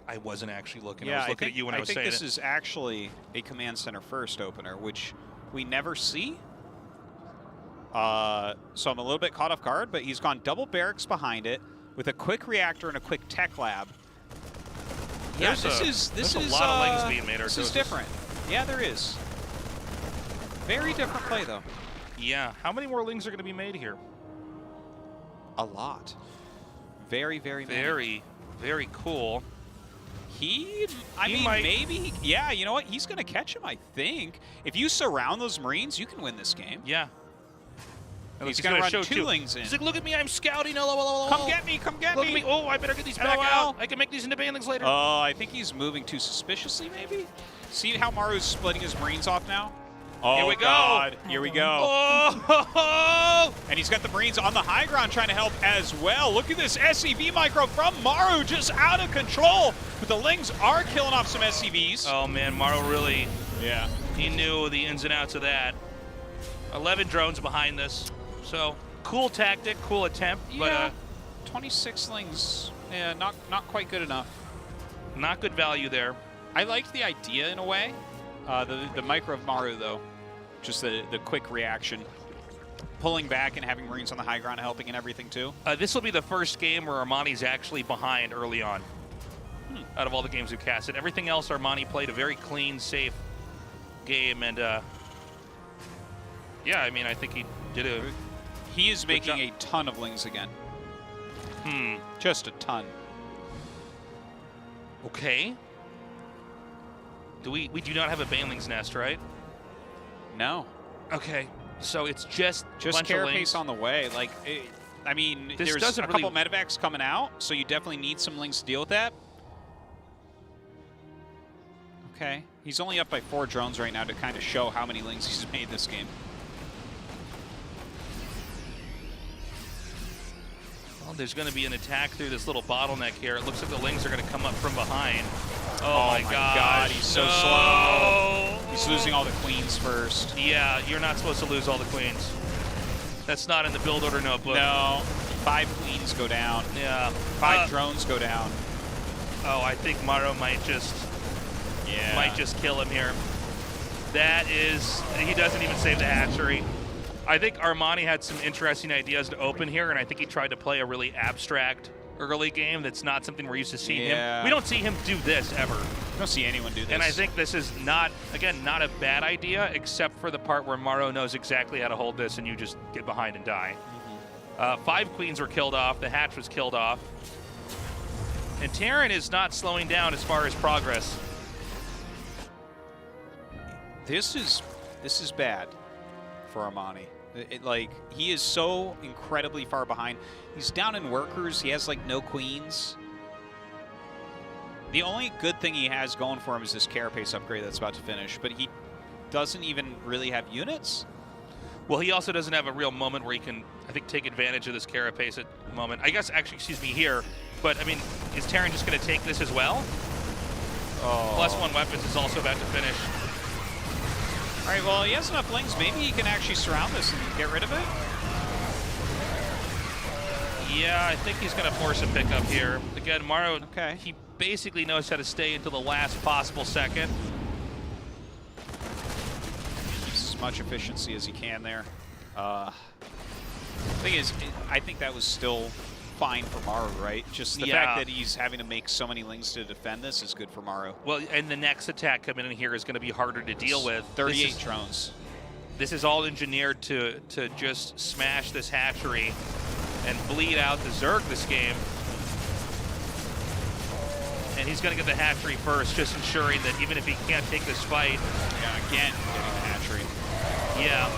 Speaker 2: I wasn't actually looking.
Speaker 3: Yeah,
Speaker 2: I was looking at you when I was saying it.
Speaker 3: I think this is actually a command center first opener, which we never see. So I'm a little bit caught off guard, but he's gone double barracks behind it with a quick reactor and a quick tech lab. Yeah, this is
Speaker 2: a lot of lings being made.
Speaker 3: This is different. Yeah, there is. Very different play, though.
Speaker 2: Yeah. How many more lings are going to be made here?
Speaker 3: A lot. Very, very many.
Speaker 2: Very, very cool.
Speaker 3: I mean, maybe. Yeah, you know what? He's going to catch him, I think. If you surround those Marines, you can win this game.
Speaker 2: Yeah.
Speaker 3: He's going to run 2 lings in.
Speaker 2: He's like, look at me, I'm scouting.
Speaker 3: Come get me, come get me.
Speaker 2: Look at me. Oh, I better get these back out. I can make these into banelings later.
Speaker 3: Oh, I think he's moving too suspiciously, maybe? See how Maru's splitting his Marines off now? Oh,
Speaker 2: here we go.
Speaker 3: God. Here we go.
Speaker 2: Oh!
Speaker 3: And he's got the Marines on the high ground trying to help as well. Look at this SCV micro from Maru, just out of control. But the Lings are killing off some SCVs.
Speaker 2: Oh, man, Maru really,
Speaker 3: yeah,
Speaker 2: he knew the ins and outs of that. 11 drones behind this. So, cool tactic, cool attempt.
Speaker 3: Yeah, but 26 Lings, yeah, not quite good enough.
Speaker 2: Not good value there.
Speaker 3: I liked the idea in a way. The micro of Maru, though. Just the quick reaction. Pulling back and having Marines on the high ground helping and everything, too.
Speaker 2: This will be the first game where Armani's actually behind early on. Out of all the games we've casted. Everything else, Armani played a very clean, safe game. And, yeah, I mean, I think he did a...
Speaker 3: He is making a ton of Lings again. Just a ton.
Speaker 2: Okay. We do not have a banelings nest, right?
Speaker 3: No.
Speaker 2: Okay, so it's just
Speaker 3: carapace on the way. Like, I mean, there's a couple medevacs coming out, so you definitely need some Lings to deal with that. Okay, he's only up by 4 drones right now to kind of show how many Lings he's made this game.
Speaker 2: Well, there's going to be an attack through this little bottleneck here. It looks like the Lings are going to come up from behind. Oh my God,
Speaker 3: he's so slow. He's losing all the queens first.
Speaker 2: Yeah, you're not supposed to lose all the queens. That's not in the build order notebook.
Speaker 3: No, 5 queens go down.
Speaker 2: Yeah.
Speaker 3: 5 drones go down.
Speaker 2: Oh, I think Maru might just kill him here. That is, he doesn't even save the hatchery. I think Armani had some interesting ideas to open here, and I think he tried to play a really abstract early game. That's not something we're used to seeing
Speaker 3: Yeah.
Speaker 2: him. We don't see him do this ever.
Speaker 3: I don't see anyone do this.
Speaker 2: And I think this is not, again, not a bad idea, except for the part where Maru knows exactly how to hold this and you just get behind and die. 5 queens were killed off. The hatch was killed off. And Terran is not slowing down as far as progress.
Speaker 3: This is bad for Armani. Like, he is so incredibly far behind. He's down in workers. He has like no queens. The only good thing he has going for him is this carapace upgrade that's about to finish, but he doesn't even really have units.
Speaker 2: Well, he also doesn't have a real moment where he can, I think, take advantage of this carapace at the moment. I guess, actually, excuse me, here. But, I mean, is Terran just going to take this as well?
Speaker 3: Oh.
Speaker 2: +1 weapons is also about to finish.
Speaker 3: All right, well, he has enough lings. Maybe he can actually surround this and get rid of it.
Speaker 2: Yeah, I think he's going to force a pickup here. Again, Maru,
Speaker 3: okay.
Speaker 2: He basically knows how to stay until the last possible second.
Speaker 3: As much efficiency as he can there. Thing is, I think that was still fine for Maru, right? Just the fact that he's having to make so many lings to defend this is good for Maru.
Speaker 2: Well, and the next attack coming in here is going to be harder to deal with.
Speaker 3: 38 drones.
Speaker 2: This is all engineered to just smash this hatchery and bleed out the Zerg this game. And he's going to get the hatchery first, just ensuring that even if he can't take this fight.
Speaker 3: Yeah, again, getting the hatchery.
Speaker 2: Yeah.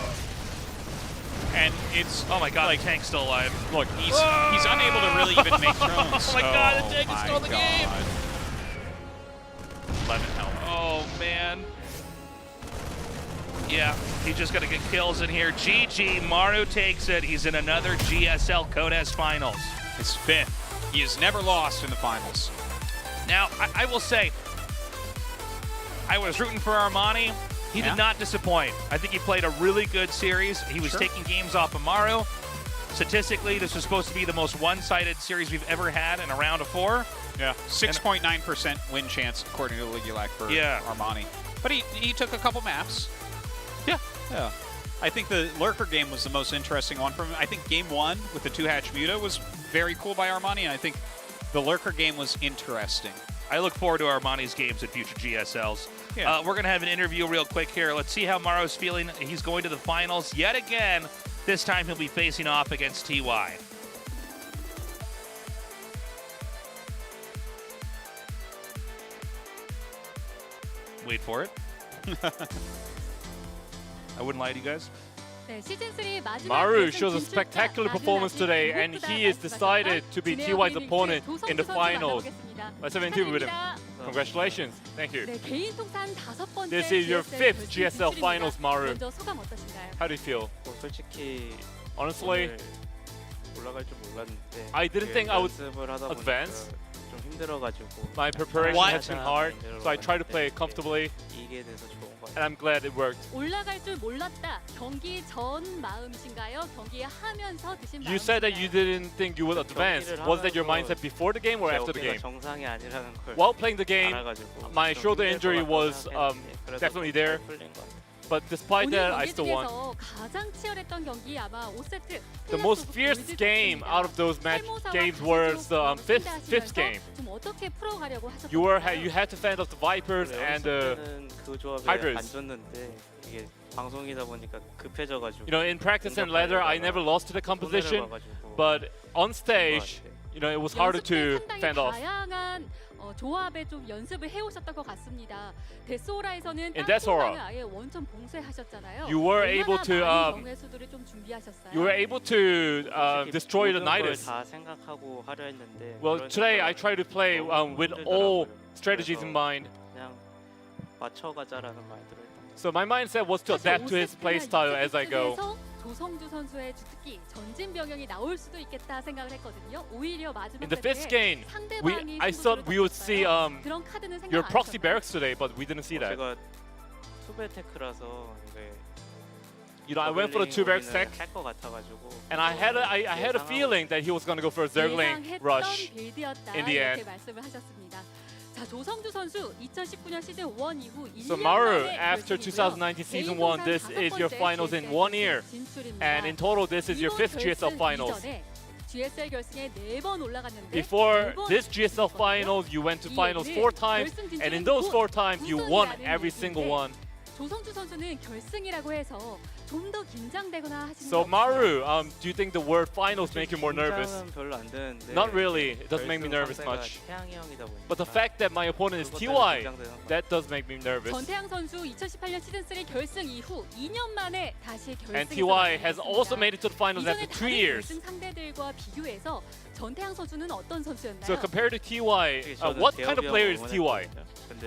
Speaker 3: And it's,
Speaker 2: oh my god,
Speaker 3: like,
Speaker 2: the tank's still alive.
Speaker 3: Look, he's unable to really even make drones.
Speaker 2: Oh my god, the tank is still in the game.
Speaker 3: 11 health.
Speaker 2: Oh man. Yeah, he's just gonna get kills in here. GG, Maru takes it. He's in another GSL Codes finals.
Speaker 3: His 5th. He has never lost in the finals.
Speaker 2: Now, I will say, I was rooting for Armani. He did not disappoint. I think he played a really good series. He was taking games off of Maru. Statistically, this was supposed to be the most one-sided series we've ever had in a round of 4.
Speaker 3: Yeah, 6.9% win chance according to Ligulac for Armani. But he took a couple maps.
Speaker 2: Yeah.
Speaker 3: Yeah. I think the Lurker game was the most interesting one for him. I think game 1 with the 2-hatch Muta was very cool by Armani, and I think the Lurker game was interesting.
Speaker 2: I look forward to Armani's games at future GSLs.
Speaker 3: Yeah.
Speaker 2: We're going to have an interview real quick here. Let's see how Maru's feeling. He's going to the finals yet again. This time he'll be facing off against TY. Wait for it. I wouldn't lie to you guys.
Speaker 4: Maru shows a spectacular performance today, and he is decided to be TY's opponent in the finals. Let's have an interview with him. Congratulations. Thank you. This is your 5th GSL finals, Maru. How do you feel? Honestly, I didn't think I would advance. My preparation has been hard, so I try to play comfortably, and I'm glad it worked. You said that you didn't think you would advance. Was that your mindset before the game or after the game? While playing the game, my shoulder injury was definitely there. But despite that, I still won. The most fierce game out of those match games was the fifth game. You had to fend off the Vipers and the Hydras. You know, in practice and ladder, I never lost to the composition, but on stage, you know, it was harder to fend off.
Speaker 6: 조합에 좀 연습을 해오셨던 것 같습니다. 데스오라에서는
Speaker 4: In Deathaura,
Speaker 6: 아예 원천 봉쇄하셨잖아요.
Speaker 4: you were able to destroy the Nidus. Well, today I try to play with all strategies in mind. So my mindset was to adapt to his playstyle as I go.
Speaker 6: 조성주 선수의 주특기 전진 병영이 나올 수도 있겠다 생각을 했거든요. 오히려 마지막
Speaker 4: In the fifth game, I thought we would see your proxy barracks today, but we didn't see that. You know, I went for the 2 barracks tech, and I had a feeling that he was going to go for a Zergling rush in the end.
Speaker 6: 자, 조성주 선수 2019년 시즌 1 이후 1년
Speaker 4: So Maru, after 2019 season 1, this is your finals in 1 year, and in total, this is your 5th GSL finals.
Speaker 6: GSL 결승에 4번 올라갔는데
Speaker 4: Before
Speaker 6: 4번
Speaker 4: this GSL finals, you went to finals 4 times, and in those 4 times, you won every single one.
Speaker 6: 조성주 선수는 결승이라고 해서 좀 더 긴장되거나 하시는
Speaker 4: So
Speaker 6: 거
Speaker 4: Maru, do you think the word finals make you more nervous?
Speaker 5: 긴장은 별로 안 되는데
Speaker 4: Not really. It doesn't make me nervous
Speaker 5: 결승
Speaker 4: much.
Speaker 5: 상대가 태양이 형이다 보니까
Speaker 4: But the fact that my opponent is
Speaker 5: 그것 때문에
Speaker 4: TY,
Speaker 5: 긴장되는 것
Speaker 4: that does make me nervous.
Speaker 6: 전태양 선수 2018년 시즌3 결승 이후 2년 만에 다시
Speaker 4: And
Speaker 6: 결승에
Speaker 4: TY has also made it to the finals
Speaker 6: 이전에
Speaker 4: after 3
Speaker 6: 다른
Speaker 4: years.
Speaker 6: 결승 상대들과 비교해서 전태양 선수는 어떤 선수였나요?
Speaker 4: So compared to TY, what kind of player is TY?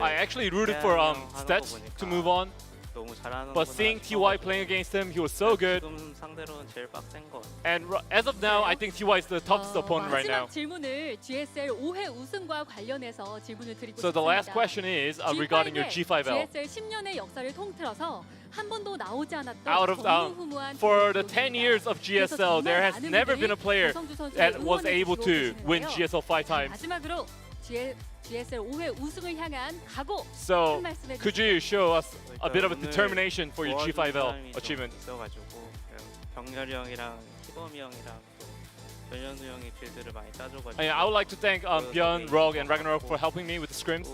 Speaker 4: I actually rooted for Stats to move on.
Speaker 5: 너무 잘하는
Speaker 4: But seeing TY playing against him, he was so good.
Speaker 5: 지금 상대로는 제일 빡센 것 같아요.
Speaker 4: And as of now, I think TY is the toughest opponent right now.
Speaker 6: 마지막 질문을 GSL 5회 우승과 관련해서 질문을 드리고
Speaker 4: So the last question is regarding your G5L.
Speaker 6: GSL 10년의 역사를 통틀어서 한 번도 나오지 않았던
Speaker 4: Out of
Speaker 6: 전무후무한
Speaker 4: for the 10 years of GSL, there has never been a player that was able to win GSL 5 times.
Speaker 6: 마지막으로 GSL 5회 우승을 향한 각오
Speaker 4: So
Speaker 6: 한 말씀 해주세요.
Speaker 4: could you show us a bit of a determination for your G5L achievement?
Speaker 7: 있어가지고 병렬이 형이랑 희범이 형이랑 또 변현우 형이 필드를 많이 따줘가지고.
Speaker 4: I would like to thank Björn, Rog, and Ragnarok for helping me with the scrims.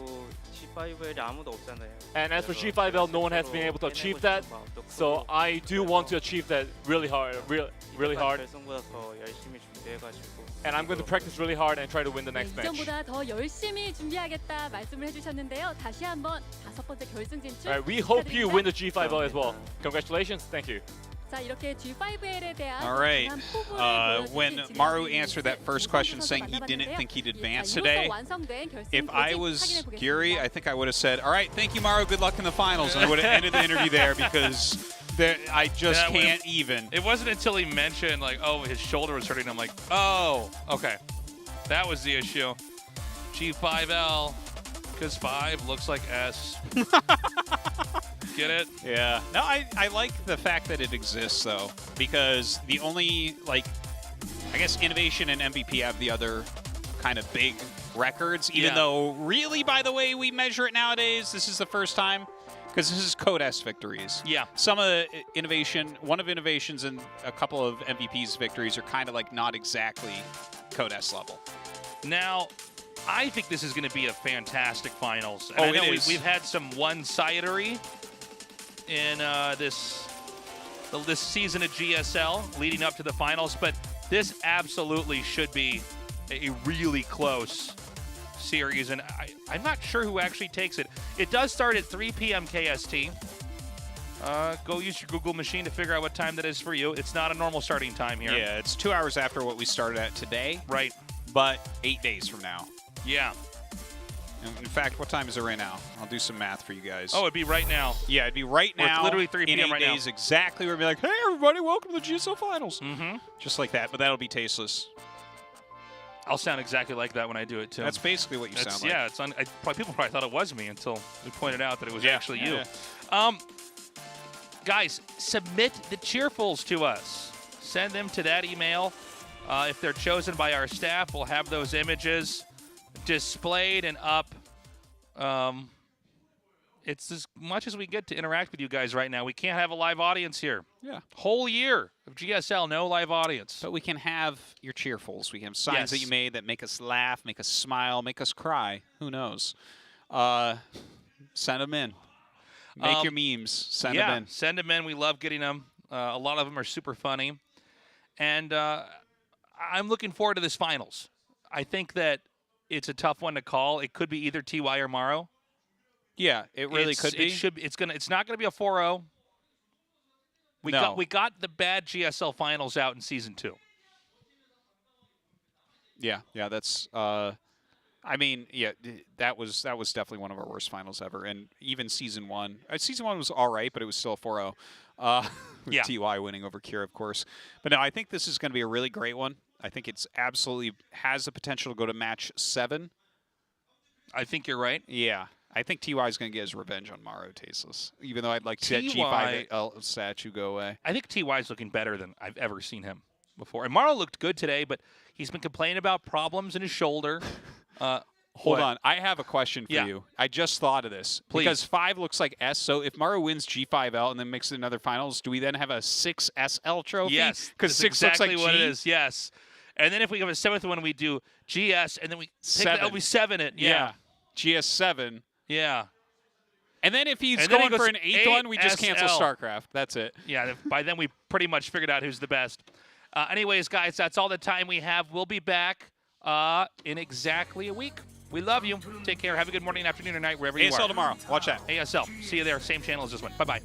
Speaker 7: G5L이 아무도 없잖아요.
Speaker 4: And as for G5L, no one has been able to achieve that. So I do want to achieve that really hard, really hard.
Speaker 7: 결승보다 더 열심히 준비해가지고.
Speaker 4: And I'm going to practice really hard and try to win the next match.
Speaker 6: 이전보다 더 열심히 준비하겠다 말씀을 해주셨는데요. 다시 한번 5번째 결승 진출
Speaker 4: Alright, we hope you
Speaker 6: 축하드립니다.
Speaker 4: win the G5L as well. Congratulations, thank you.
Speaker 6: 자, 이렇게 G5L에 대한
Speaker 3: All right.
Speaker 6: 다양한 포부를
Speaker 3: When
Speaker 6: 보여주신
Speaker 3: Maru
Speaker 6: 진행진
Speaker 3: answered that first question saying he didn't think he'd advance
Speaker 6: 자,
Speaker 3: today,
Speaker 6: 이로써 완성된 결승
Speaker 3: if I
Speaker 6: 조직
Speaker 3: was
Speaker 6: 확인해 보겠습니다.
Speaker 3: Geary, I think I would have said, all right, thank you, Maru, good luck in the finals. And I would have ended the interview there because I just can't even.
Speaker 2: It wasn't until he mentioned, like, oh, his shoulder was hurting. I'm like, oh, okay. That was the issue. G5L, because 5 looks like S. Get it?
Speaker 3: Yeah. No, I like the fact that it exists, though, because the only, like, I guess Innovation and MVP have the other kind of big records, even though really, by the way we measure it nowadays, this is the first time, because this is Code S victories.
Speaker 2: Yeah.
Speaker 3: Some of the one of Innovation's and a couple of MVP's victories are kind of like not exactly Code S level.
Speaker 2: Now, I think this is going to be a fantastic finals. And
Speaker 3: Oh,
Speaker 2: I know
Speaker 3: it is.
Speaker 2: we've had some one-sidery in this season of GSL leading up to the finals, but this absolutely should be a really close series, and I'm not sure who actually takes it. It does start at 3 p.m. KST. Go use your Google machine to figure out what time that is for you. It's not a normal starting time here.
Speaker 3: Yeah, it's 2 hours after what we started at today.
Speaker 2: Right.
Speaker 3: But 8 days from now.
Speaker 2: Yeah.
Speaker 3: In fact, what time is it right now? I'll do some math for you guys.
Speaker 2: Oh, it'd be right now.
Speaker 3: Yeah, it'd be right
Speaker 2: Well, it's
Speaker 3: now.
Speaker 2: literally 3
Speaker 3: in
Speaker 2: p.m.
Speaker 3: 8
Speaker 2: right now.
Speaker 3: days exactly. We'll be like, hey, everybody, welcome to the GSL Finals.
Speaker 2: Mm-hmm.
Speaker 3: Just like that, but that'll be tasteless.
Speaker 2: I'll sound exactly like that when I do it, too.
Speaker 3: That's basically what you sound like.
Speaker 2: Yeah, people probably thought it was me until we pointed out that it was actually you.
Speaker 3: Yeah.
Speaker 2: Guys, submit the cheerfuls to us. Send them to that email. If they're chosen by our staff, we'll have those images displayed and up. It's as much as we get to interact with you guys right now. We can't have a live audience here.
Speaker 3: Yeah.
Speaker 2: Whole year of GSL, no live audience.
Speaker 3: But we can have your cheerfuls. We can have signs that you made that make us laugh, make us smile, make us cry. Who knows? Send them in. Make your memes. Send them in.
Speaker 2: Send them in. We love getting them. A lot of them are super funny. And I'm looking forward to this finals. I think that it's a tough one to call. It could be either TY or Maru.
Speaker 3: Yeah, it really could be.
Speaker 2: It's not gonna be a 4-0. We got the bad GSL finals out in season 2.
Speaker 3: Yeah, that's I mean, yeah, that was definitely one of our worst finals ever. And even season 1. Season 1 was all right, but it was still a 4-0. With TY winning over Kira, of course. But no, I think this is going to be a really great one. I think it's absolutely has the potential to go to match 7.
Speaker 2: I think you're right.
Speaker 3: Yeah. I think TY is going to get his revenge on Maru tasteless, even though I'd like to see that G5 statue go away.
Speaker 2: I think TY is looking better than I've ever seen him before. And Maru looked good today, but he's been complaining about problems in his shoulder.
Speaker 3: Hold on. I have a question for you. I just thought of this.
Speaker 2: Please.
Speaker 3: Because 5 looks like S, so if Maru wins G5L and then makes it another finals, do we then have a 6SL trophy?
Speaker 2: Yes.
Speaker 3: Because 6
Speaker 2: exactly
Speaker 3: looks like
Speaker 2: what
Speaker 3: G?
Speaker 2: it is. Yes. And then if we have a 7th one, we do GS, and then we
Speaker 3: Seven.
Speaker 2: we 7 it. Yeah.
Speaker 3: GS7.
Speaker 2: Yeah.
Speaker 3: And then if he's
Speaker 2: And then
Speaker 3: going
Speaker 2: he
Speaker 3: for
Speaker 2: goes
Speaker 3: an 8th one, we just cancel
Speaker 2: ASL.
Speaker 3: StarCraft. That's it.
Speaker 2: Yeah, by then we pretty much figured out who's the best. Anyways, guys, that's all the time we have. We'll be back in exactly a week. We love you. Take care. Have a good morning, afternoon, or night, wherever you are.
Speaker 3: ASL tomorrow. Watch that.
Speaker 2: ASL. See you there. Same channel as this one. Bye-bye.